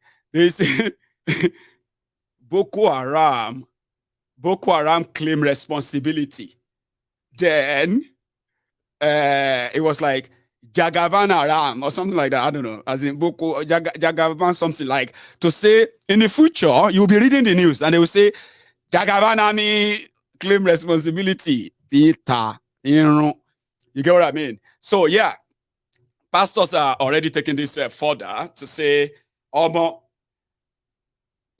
Boko Haram claim responsibility. Then it was like Jagaban Haram or something like that. I don't know. As in Boko Jagaban, something like to say in the future you'll be reading the news and they will say Jagaban Army claim responsibility. You get what I mean? So yeah, pastors are already taking this further to say,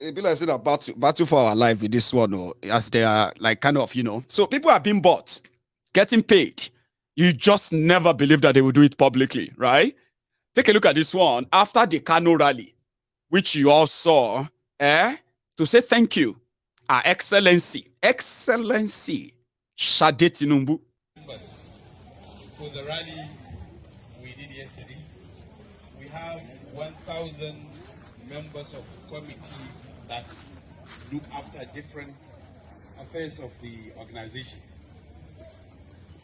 it be like saying a battle for our life with this one, or as they are like kind of, you know. So people are being bought, getting paid. You just never believe that they will do it publicly, right? Take a look at this one. After the Kanu rally, which you all saw, to say thank you, Our Excellency, Shade Tinubu. For the rally we did yesterday, we have 1,000 members of committee that look after different affairs of the organization.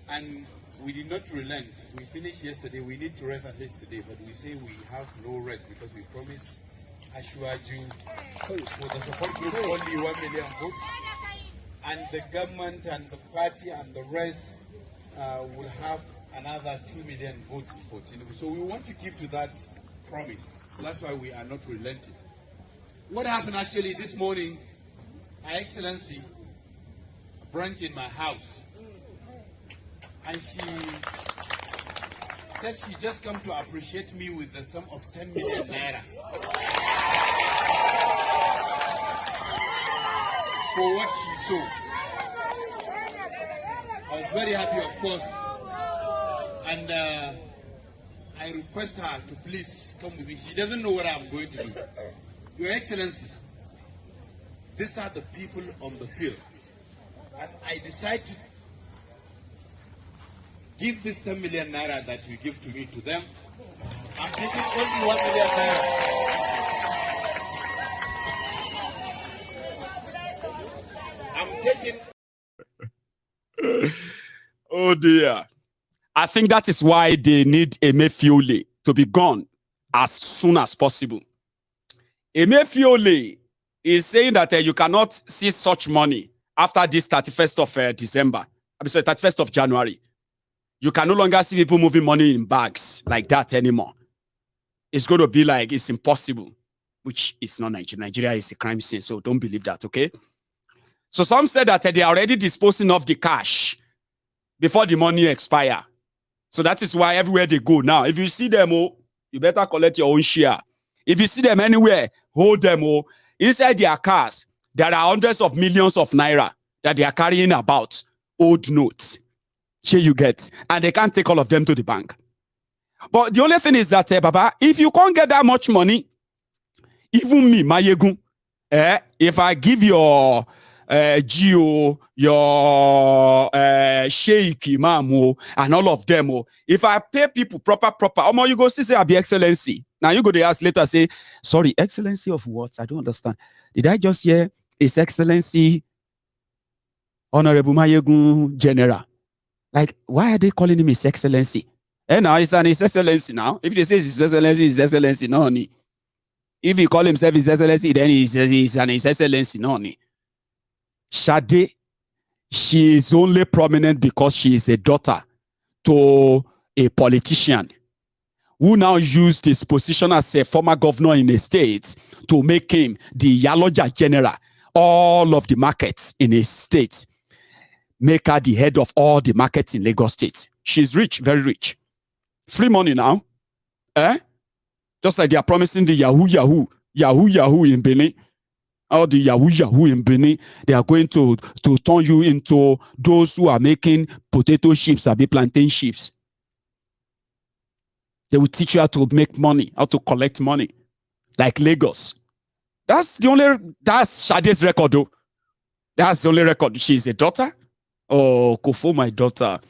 And we did not relent. We finished yesterday. We need to rest at least today, but we say we have no rest because we promised Ashuaju for the support group only 1 million votes. And the government and the party and the rest will have another 2 million votes for Tinubu. So we want to keep to that promise. That's why we are not relenting. What happened actually this morning, Her Excellency brunch in my house, and she said she just come to appreciate me with the sum of 10 million naira. For what she saw. I was very happy, of course. And I request her to please come with me. She doesn't know what I'm going to do. Your Excellency, these are the people on the field. And I decide to give this 10 million naira that you give to me to them. I'm taking only 1 million naira. I'm taking. Oh dear. I think that is why they need Emefiole to be gone as soon as possible. Emefiole is saying that you cannot see such money after this 31st of December. I'm sorry, 31st of January. You can no longer see people moving money in bags like that anymore. It's going to be like it's impossible, which is not Nigeria. Nigeria is a crime scene, so don't believe that, okay? So some said that they are already disposing of the cash before the money expire. So that is why everywhere they go now, if you see them, oh, you better collect your own share. If you see them anywhere, hold them, oh. Inside their cars, there are hundreds of millions of naira that they are carrying about, old notes. Here you get. And they can't take all of them to the bank. But the only thing is that, Baba, if you can't get that much money, even me, Mayegun, if I give your Gio, your Sheikh, Imam, and all of them, if I pay people proper, you go see, say, I be Excellency. Now you go to ask later, say, sorry, Excellency of what? I don't understand. Did I just hear His Excellency Honorable Mayegun General? Like, why are they calling him His Excellency? Now it's an His Excellency now. If they say His Excellency, no. If he call himself His Excellency, then he's an His Excellency, no. Shade, she is only prominent because she is a daughter to a politician who now used his position as a former governor in a state to make him the Yaloja General, all of the markets in a state. Make her the head of all the markets in Lagos State. She's rich, very rich. Free money now. Just like they are promising the Yahoo in Benin. All the Yahoo in Benin, they are going to turn you into those who are making potato chips or plantain chips. They will teach you how to make money, how to collect money. Like Lagos. That's Shade's record, though. That's the only record. She's a daughter. Oh, Kofo, my daughter.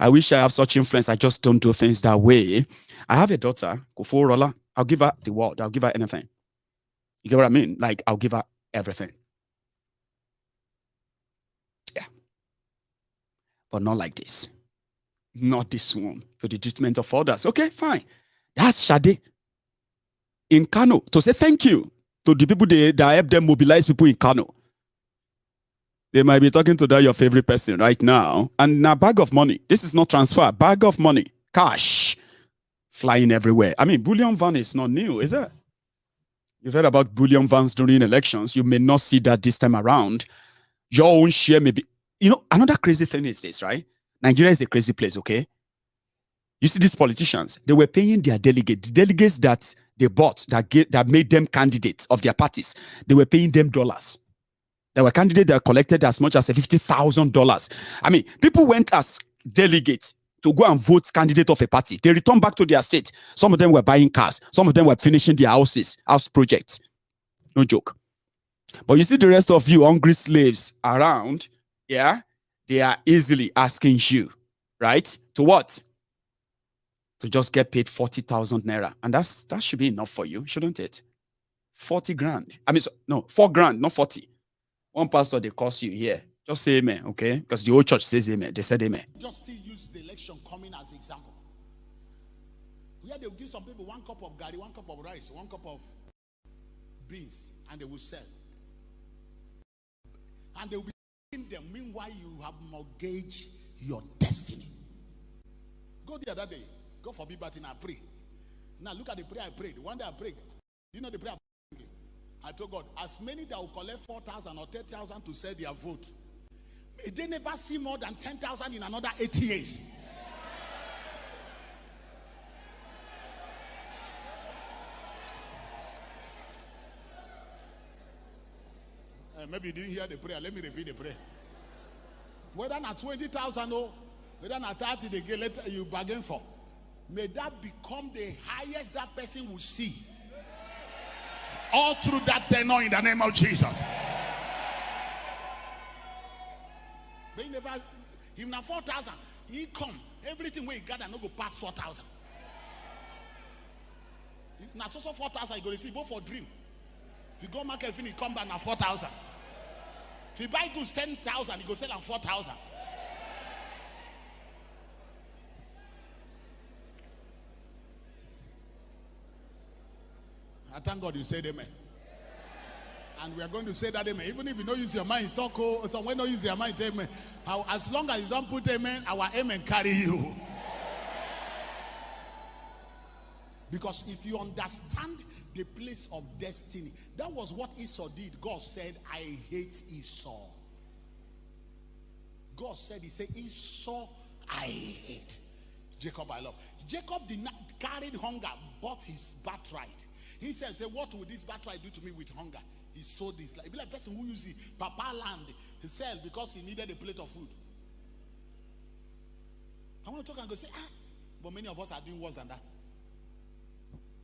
I wish I have such influence. I just don't do things that way. I have a daughter, Kofo Rolla. I'll give her the world. I'll give her anything. You get what I mean? Like, I'll give her everything. Yeah. But not like this. Not this one. To the detriment of others. Okay, fine. That's Shade. In Kanu. To say thank you to the people that help them mobilize people in Kanu. They might be talking to that your favorite person right now. And now bag of money. This is not transfer. Bag of money. Cash. Flying everywhere. I mean, bullion van is not new, is it? You've heard about bullion vans during elections. You may not see that this time around. Your own share may be... You know, another crazy thing is this, right? Nigeria is a crazy place, okay? You see these politicians, they were paying their delegates. The delegates that they bought, that made them candidates of their parties, they were paying them dollars. There were candidates that collected as much as $50,000. I mean, people went as delegates to go and vote candidate of a party. They returned back to their state. Some of them were buying cars. Some of them were finishing their house projects. No joke. But you see the rest of you hungry slaves around, yeah, they are easily asking you, right? To what? To just get paid 40,000 naira. And that should be enough for you, shouldn't it? 40 grand. I mean, no, 4 grand, not 40. One pastor, they cost you here. Just say amen, okay? Because the whole church says amen. They said amen. Just still use the election coming as example. Where they will give some people 1 cup of gari, 1 cup of rice, 1 cup of beans, and they will sell. And they will be giving them. Meanwhile, you have mortgaged your destiny. Go the other day. Go for Bibatin and pray. Now look at the prayer I prayed. One day I prayed. You know the prayer I told God, as many that will collect 4,000 or 10,000 to sell their vote, may they never see more than 10,000 in another 8 years. Maybe you didn't hear the prayer. Let me repeat the prayer. Whether not 20,000 or whether not 30 they get later you bargain for. May that become the highest that person will see. All through that tenor in the name of Jesus. But never, if now 4,000, he come. Everything where he gather no go past 4,000. Now so 4,000 you go to see both for dream. If you go market, if you come back now 4,000. If you buy goods 10,000, you go sell on 4,000. I thank God you said amen. And we are going to say that amen. Even if you don't use your mind, talk. Someone don't use your mind, amen. How, as long as you don't put amen, our amen carry you. Because if you understand the place of destiny, that was what Esau did. God said, I hate Esau. God said, he said, Esau, I hate. Jacob, I love. Jacob did not carry hunger, bought his birthright. He said, what will this birthright do to me with hunger? He sold this. It be like a person who uses papa land, he sell because he needed a plate of food. I want to talk and go say, but many of us are doing worse than that.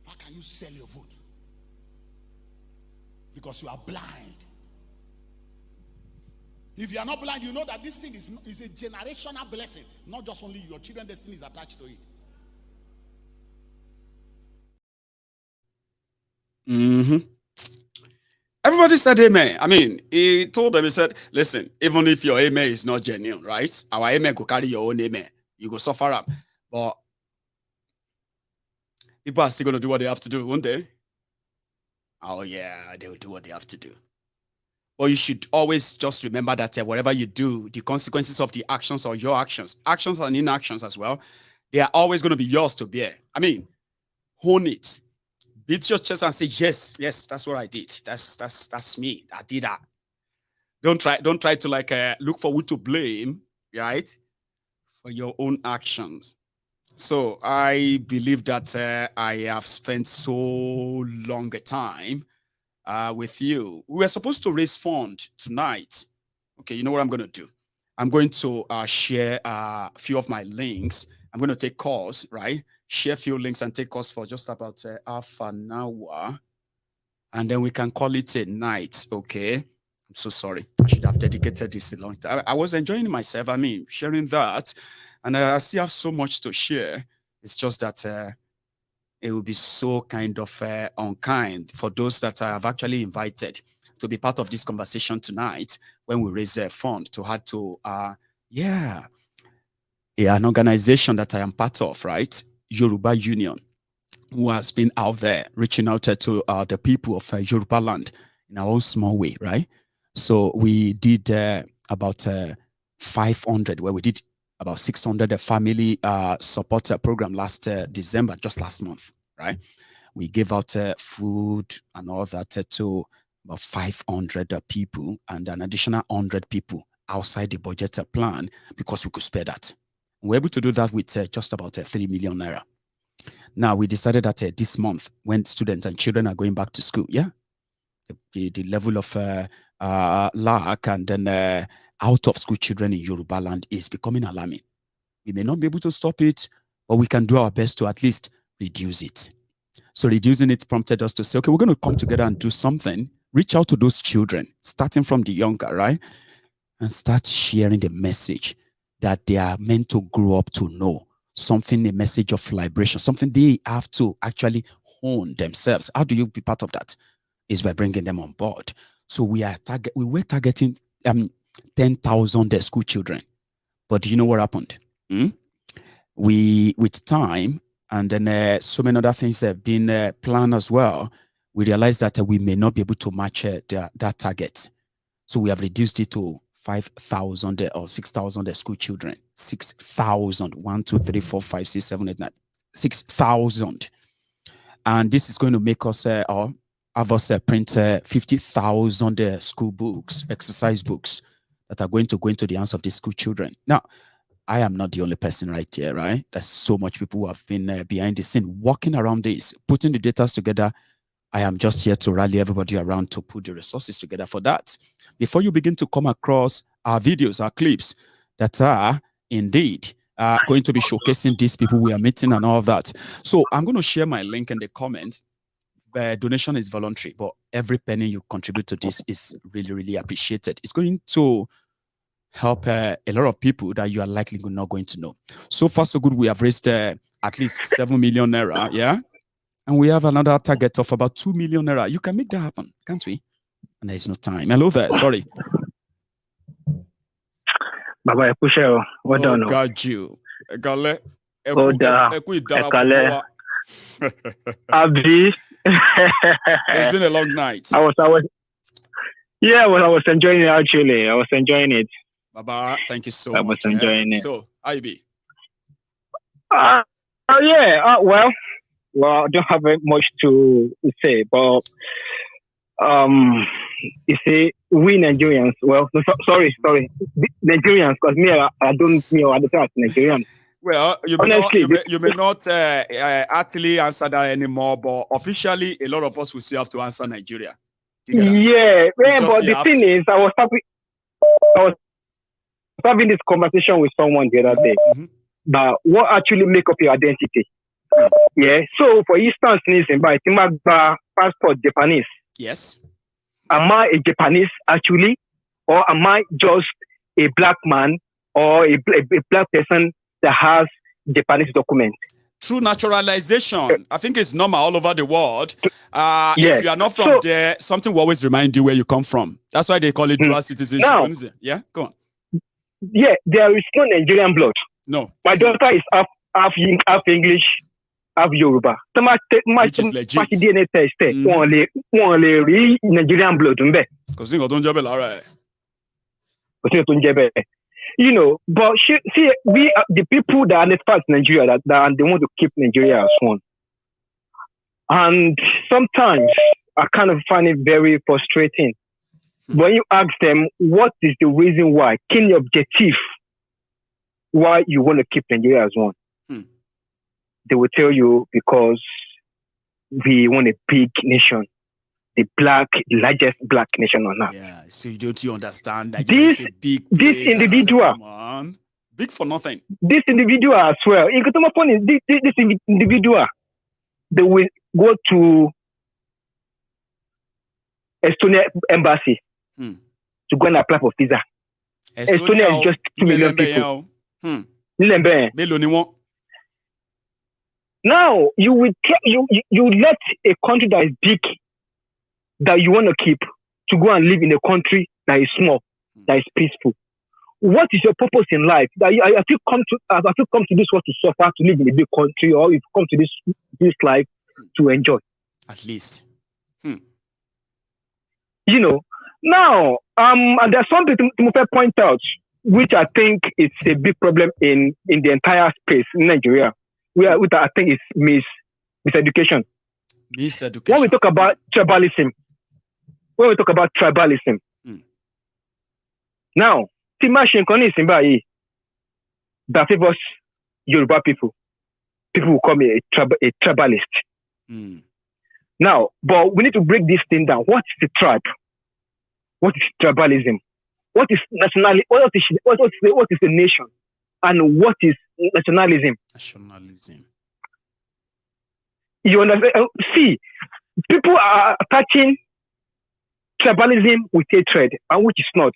How can you sell your food? Because you are blind. If you are not blind, you know that this thing is a generational blessing. Not just only your children's destiny is attached to it. Everybody said amen. I mean, he told them, he said, listen, even if your amen is not genuine, right? Our amen could carry your own amen. You go suffer up. But people are still going to do what they have to do, won't they? Oh, yeah, they'll do what they have to do. But you should always just remember that whatever you do, the consequences of the actions or your actions and inactions as well, they are always going to be yours to bear. I mean, own it. Beat your chest and say, yes, that's what I did. That's me. I did that. Don't try to like look for who to blame, right? For your own actions. So I believe that I have spent so long a time with you. We were supposed to raise funds tonight. Okay, you know what I'm going to do? I'm going to share a few of my links. I'm going to take calls, right? Share a few links and take calls for just about half an hour. And then we can call it a night, okay? I'm so sorry. I should have dedicated this a long time. I was enjoying myself. I mean, sharing that. And I still have so much to share. It's just that it will be so kind of unkind for those that I have actually invited to be part of this conversation tonight when we raise a fund to have to, an organization that I am part of, right? Yoruba Union, who has been out there reaching out to the people of Yoruba land in our own small way, right? So we did about 500, where we did about 600 family support program last December, just last month, right? We gave out food and all that to about 500 people and an additional 100 people outside the budget plan because we could spare that. We're able to do that with just about 3 million naira. Now, we decided that this month, when students and children are going back to school, the level of lack and then out of school children in Yoruba land is becoming alarming. We may not be able to stop it, but we can do our best to at least reduce it. So reducing it prompted us to say, okay, we're going to come together and do something, reach out to those children, starting from the younger, right? And start sharing the message that they are meant to grow up to know. Something, a message of liberation, something they have to actually hone themselves. How do you be part of that? Is by bringing them on board. So we were targeting 10,000 school children. But do you know what happened? We, with time, and then so many other things have been planned as well, we realized that we may not be able to match that target. So we have reduced it to 5,000 or 6,000 school children. 6,000. 1, 2, 3, 4, 5, 6, 7, 8, 9. 6,000. And this is going to make us have us print 50,000 school books, exercise books that are going to go into the hands of the school children. Now, I am not the only person right here, right? There's so much people who have been behind the scene, working around this, putting the data together, I am just here to rally everybody around to put the resources together for that. Before you begin to come across our videos, our clips that are indeed going to be showcasing these people we are meeting and all of that. So I'm going to share my link in the comments. The donation is voluntary, but every penny you contribute to this is really, really appreciated. It's going to help a lot of people that you are likely not going to know. So far, so good. We have raised at least 7 million naira, yeah? And we have another target of about 2 million naira. You can make that happen, can't we? And there's no time. Hello there, sorry. Baba Ekusheo, what done? Got you. Ekale. Abdi. It's been a long night. I was enjoying it actually. I was enjoying it. Baba, thank you so much. I was enjoying it. So, how you be? Well, I don't have much to say, but you see, we Nigerians, sorry, Nigerians, because I don't understand Nigerians. Well, you may not actually answer that anymore, but officially, a lot of us will still have to answer Nigeria. Yeah, but the thing is, I was having this conversation with someone the other day. But what actually make up your identity? Yeah. So, for instance, passport Japanese. Yes. Am I a Japanese actually, or am I just a black man or a black person that has Japanese document? Through naturalization, I think it's normal all over the world. If you are not from there, something will always remind you where you come from. That's why they call it dual citizenship. Now, yeah, go on. Yeah, there is no Nigerian blood. No. My daughter is half English, half Yoruba. So which is legit. DNA test, only Nigerian blood. Because you don't have it. You know, but see, we are the people that are in Nigeria that they want to keep Nigeria as one. And sometimes I kind of find it very frustrating when you ask them what is the reason why, can the objective why you want to keep Nigeria as one. They will tell you because we want a big nation. The largest black nation on earth. Yeah, so you understand that this individual, come on, big for nothing. This individual as well. This individual, they will go to Estonia embassy to go and apply for visa. Estonia is just 2 million people. Now you let a country that is big, that you want to keep, to go and live in a country that is small, that is peaceful. What is your purpose in life? Have you come to this world to suffer, to live in a big country, or you've come to this life to enjoy? At least. You know, now, and there's something to point out, which I think it's a big problem in the entire space in Nigeria, which I think is miseducation. Miseducation. When we talk about tribalism, now, Timashin Koni Simbai that favors Yoruba people will call me a tribalist. Now, but we need to break this thing down. What is the tribe? What is tribalism? What is nationality? What is the nation? And what is nationalism? Nationalism. You understand? See, people are attaching tribalism with hatred, and which is not.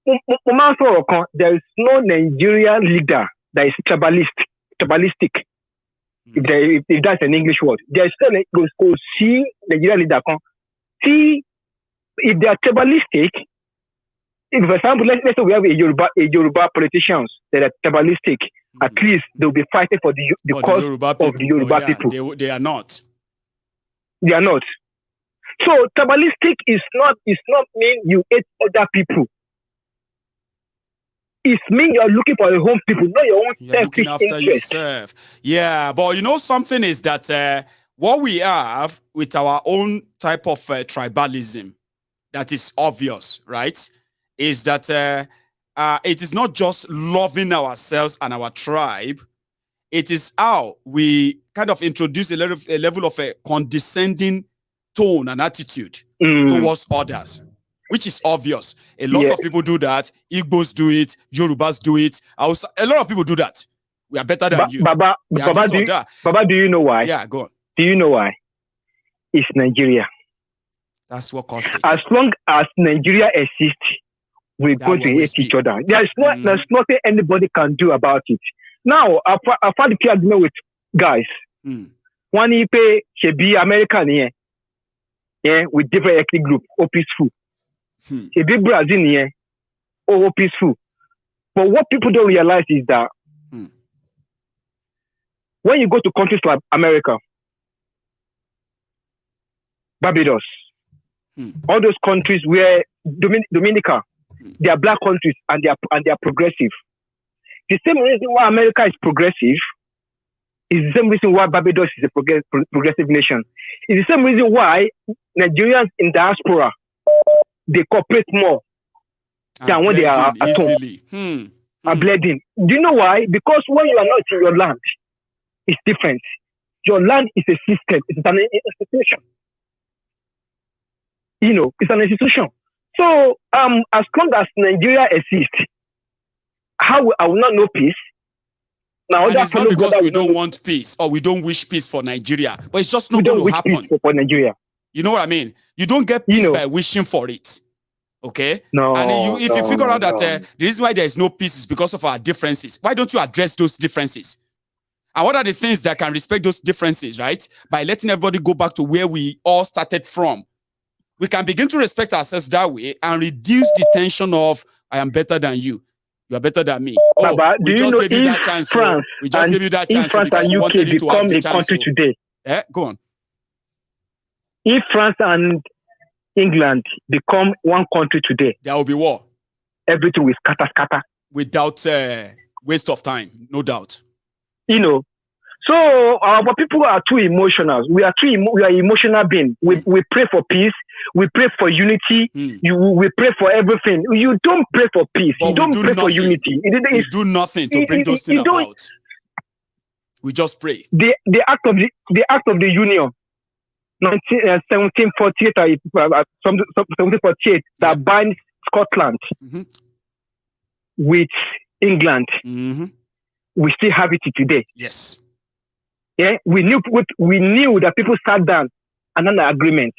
There is no Nigerian leader that is tribalistic. If that's an English word, there is still see Nigerian leader. See, if they are tribalistic, if, for example, let's say we have a Yoruba politicians that are tribalistic, at least they'll be fighting for the cause of the Yoruba people. They are not. They are not. So tribalistic is not mean you hate other people. It means you're looking for your own people, not your own selfish interest. Yourself. Yeah, but you know something is that what we have with our own type of tribalism that is obvious, right? Is that it is not just loving ourselves and our tribe. It is how we kind of introduce a level of a condescending tone and attitude towards others, which is obvious. A lot of people do that. Igbos do it. Yorubas do it. A lot of people do that. We are better than you. Baba, do you know why? Yeah, go on. Do you know why? It's Nigeria. That's what caused it. As long as Nigeria exists, we're going to hate each other. There's nothing anybody can do about it. Now, I've had the argument with guys. One EP should be American here. Yeah, with different ethnic groups, all peaceful. A big Brazil here, all peaceful. But what people don't realize is that when you go to countries like America, Barbados, all those countries where Dominica, they are black countries and they are progressive. The same reason why America is progressive is the same reason why Barbados is a progressive nation. It's the same reason why Nigerians in diaspora, they cooperate more than when they are at home. Are bleeding. Do you know why? Because when you are not in your land, it's different. Your land is a system. It's an institution. You know, it's an institution. So, as long as Nigeria exists, I will not know peace. Now, and it's not because we don't want peace or we don't wish peace for Nigeria, but it's just not going to happen. For Nigeria. You know what I mean? You don't get peace by wishing for it. Okay? No. And if you figure out that the reason why there is no peace is because of our differences, why don't you address those differences? And what are the things that can respect those differences, right? By letting everybody go back to where we all started from. We can begin to respect ourselves that way and reduce the tension of, I am better than you. You are better than me. Oh, Baba, we just gave you that chance. We just gave you that chance France because we UK wanted you to have the become a chance. country today. Go on. If France and England become one country today, there will be war. Everything will scatter. Without waste of time, no doubt. You know, so our people are too emotional. We are emotional beings. We pray for peace. We pray for unity. We pray for everything. You don't pray for peace. But you don't pray for unity. We do nothing to bring those things about. We just pray. The act of the Union, 1748, 1748, that binds Scotland with England. We still have it today. Yes. Yeah, we knew that people sat down and had an agreement.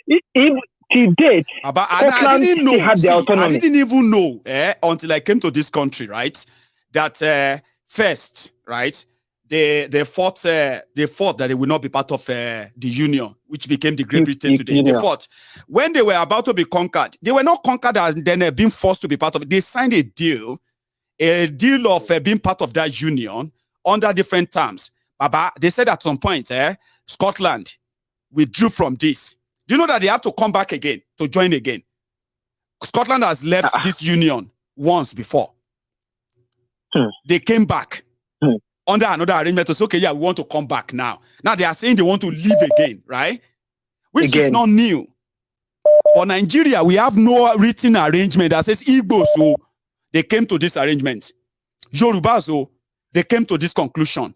If to date, I didn't know. Had their autonomy. I didn't even know until I came to this country, right? That first, right? They fought that they will not be part of the Union, which became the Great Britain today. They fought when they were about to be conquered. They were not conquered and then being forced to be part of it. They signed a deal of being part of that union under different terms. Baba, they said at some point, Scotland withdrew from this. Do you know that they have to come back again to join again? Scotland has left this union once before. They came back under another arrangement to say, okay, yeah, we want to come back now. Now they are saying they want to leave again, right? Which is not new. For Nigeria, we have no written arrangement that says Igbos, so they came to this arrangement. Yoruba, so they came to this conclusion.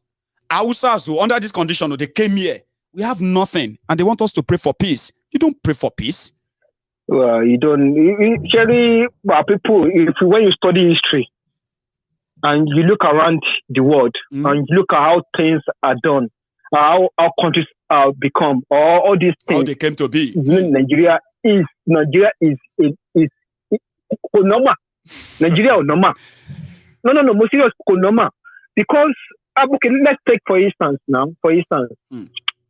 Hausa, so under this condition, they came here. We have nothing, and they want us to pray for peace. You don't pray for peace. Well, you don't. Actually, people, when you study history and you look around the world and you look at how things are done, how countries are become, all these things, how they came to be. Nigeria is Konoma. Nigeria Konoma. No, more serious Konoma. Because okay, let's take for instance,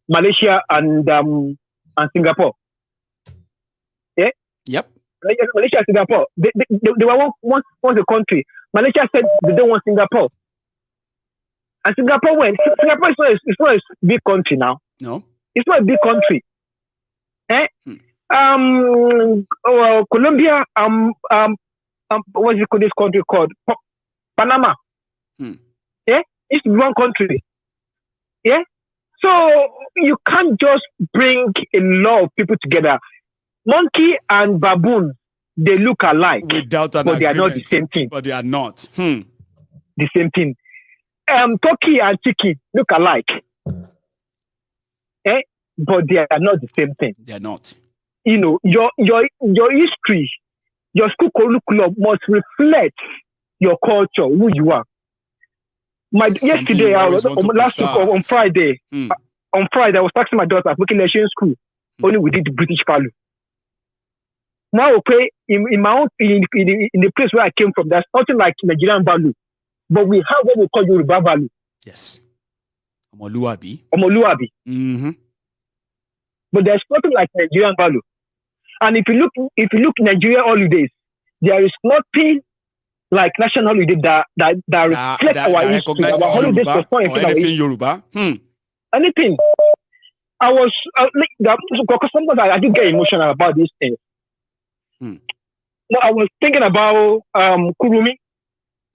Malaysia and Singapore. Yeah. Yep. Malaysia and Singapore. They were once a country. Malaysia said they don't want Singapore, and Singapore went. Singapore is not a big country now. No, it's not a big country. Colombia. What's this country called? Panama. Yeah, it's one country. Yeah. So you can't just bring a lot of people together. Monkey and baboon, they look alike. Without an but agreement, they are not the same thing. But they are not. The same thing. Turkey and chicken look alike. but they are not the same thing. They are not. You know, your history, your school curriculum must reflect your culture, who you are. Yesterday, last week on Friday, I was taxing my daughter, making a school. Only we did the British value. Now, okay, in my own, in the place where I came from, there's nothing like Nigerian value, but we have what we call Yoruba value. Yes. Omoluabi. Mm-hmm. But there's nothing like Nigerian value. And if you look Nigerian holidays, there is nothing like national holiday that reflects our history, our holidays or anything Yoruba. Anything. Because sometimes I do get emotional about these things. No, I was thinking about Kurumi.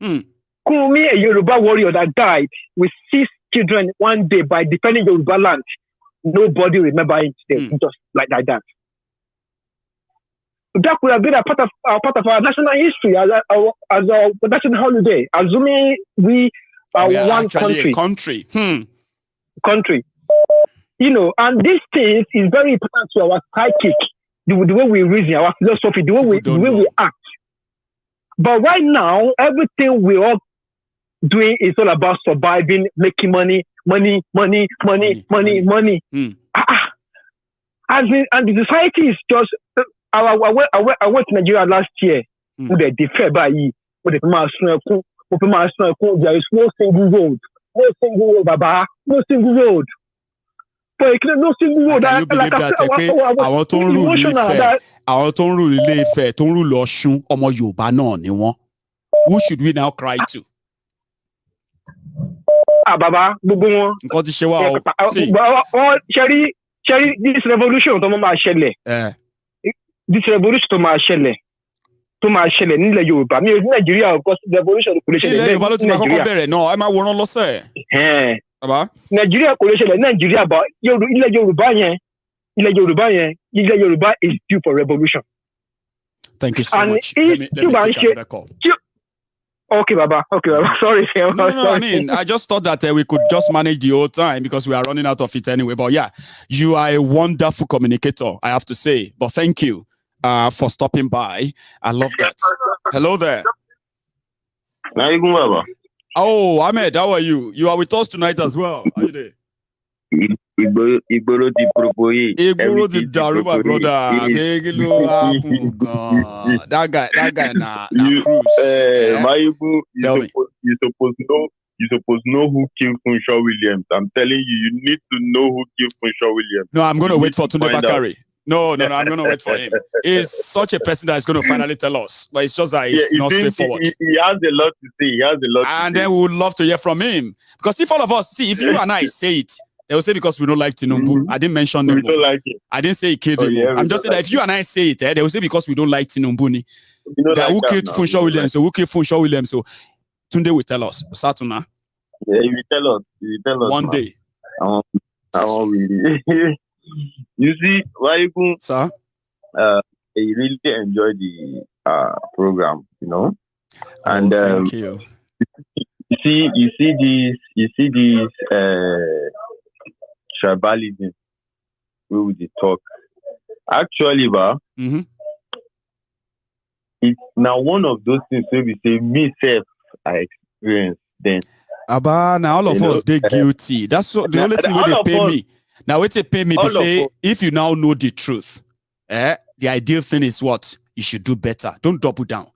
Kurumi, a Yoruba warrior that died with 6 children one day by defending Yoruba land. Nobody remember him today, just like that. That could have been a part of our national history as a national holiday. Assuming we are one country. Country. You know, and these things is very important to our psychic, the way we reason, our philosophy, the way we act. But right now, everything we are doing is all about surviving, making money. And the society is just. I went to Nigeria last year. There is no single road. Baba. No single road. But no single road. Can you believe that? Àwọn tó ń rule Ilé-Ifẹ̀, àwọn tó ń rule Ilé-Ifẹ̀, tó ń rule Ọ̀ṣun, ọmọ Yorùbá náà ni wọ́n. Who should we now cry to? Baba, gbogbo wọn. Nǹkan ti ṣe wá o. Ṣẹ́rí, this revolution tó máa ṣẹlẹ̀. This revolution tó máa ṣẹlẹ̀ nílẹ̀ Yorùbá. Mi ò ní Nàìjíríà because revolution kò lè ṣẹlẹ̀. Ilẹ̀ Yorùbá ló ti máa kọ́kọ́ bẹ̀rẹ̀ náà, ẹ máa wòran lọ́sẹ̀. Nàìjíríà kò lè ṣẹlẹ̀ Nàìjíríà bá ilẹ̀ Yorùbá is due for revolution. Thank you so much. Let me take another call. Okay, Baba. Sorry. No, I mean, I just thought that we could just manage the whole time because we are running out of it anyway. But yeah, you are a wonderful communicator, I have to say. But thank you for stopping by. I love that. Hello there. Oh, Ahmed, how are you? You are with us tonight as well. How are you doing? Igboro di propoye. Igboro di daru, my brother. That guy na cruise. Tell me. You supposed to know who killed Funshaw Williams. I'm telling you, you need to know who killed Funshaw Williams. No, I'm going to wait for Tunde Bakare. No, I'm going to wait for him. He's such a person that is going to finally tell us. But it's just that it's not straightforward. He has a lot to say. And then we would love to hear from him. Because if all of us, if you and I say it, they will say because we don't like Tinubu. I didn't mention Tinubu. We don't like it. I didn't say he killed him. Yeah, I'm just saying that if you and I say it, they will say because we don't like Tinubu. Who killed Funshaw Williams? So who killed Funshaw Williams? So Tunde will tell us. Satuna. Yeah, he will tell us. One day. I won't really. You see, sir? I really enjoy the program, you know. And thank you. You see this tribalism we will talk. Actually, it's now one of those things where we say me self I experienced then. Now all of us they guilty. That's the only thing where they pay me. Now what they pay me to say if you now know the truth, the ideal thing is what? You should do better. Don't double down.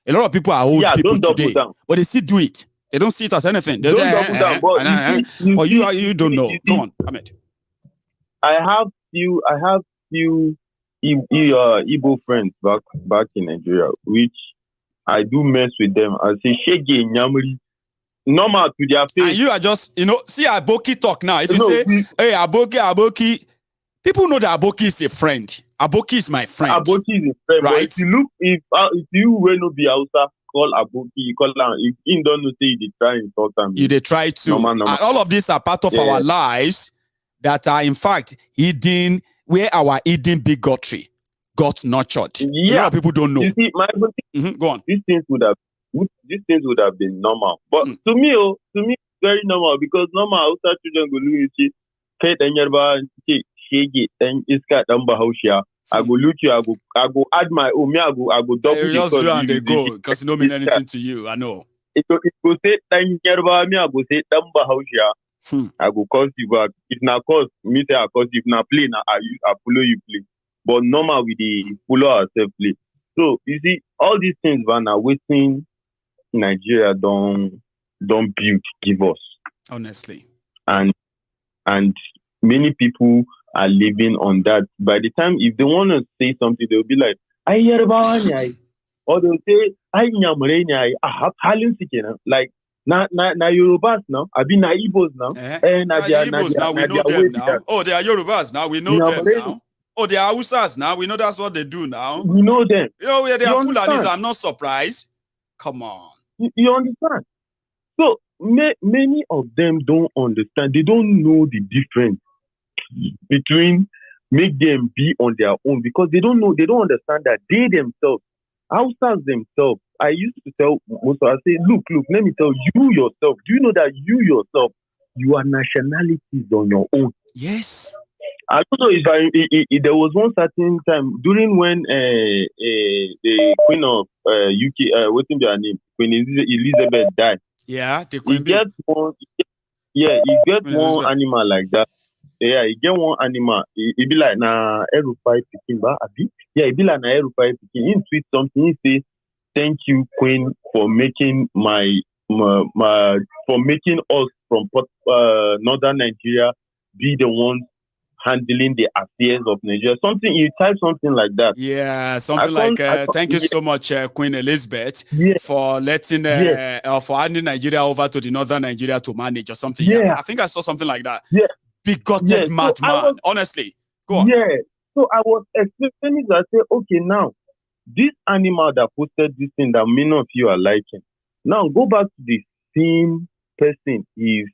A lot of people are old people today, but they still do it. They don't see it as anything. They say, double down, but you don't know. Come on, Ahmed. I have few Igbo friends back in Nigeria, which I do mess with them. I say shege nyamuri normal to their face. And you are just, see Aboki talk now. If you say, hey, Aboki, people know that Aboki is a friend. Aboki is my friend. Aboki is a friend. Right? If you will not be outside, call Aboki, call him. If he don't know, say they try and talk him. They try to. And all of these are part of our lives that are in fact hidden, where our hidden bigotry got nurtured. A lot of people don't know. You see, go on. These things would have been normal. But to me, it's very normal because normal outside children go look at shege then iska dan bahaushiya. I go look you, I go add my own, I go double you just do and they go because it don't mean anything to you. I know. It go say dan Yarba, me I go say dan bahaushiya. I go cause you back. If na cause me say I cause if na play na I follow you play. But normal we dey follow ourselves play. So you see all these things man are waiting Nigeria don't build give us. Honestly. And many people are living on that. By the time if they want to say something, they'll be like, "Ay Yarbawa ne," or they'll say, "Ay Nyamure ne," halin su kenan. Like na Yorubas now, I na Igbos now. Na Igbos now, we know them now. Oh, they are Yorubas now, we know them now. Oh, they are Hausas now, we know that's what they do now. We know them. You know where they are Fulanis, I'm not surprised. Come on. You understand? So many of them don't understand. They don't know the difference between make them be on their own because they don't know. They don't understand that they themselves, Hausas themselves. I used to tell most. I say, look. Let me tell you yourself. Do you know that you yourself, you are nationalities on your own? Yes. I don't know if there was one certain time during when the Queen of UK, what's in their name, Queen Elizabeth died. Yeah, the Queen. He gets one animal like that. Yeah, he get one animal. He be like na Erufai Pikin ba abi. Yeah, he be like na Erufai Pikin. He tweet something. He say, "Thank you, Queen, for making for making us from northern Nigeria be the ones handling the affairs of Nigeria." Something you type something like that. Yeah, something thank you so much, Queen Elizabeth, for letting for handing Nigeria over to the northern Nigeria to manage or something. Yeah, I think I saw something like that. Yeah, bigoted madman. Honestly, go on. Yeah, so I was explaining that. I say, okay, now this animal that posted this thing that many of you are liking. Now go back to the same person he's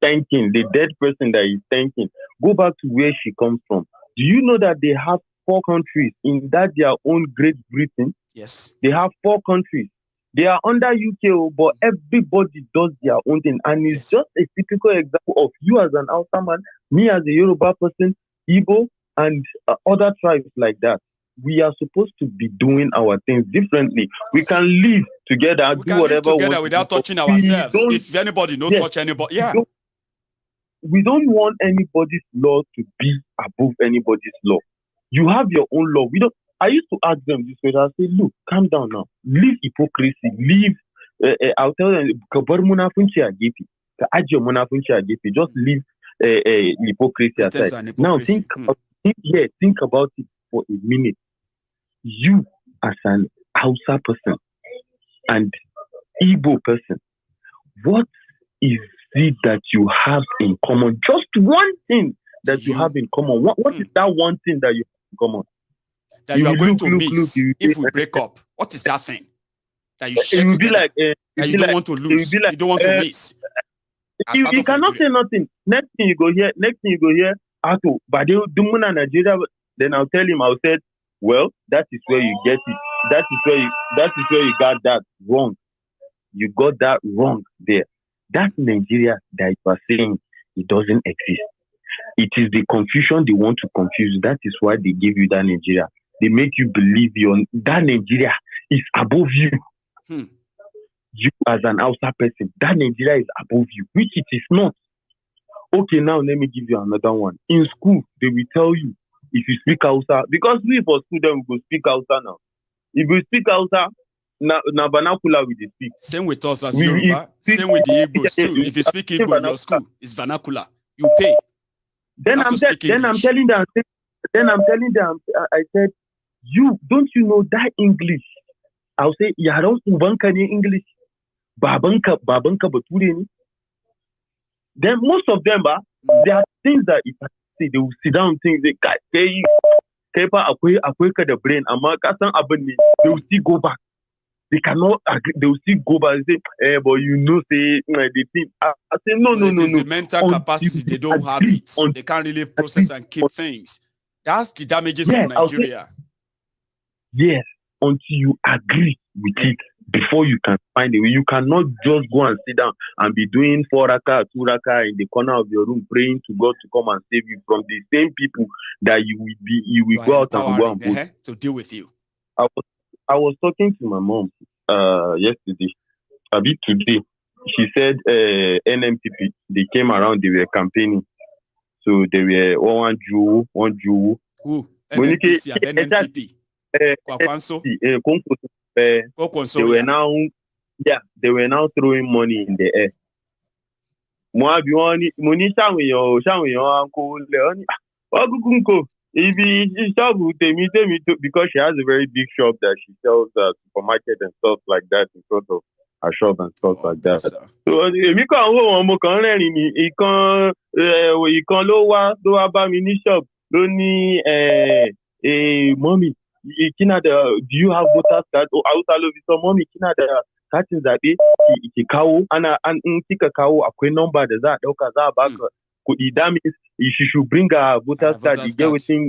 thanking, the dead person that he's thanking. Go back to where she comes from. Do you know that they have 4 countries in that their own Great Britain? Yes. They have 4 countries. They are under UK, but everybody does their own thing. And it's just a typical example of you as an Hausa man, me as a Yoruba person, Igbo, and other tribes like that. We are supposed to be doing our things differently. We can live together, we can live together without touching ourselves. If anybody don't touch anybody, we don't want anybody's law to be above anybody's law. You have your own law. I used to ask them this way. I say, look, calm down now. Leave hypocrisy. Leave. I'll tell them, just leave hypocrisy aside. Now think about it for a minute. You as an Hausa person and Igbo person, what is it that you have in common? Just one thing that you have in common. What is that one thing that you have in common? That you are going to miss if we break up. What is that thing that you share together? Be like, that you don't want to lose. You don't want to miss. You cannot say nothing. Next thing you go here. Ato, but Nigeria. Then I'll tell him. I'll say, well, that is where you get it. That is where you got that wrong. You got that wrong there. That Nigeria that you are saying it doesn't exist. It is the confusion they want to confuse. That is why they give you that Nigeria. They make you believe that Nigeria is above you. You as an outside person, that Nigeria is above you, which it is not. Okay, now let me give you another one. In school, they will tell you if you speak Hausa, because we for school then we go speak Hausa now. If we speak Hausa, na vernacular we speak. Same with us as Yoruba. Same with the Igbos too. If you speak Igbo in your school, it's vernacular. You pay. Then I'm telling them. I said, you don't you know that English? I'll say, yaran ubanka ne English. Babanka bature ne. Then most of them, there are things that if I say, they will sit down and think, they the brain, they will still go back. They cannot agree. They will still go back and say, but you know, say, they think. I say, no. The mental capacity, they don't have it. They can't really process and keep things. That's the damages of Nigeria. Yes, until you agree with it. before you can find a way. You cannot just go and sit down and be doing 4 raka, 2 raka in the corner of your room, praying to God to come and save you from the same people that you will go out and go and vote to deal with you. I was talking to my mom yesterday, a bit today. She said NMPP, they came around, they were campaigning. So they were one Jew. Who? NMPP. They were now throwing money in the air. Because she has a very big shop that she sells supermarket and stuff like that in front of her shop and stuff like that. So we can't go on shop. Mommy, do you have voters card? Oh, I will some mommy, catching that day, cow and take a cow, a number that that means she should bring a voters card. You get waiting,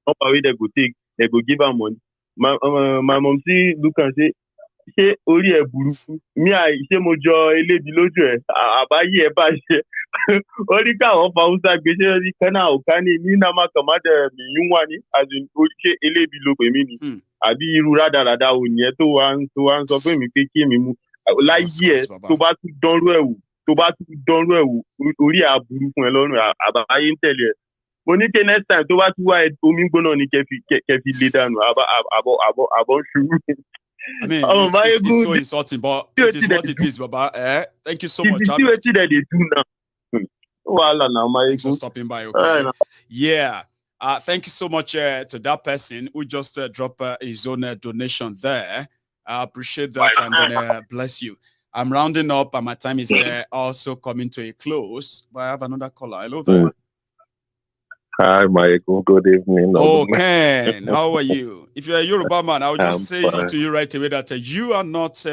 number they go take, they go give her money. My mom see look and say, ṣé orí ẹ burú mi ṣé mo jọ elébi lójú ẹ àbáyé ẹ bá ṣe ó ní káwọn fàúsà gbèsè ní kánà òkánì ní nàmàkàmádẹ mìíyún wà ní àzùn ṣé elébi ló pè mí ni àbí irú rádaràda òní ẹ tó wá ń sọ pé mi pé kí mi mú láyé ẹ tó bá tún dánrú ẹ wò orí ẹ aburú fún ẹ lọ́rùn àbáyé ń tẹ̀lé ẹ mo ní ké next time tó bá tún wá omi gbóná ní kẹfì lé dànù àbọ̀ ṣubú. I mean, it's so insulting, but it is what it is, Baba. Thank you so much. See what they do now. Thanks for stopping by. Okay. Yeah. Thank you so much to that person who just dropped his own donation there. I appreciate that, and bless you. I'm rounding up, and my time is also coming to a close. But I have another caller. Hello there. Hi, Michael. Good evening. Oh, Ken, how are you? If you're a Yoruba man, I would just say to you right away that you are not,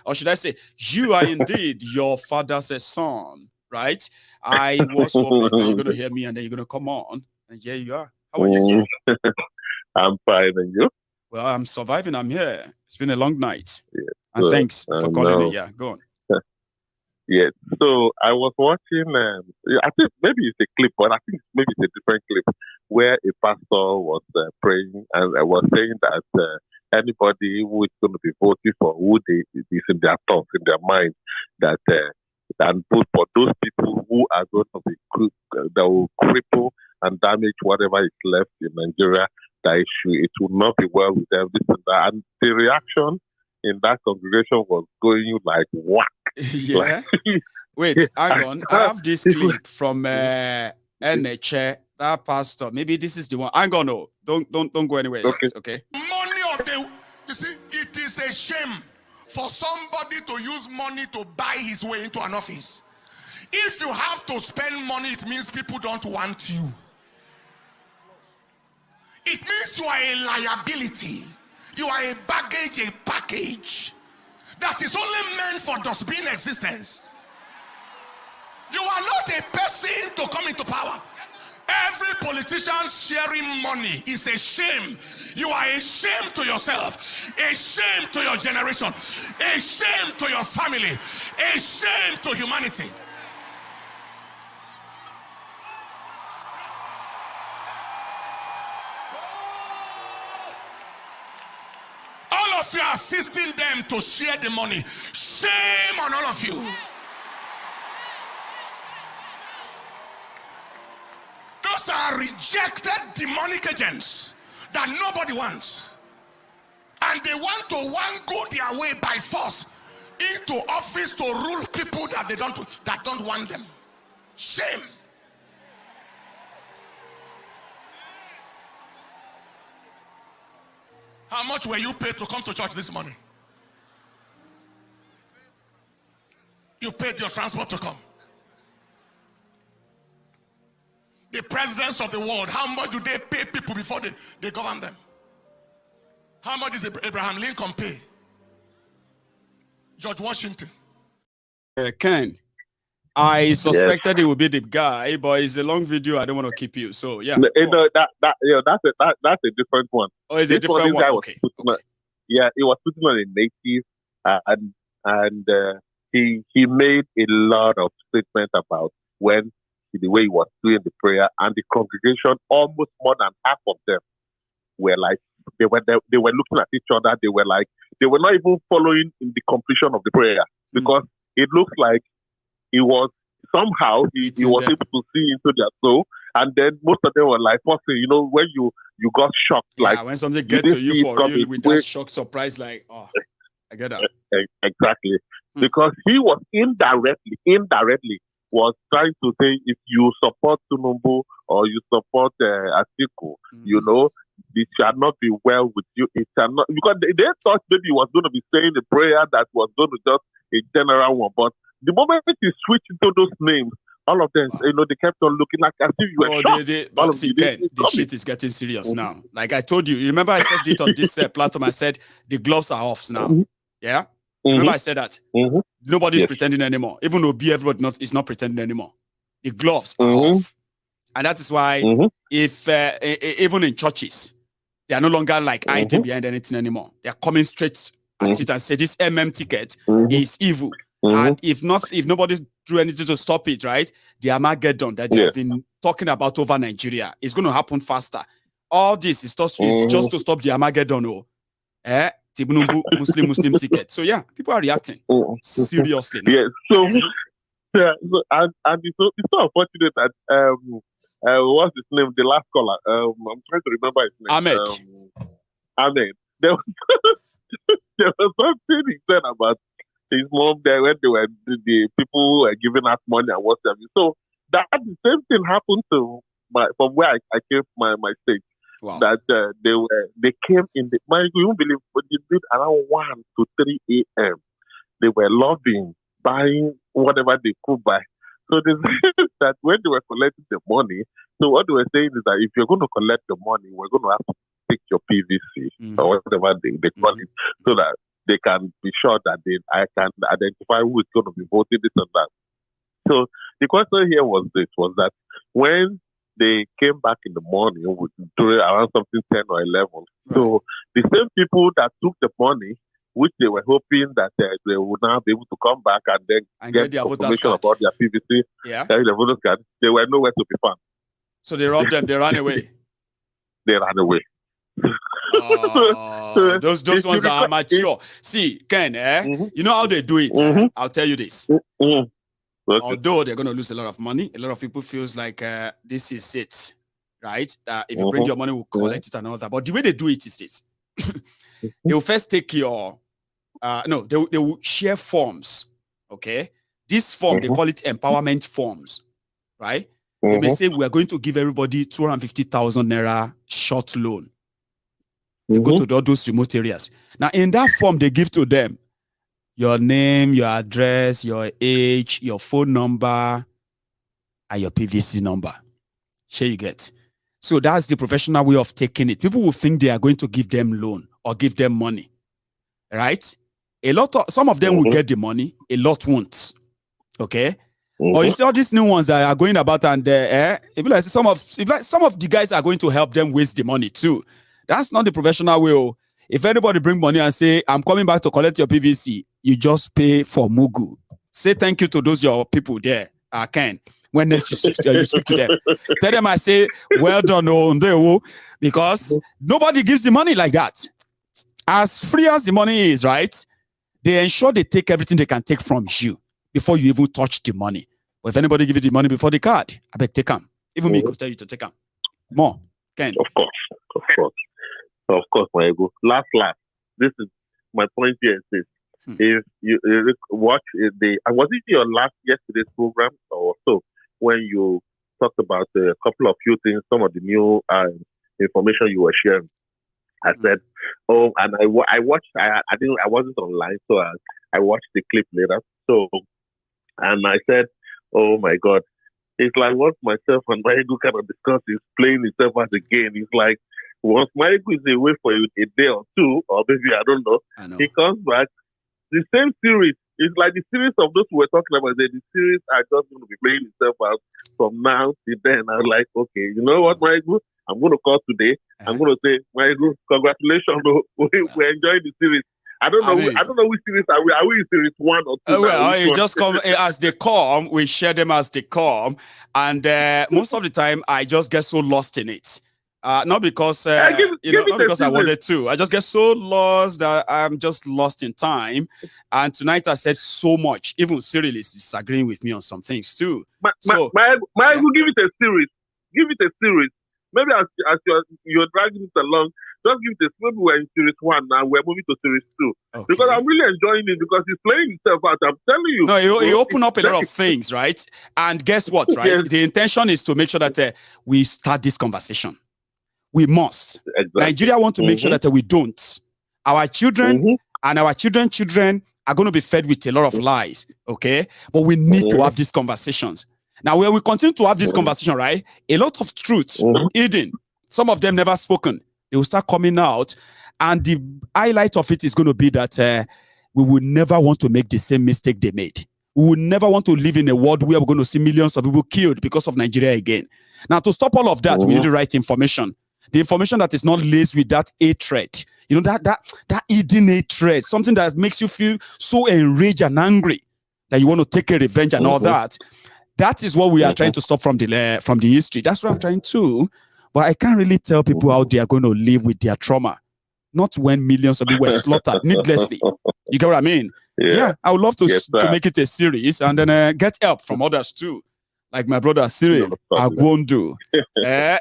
or should I say, you are indeed your father's son, right? I was hoping that you're going to hear me and then you're going to come on. And here you are. How are you, sir? I'm fine, and you? Well, I'm surviving. I'm here. It's been a long night. Yeah, and thanks for calling me. Yeah, go on. Yeah, so I was watching, I think maybe it's a clip, but I think maybe it's a different clip, where a pastor was praying and was saying that anybody who is going to be voting for who is in their thoughts, in their mind, that and vote for those people who are going to be that will cripple and damage whatever is left in Nigeria, that it will not be well with them, this and that. And the reaction in that congregation was going like whack. Yeah. Wait, hang on. I have this clip from NHA, that pastor. Maybe this is the one. Hang on, no. Don't go anywhere. Okay. Money of the, you see, it is a shame for somebody to use money to buy his way into an office. If you have to spend money, it means people don't want you. It means you are a liability. You are a baggage, a package that is only meant for dustbin existence. You are not a person to come into power. Every politician sharing money is a shame. You are a shame to yourself, a shame to your generation, a shame to your family, a shame to humanity. All of you are assisting them to share the money. Shame on all of you. Those are rejected demonic agents that nobody wants. And they want to go their way by force into office to rule people that don't want them. Shame. How much were you paid to come to church this morning? You paid your transport to come. The presidents of the world, how much do they pay people before they govern them? How much does Abraham Lincoln pay? George Washington? Ken, I suspected it would be the guy, but it's a long video. I don't want to keep you. So yeah, that's a different one. Oh, is it a different one? Okay. Yeah, it was put on a native and he made a lot of statements about when the way he was doing the prayer, and the congregation, almost more than half of them, were like they were looking at each other. They were not even following in the completion of the prayer, because it looks like he was somehow he was able to see into their soul, and then most of them were like, "Possibly, when you got shocked, like when something get to you for real with that shock surprise, like, oh, I get that exactly, because he was indirectly was trying to say, if you support Tinubu or you support Atiku, it shall not be well with you. It shall not, because they thought maybe he was going to be saying the prayer that was going to just a general one, but the moment you switch into those names, all of them, they kept on looking like as if you were shocked. The shit is getting serious now. Like I told you, remember I said it on this platform. I said the gloves are off now. Yeah, remember I said that. Nobody's pretending anymore. Even though everybody is not pretending anymore. The gloves are off, and that is why if even in churches, they are no longer like hiding behind anything anymore. They are coming straight at it and say this ticket is evil. And if nobody's doing anything to stop it, right? The Armageddon that they have been talking about over Nigeria is going to happen faster. All this is just to stop the Armageddon. Tinubu Muslim ticket. So yeah, people are reacting seriously now. Yeah. So and it's so unfortunate that what's his name? The last caller. I'm trying to remember his name. Ahmed. There was something he said about his mom there when they were the people who were giving us money and whatever. So that the same thing happened to from where I came from my state. Wow. That they came in the you won't believe, but they did around 1 to 3 a.m. They were lobbying, buying whatever they could buy. So they said that when they were collecting the money, so what they were saying is that if you're going to collect the money, we're going to have to take your PVC or whatever they call it, so that they can be sure that I can identify who is going to be voting this and that. So the question here was that when they came back in the morning during around something 10 or 11. Right. So the same people that took the money, which they were hoping that they would now be able to come back and then get information about their PVC, the voters card, they were nowhere to be found. So they robbed them. They ran away. They ran away. Those ones are amateur. See, Ken, you know how they do it. I'll tell you this. Okay. Although they're going to lose a lot of money, a lot of people feels like this is it, right? If you bring your money, we'll collect it and all that. But the way they do it is this. They will first take your, they will share forms, okay? This form, they call it empowerment forms, right? They may say, we are going to give everybody 250,000 naira short loan. You go to all those remote areas. Now, in that form, they give to them your name, your address, your age, your phone number, and your PVC number. Sure you get. So that's the professional way of taking it. People will think they are going to give them loan or give them money, right? Some of them will get the money, a lot won't. Okay? Or you see all these new ones that are going about and like some of the guys are going to help them waste the money too. That's not the professional way. If anybody bring money and say, I'm coming back to collect your PVC, you just pay for Mugu. Say thank you to those your people there, Ken. When you speak to them, tell them I say, well done, because nobody gives the money like that. As free as the money is, right? They ensure they take everything they can take from you before you even touch the money. But if anybody give you the money before the card, I bet take them. Even me could tell you to take them. More, Ken. Of course, my ego. Last. This is my point here is this. If you watch was it your yesterday's program or so when you talked about a couple of few things, some of the new information you were sharing. I said, and I watched. I wasn't online, so I watched the clip later. So, and I said, oh my God, it's like what myself and my ego kind of discussed is playing itself as a game. It's like once my ego is away for a day or two, or maybe I don't know, he comes back. The same series. It's like the series of those we're talking about. The series are just going to be playing itself out from now to then. I'm like, okay, you know what, Michael? I'm going to call today. I'm going to say, Michael, congratulations. We're enjoying the series. I don't know. I don't know which series are we. Are we in series 1 or 2? Well, it just come as they come. We share them as they come, and most of the time, I just get so lost in it. Not because not because I wanted to. I just get so lost that I'm just lost in time. And tonight I said so much. Even Cyril is disagreeing with me on some things too. Will give it a series. Give it a series. Maybe as you're dragging it along, just give it a. Maybe we're in series 1 now. We're moving to series 2 because I'm really enjoying it because it's playing itself out. I'm telling you. No, you open up a lot of things, right? And guess what, right? Yes. The intention is to make sure that we start this conversation. We must. Exactly. Nigeria want to make sure that we don't. Our children and our children's children are going to be fed with a lot of lies, okay? But we need to have these conversations. Now, when we continue to have this conversation, right, a lot of truths hidden, some of them never spoken, they will start coming out. And the highlight of it is going to be that we will never want to make the same mistake they made. We will never want to live in a world where we're going to see millions of people killed because of Nigeria again. Now, to stop all of that, we need the right information. The information that is not laced with that hatred. You know, that hidden hatred, something that makes you feel so enraged and angry that you want to take a revenge and all that. That is what we are trying to stop from the history. That's what I'm trying to. But I can't really tell people how they are going to live with their trauma. Not when millions of people were slaughtered needlessly. You get what I mean? Yeah, I would love to make it a series and then get help from others too. Like my brother Cyril, I won't do.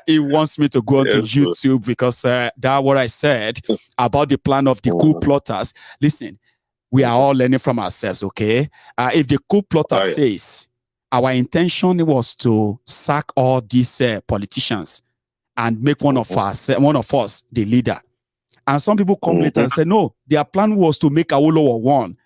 He wants me to go onto YouTube because that's what I said about the plan of the coup plotters. Listen, we are all learning from ourselves, okay? If the coup plotter says our intention was to sack all these politicians and make one of us the leader, and some people come later and say, no, their plan was to make Awolowo one.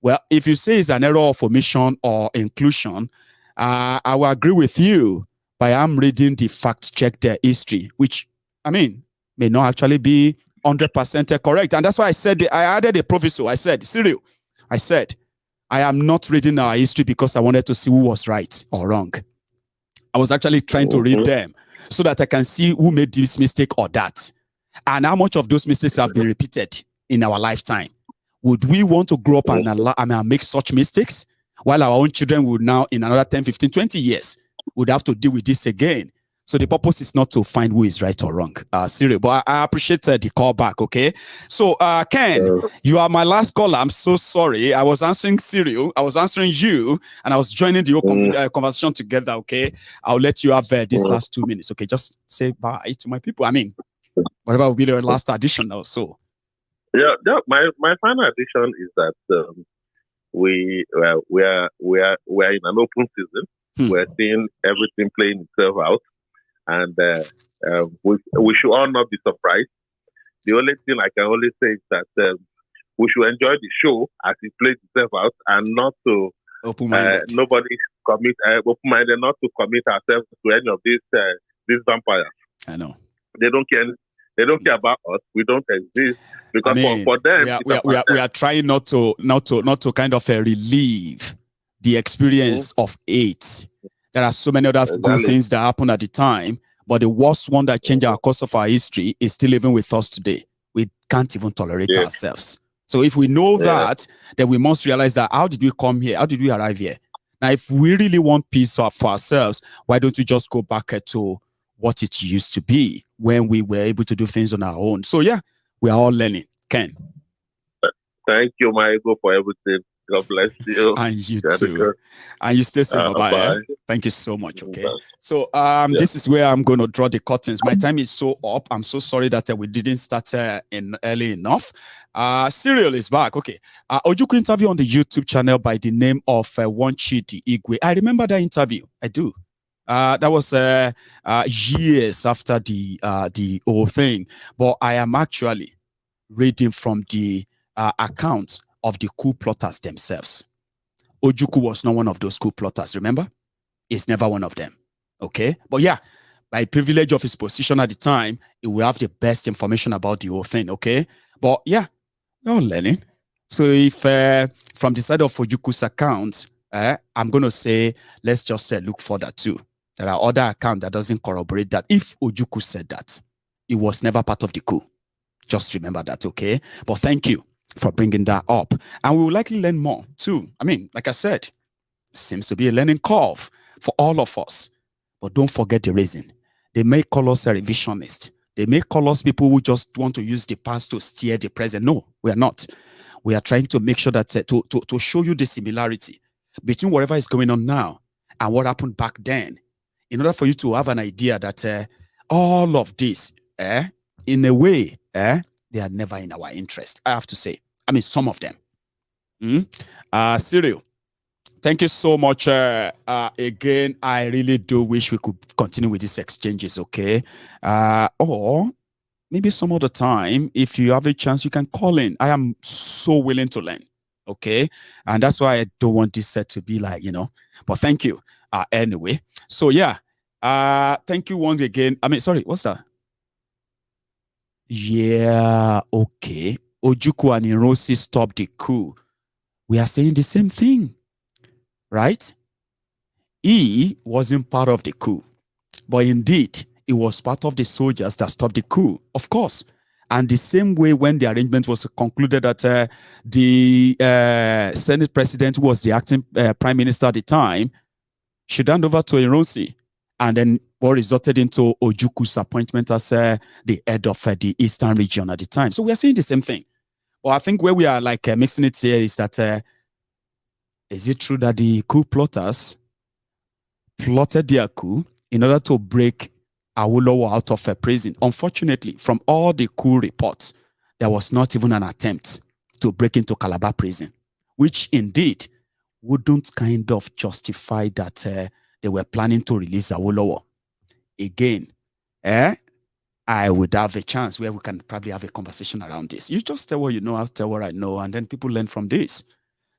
Well, if you say it's an error of omission or inclusion, I will agree with you, but I'm reading the fact-checked history, which, I mean, may not actually be 100% correct. And that's why I said, I added a proviso. I said, Cyril, I am not reading our history because I wanted to see who was right or wrong. I was actually trying to read them so that I can see who made this mistake or that. And how much of those mistakes have been repeated in our lifetime. Would we want to grow up and make such mistakes? While our own children would now, in another 10, 15, 20 years, would have to deal with this again. So the purpose is not to find who is right or wrong. Cyril, but I appreciate the call back, okay? So, Ken, you are my last caller. I'm so sorry. I was answering Cyril. I was answering you, and I was joining the whole conversation together, okay? I'll let you have this last 2 minutes, okay? Just say bye to my people. I mean, whatever will be the last addition also. Yeah, my final addition is that we are in an open season. We're seeing everything playing itself out, and we should all not be surprised. The only thing I can only say is that we should enjoy the show as it plays itself out, and not to nobody commit open-minded, not to commit ourselves to any of these vampires. I know they don't care. They don't care about us. We don't exist because for them, we are trying not to kind of relieve the experience of hate. There are so many other good things that happened at the time, but the worst one that changed our course of our history is still living with us today. We can't even tolerate ourselves. So if we know that, then we must realize that how did we come here? How did we arrive here? Now, if we really want peace for ourselves, why don't we just go back to what it used to be when we were able to do things on our own? So yeah, we are all learning. Ken. Thank you, Michael, for everything. God bless you. And you too. And you stay safe. Bye. Thank you so much. Okay. Bye. So this is where I'm going to draw the curtains. My time is so up. I'm so sorry that we didn't start in early enough. Cyril is back. Okay. Ojukwu interview on the YouTube channel by the name of Wanchidi Igwe. I remember that interview. I do. That was years after the whole thing. But I am actually reading from the account of the coup plotters themselves. Ojukwu was not one of those coup plotters, remember? He's never one of them, okay? But yeah, by privilege of his position at the time, he will have the best information about the whole thing, okay? But yeah, we're all learning. So if from the side of Ojukwu's account, I'm going to say, let's just look further too. There are other accounts that doesn't corroborate that. If Ojukwu said that, it was never part of the coup. Just remember that, okay? But thank you. for bringing that up. And we will likely learn more too. I mean, like I said, seems to be a learning curve for all of us. But don't forget the reason. They may call us a revisionist. They may call us people who just want to use the past to steer the present. No, we are not. We are trying to make sure that to show you the similarity between whatever is going on now and what happened back then, in order for you to have an idea that all of this, in a way, they are never in our interest, I have to say. I mean, some of them. Cyril, thank you so much. Again, I really do wish we could continue with these exchanges, okay? Or maybe some other time, if you have a chance, you can call in. I am so willing to learn, okay? And that's why I don't want this set to be like, but thank you. Anyway, so yeah, thank you once again. I mean, sorry, what's that? Yeah, okay. Ojukwu and Irosi stopped the coup. We are saying the same thing, right? He wasn't part of the coup, but indeed, he was part of the soldiers that stopped the coup, of course. And the same way when the arrangement was concluded that the Senate president, who was the acting prime minister at the time, should hand over to Irosi, and then what resulted into Ojukwu's appointment as the head of the Eastern region at the time. So we are saying the same thing. Well, I think where we are like mixing it here is that, is it true that the coup plotters plotted their coup in order to break Awolowo out of prison? Unfortunately, from all the coup reports, there was not even an attempt to break into Calabar prison, which indeed wouldn't kind of justify that they were planning to release Awolowo. Again, I would have a chance where we can probably have a conversation around this. You just tell what you know, I'll tell what I know, and then people learn from this.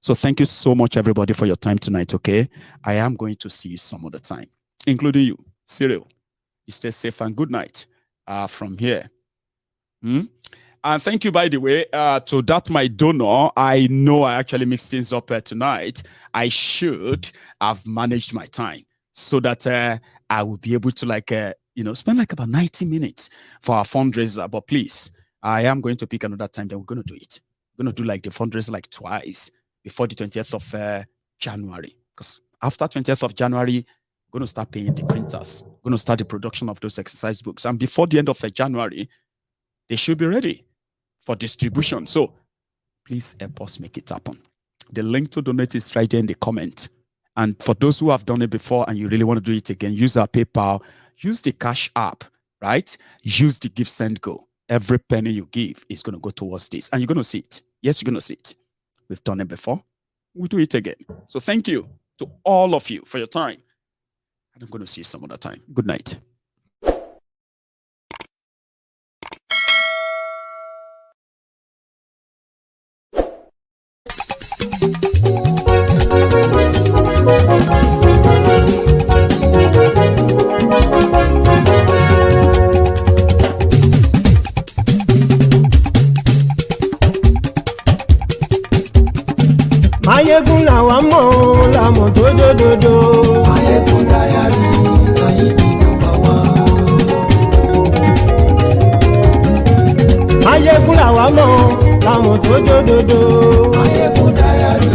So thank you so much, everybody, for your time tonight, okay? I am going to see you some other time, including you, Cyril. You stay safe and good night from here. And thank you, by the way, to that my donor. I know I actually mixed things up tonight. I should have managed my time so that I will be able to spend like about 90 minutes for our fundraiser. But please, I am going to pick another time. Then we're going to do it. We're going to do like the fundraiser like twice before the 20th of January. Because after 20th of January, we're going to start paying the printers. We're going to start the production of those exercise books. And before the end of January, they should be ready for distribution. So please help us make it happen. The link to donate is right there in the comment. And for those who have done it before and you really want to do it again, use our PayPal, use the Cash app, right? Use the Give Send Go. Every penny you give is going to go towards this. And you're going to see it. Yes, you're going to see it. We've done it before. We'll do it again. So thank you to all of you for your time. And I'm going to see you some other time. Good night. Mayegun làwa mọ̀ làmọ̀ tó dòdòdò. Mayegun dayari Nayibi #1. Mayegun làwa mọ̀ làmọ̀ tó dòdòdò. Mayegun dayari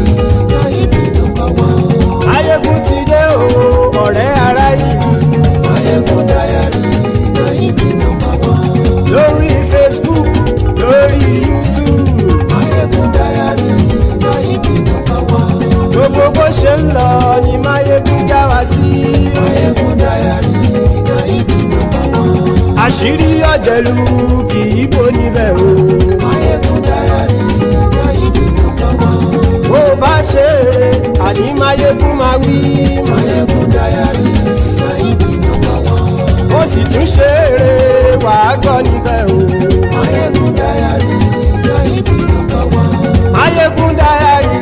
Nayibi #1. Mayegun ti dé o ọ̀rẹ́ ara ìlú. Mayegun dayari Nayibi #1. Lórí Facebook, lórí YouTube. Mayegun dayari Nayibi #1. Gbogbo bó ṣe ń lọ ni Mayegun já wa sí. Mayegun dayari Nayibi #1. Àṣírí ọ̀jẹ̀lú kì í bò níbẹ̀ o. Mayegun dayari Nayibi #1. Bó bá ṣe eré àní Mayegun máa wí. Mayegun dayari Nayibi #1. Ó sì tún ṣe eré wàá gbọ́ níbẹ̀ o. Mayegun dayari Nayibi #1. Mayegun dayari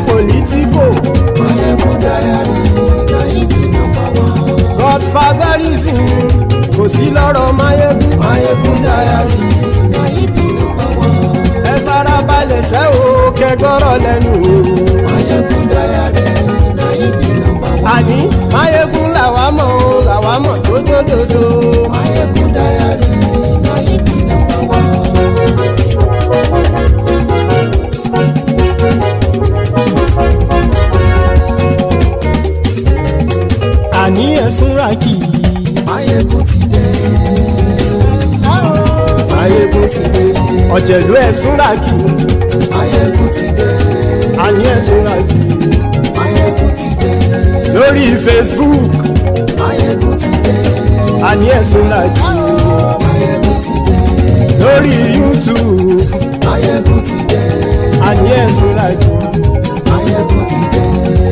political. Mayegun dayari Nayibi #1. Godfatherism kò sí lọ́rọ̀ Mayegun. Mayegun dayari Nayibi #1. Ẹ farabalẹ̀ sẹ́ o kẹgbọ́rọ̀ lẹ́nu o. Mayegun dayari Nayibi #1. Àní Mayegun làwa mọ̀ tó dòdòdò. Mayegun dayari Nayibi #1. súnrakì. Máyégún ti dé. Máyégún ti dé. Ọ̀jẹ̀lú ẹ̀ súnrakì. Máyégún ti dé. Àní ẹ̀ súnrakì. Máyégún ti dé. Lórí Facebook. Máyégún ti dé. Àní ẹ̀ súnrakì. Máyégún ti dé. Lórí YouTube. Máyégún ti dé. Àní ẹ̀ súnrakì. Máyégún ti dé.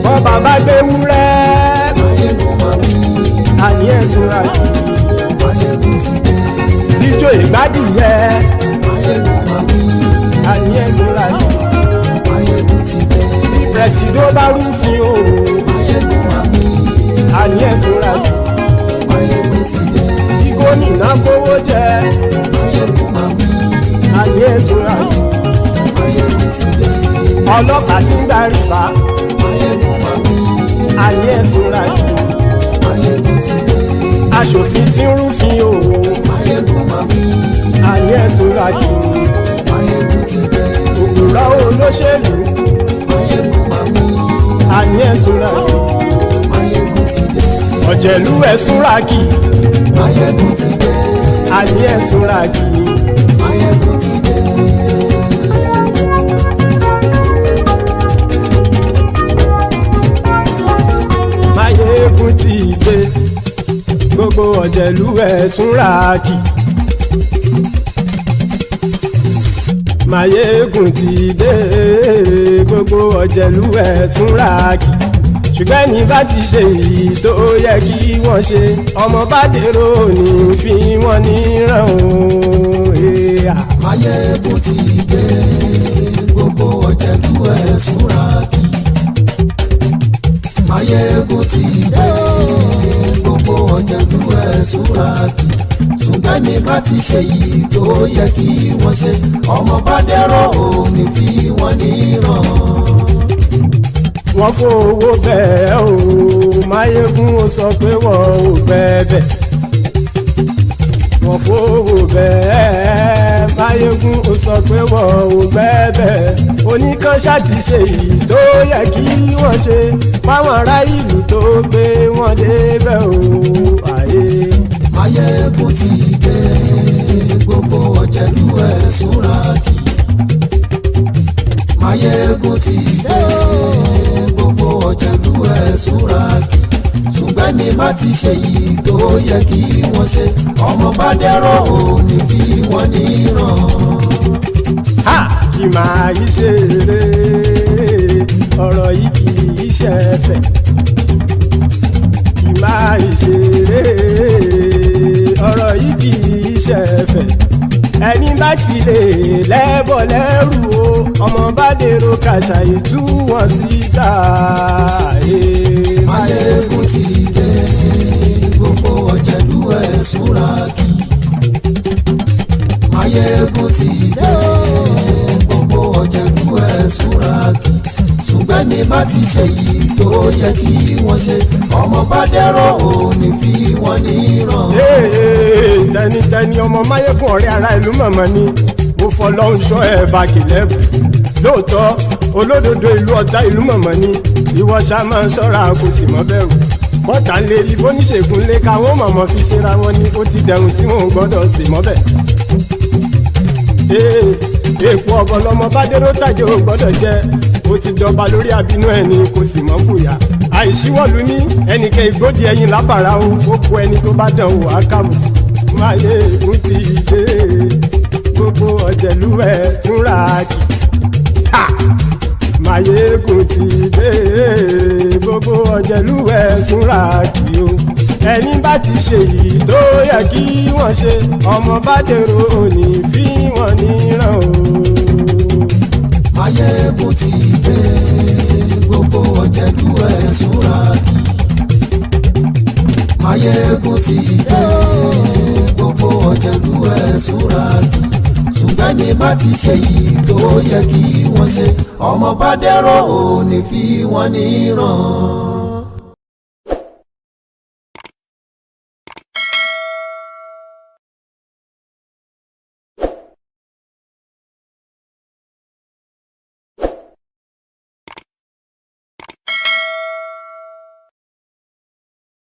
Wọ́n bàbá gbé wúrẹ́. Máyégún máa wí. Àní ẹ̀ súnrakì. Máyégún ti dé. Ijó ìgbádìyẹ. Máyégún máa wí. Àní ẹ̀ súnrakì. Máyégún ti dé. Bí pẹ̀sìdó bá rúfin o. Máyégún máa wí. Àní ẹ̀ súnrakì. Máyégún ti dé. Bí gómìnà kówó jẹ. Máyégún máa wí. Àní ẹ̀ súnrakì. Máyégún ti dé. Ọlọ́pàá tí ń darí bá. Máyégún máa wí. Àní ẹ̀ súnrakì. Máyégún ti dé. Aṣòfin tí ń rúfin o. Máyégún máa wí. Àní ẹ̀ súnrakì. Máyégún ti dé. Òpùrọ́ olóṣèlú. Máyégún máa wí. Àní ẹ̀ súnrakì. Máyégún ti dé. Ọ̀jẹ̀lú ẹ̀ súnrakì. Máyégún ti dé. Àní ẹ̀ súnrakì. Máyégún ti dé. Máyégún ti dé. Gbogbo ọ̀jẹ̀lú ẹ̀ súnrakì. Máyégún ti dé. Gbogbo ọ̀jẹ̀lú ẹ̀ súnrakì. Ṣùgbọ́n ní bá ti ṣe èyí tó yẹ kí wọ́n ṣe, ọmọ bá dèrò ní fi wọ́n níran o. Máyégún ti dé. Gbogbo ọ̀jẹ̀lú ẹ̀ súnrakì. Máyégún ti dé. Gbogbo ọ̀jẹ̀lú ẹ̀ súnrakì. Ṣùgbọ́n ní bá ti ṣe èyí tó yẹ kí wọ́n ṣe, ọmọ bá dẹ̀rọ̀ ò ní fi wọ́n níran. Wọ́n fowó bẹ́ẹ̀ o. Máyégún ó sọ pé wọ́n ò bẹ́ẹ̀. Wọ́n fowó bẹ́ẹ̀. Máyégún ó sọ pé wọ́n ò bẹ́ẹ̀. Oníkan ṣáàtì ṣe èyí tó yẹ kí wọ́n ṣe fáwọn ará ìlú tó gbé wọn débẹ̀ o. Máyégún ti dé. Gbogbo ọ̀jẹ̀lú ẹ̀ súnrakì. Máyégún ti dé. Gbogbo ọ̀jẹ̀lú ẹ̀ súnrakì. Ṣùgbọ́n ní bá ti ṣe yìí tó yẹ kí wọ́n ṣe, ọmọ bá dẹ̀rọ̀ ò ní fi wọ́n níran. Kì máa yí ṣe eré, ọ̀rọ̀ yìí kì í ṣe ẹ̀fẹ̀. Kì máa yí ṣe eré, ọ̀rọ̀ yìí kì í ṣe ẹ̀fẹ̀. Ẹni bá ti lè lẹ́bọ̀ lẹ́rù o, ọmọ bá dèrò kàṣà ìtú wọn síta. Máyégún ti dé. Gbogbo ọ̀jẹ̀lú ẹ̀ súnrakì. Máyégún ti dé. Gbogbo ọ̀jẹ̀lú ẹ̀ súnrakì. Ṣùgbọ́n ní bá ti ṣe yìí tó yẹ kí wọ́n ṣe, ọmọ bá dẹ̀rọ̀ ò ní fi wọ́n níran. Tẹnitẹni ọmọ Máyégún ọ̀rẹ́ ara ìlú mọ̀mọ́ ni mo fọlọ́hún ṣọ́ ẹ̀ bá kìlẹ́bù. Lóòótọ́ olódodo ìlú ọ̀tá ìlú mọ̀mọ́ ni ìwọ ṣá máa ń ṣọ́ra kò sì mọ́ bẹ̀rù. Bọ́tà ń lé rí bóníṣègùn lé káwọn mọ̀mọ́ fi ṣera wọn ni ó ti dẹrùn tí wọn ò gbọ́dọ̀ sì mọ́ bẹ̀. Èèpo ọ̀gọ̀ lọmọ bá dérò tàjẹ́ ò gbọ́dọ̀ jẹ́, ó ti jọba lórí àbínú ẹni kò sì mọ́ bùyà. Àìsíwọ̀lú ní ẹnìkẹ́ ìgbódì ẹyin lábàrá o, ó kó ẹni tó bá dán o àkàmù. Máyégún ti dé. Gbogbo ọ̀jẹ̀lú ẹ̀ súnrakì. Máyégún ti dé. Gbogbo ọ̀jẹ̀lú ẹ̀ súnrakì o. Ẹni bá ti ṣe yìí tó yẹ kí wọ́n ṣe, ọmọ bá dèrò òní fi wọ́n níran o. Máyégún ti dé. Gbogbo ọ̀jẹ̀lú ẹ̀ súnrakì. Máyégún ti dé. Gbogbo ọ̀jẹ̀lú ẹ̀ súnrakì. Ṣùgbọ́n ní bá ti ṣe yìí tó yẹ kí wọ́n ṣe, ọmọ bá dẹ̀rọ̀ ò ní fi wọ́n níran.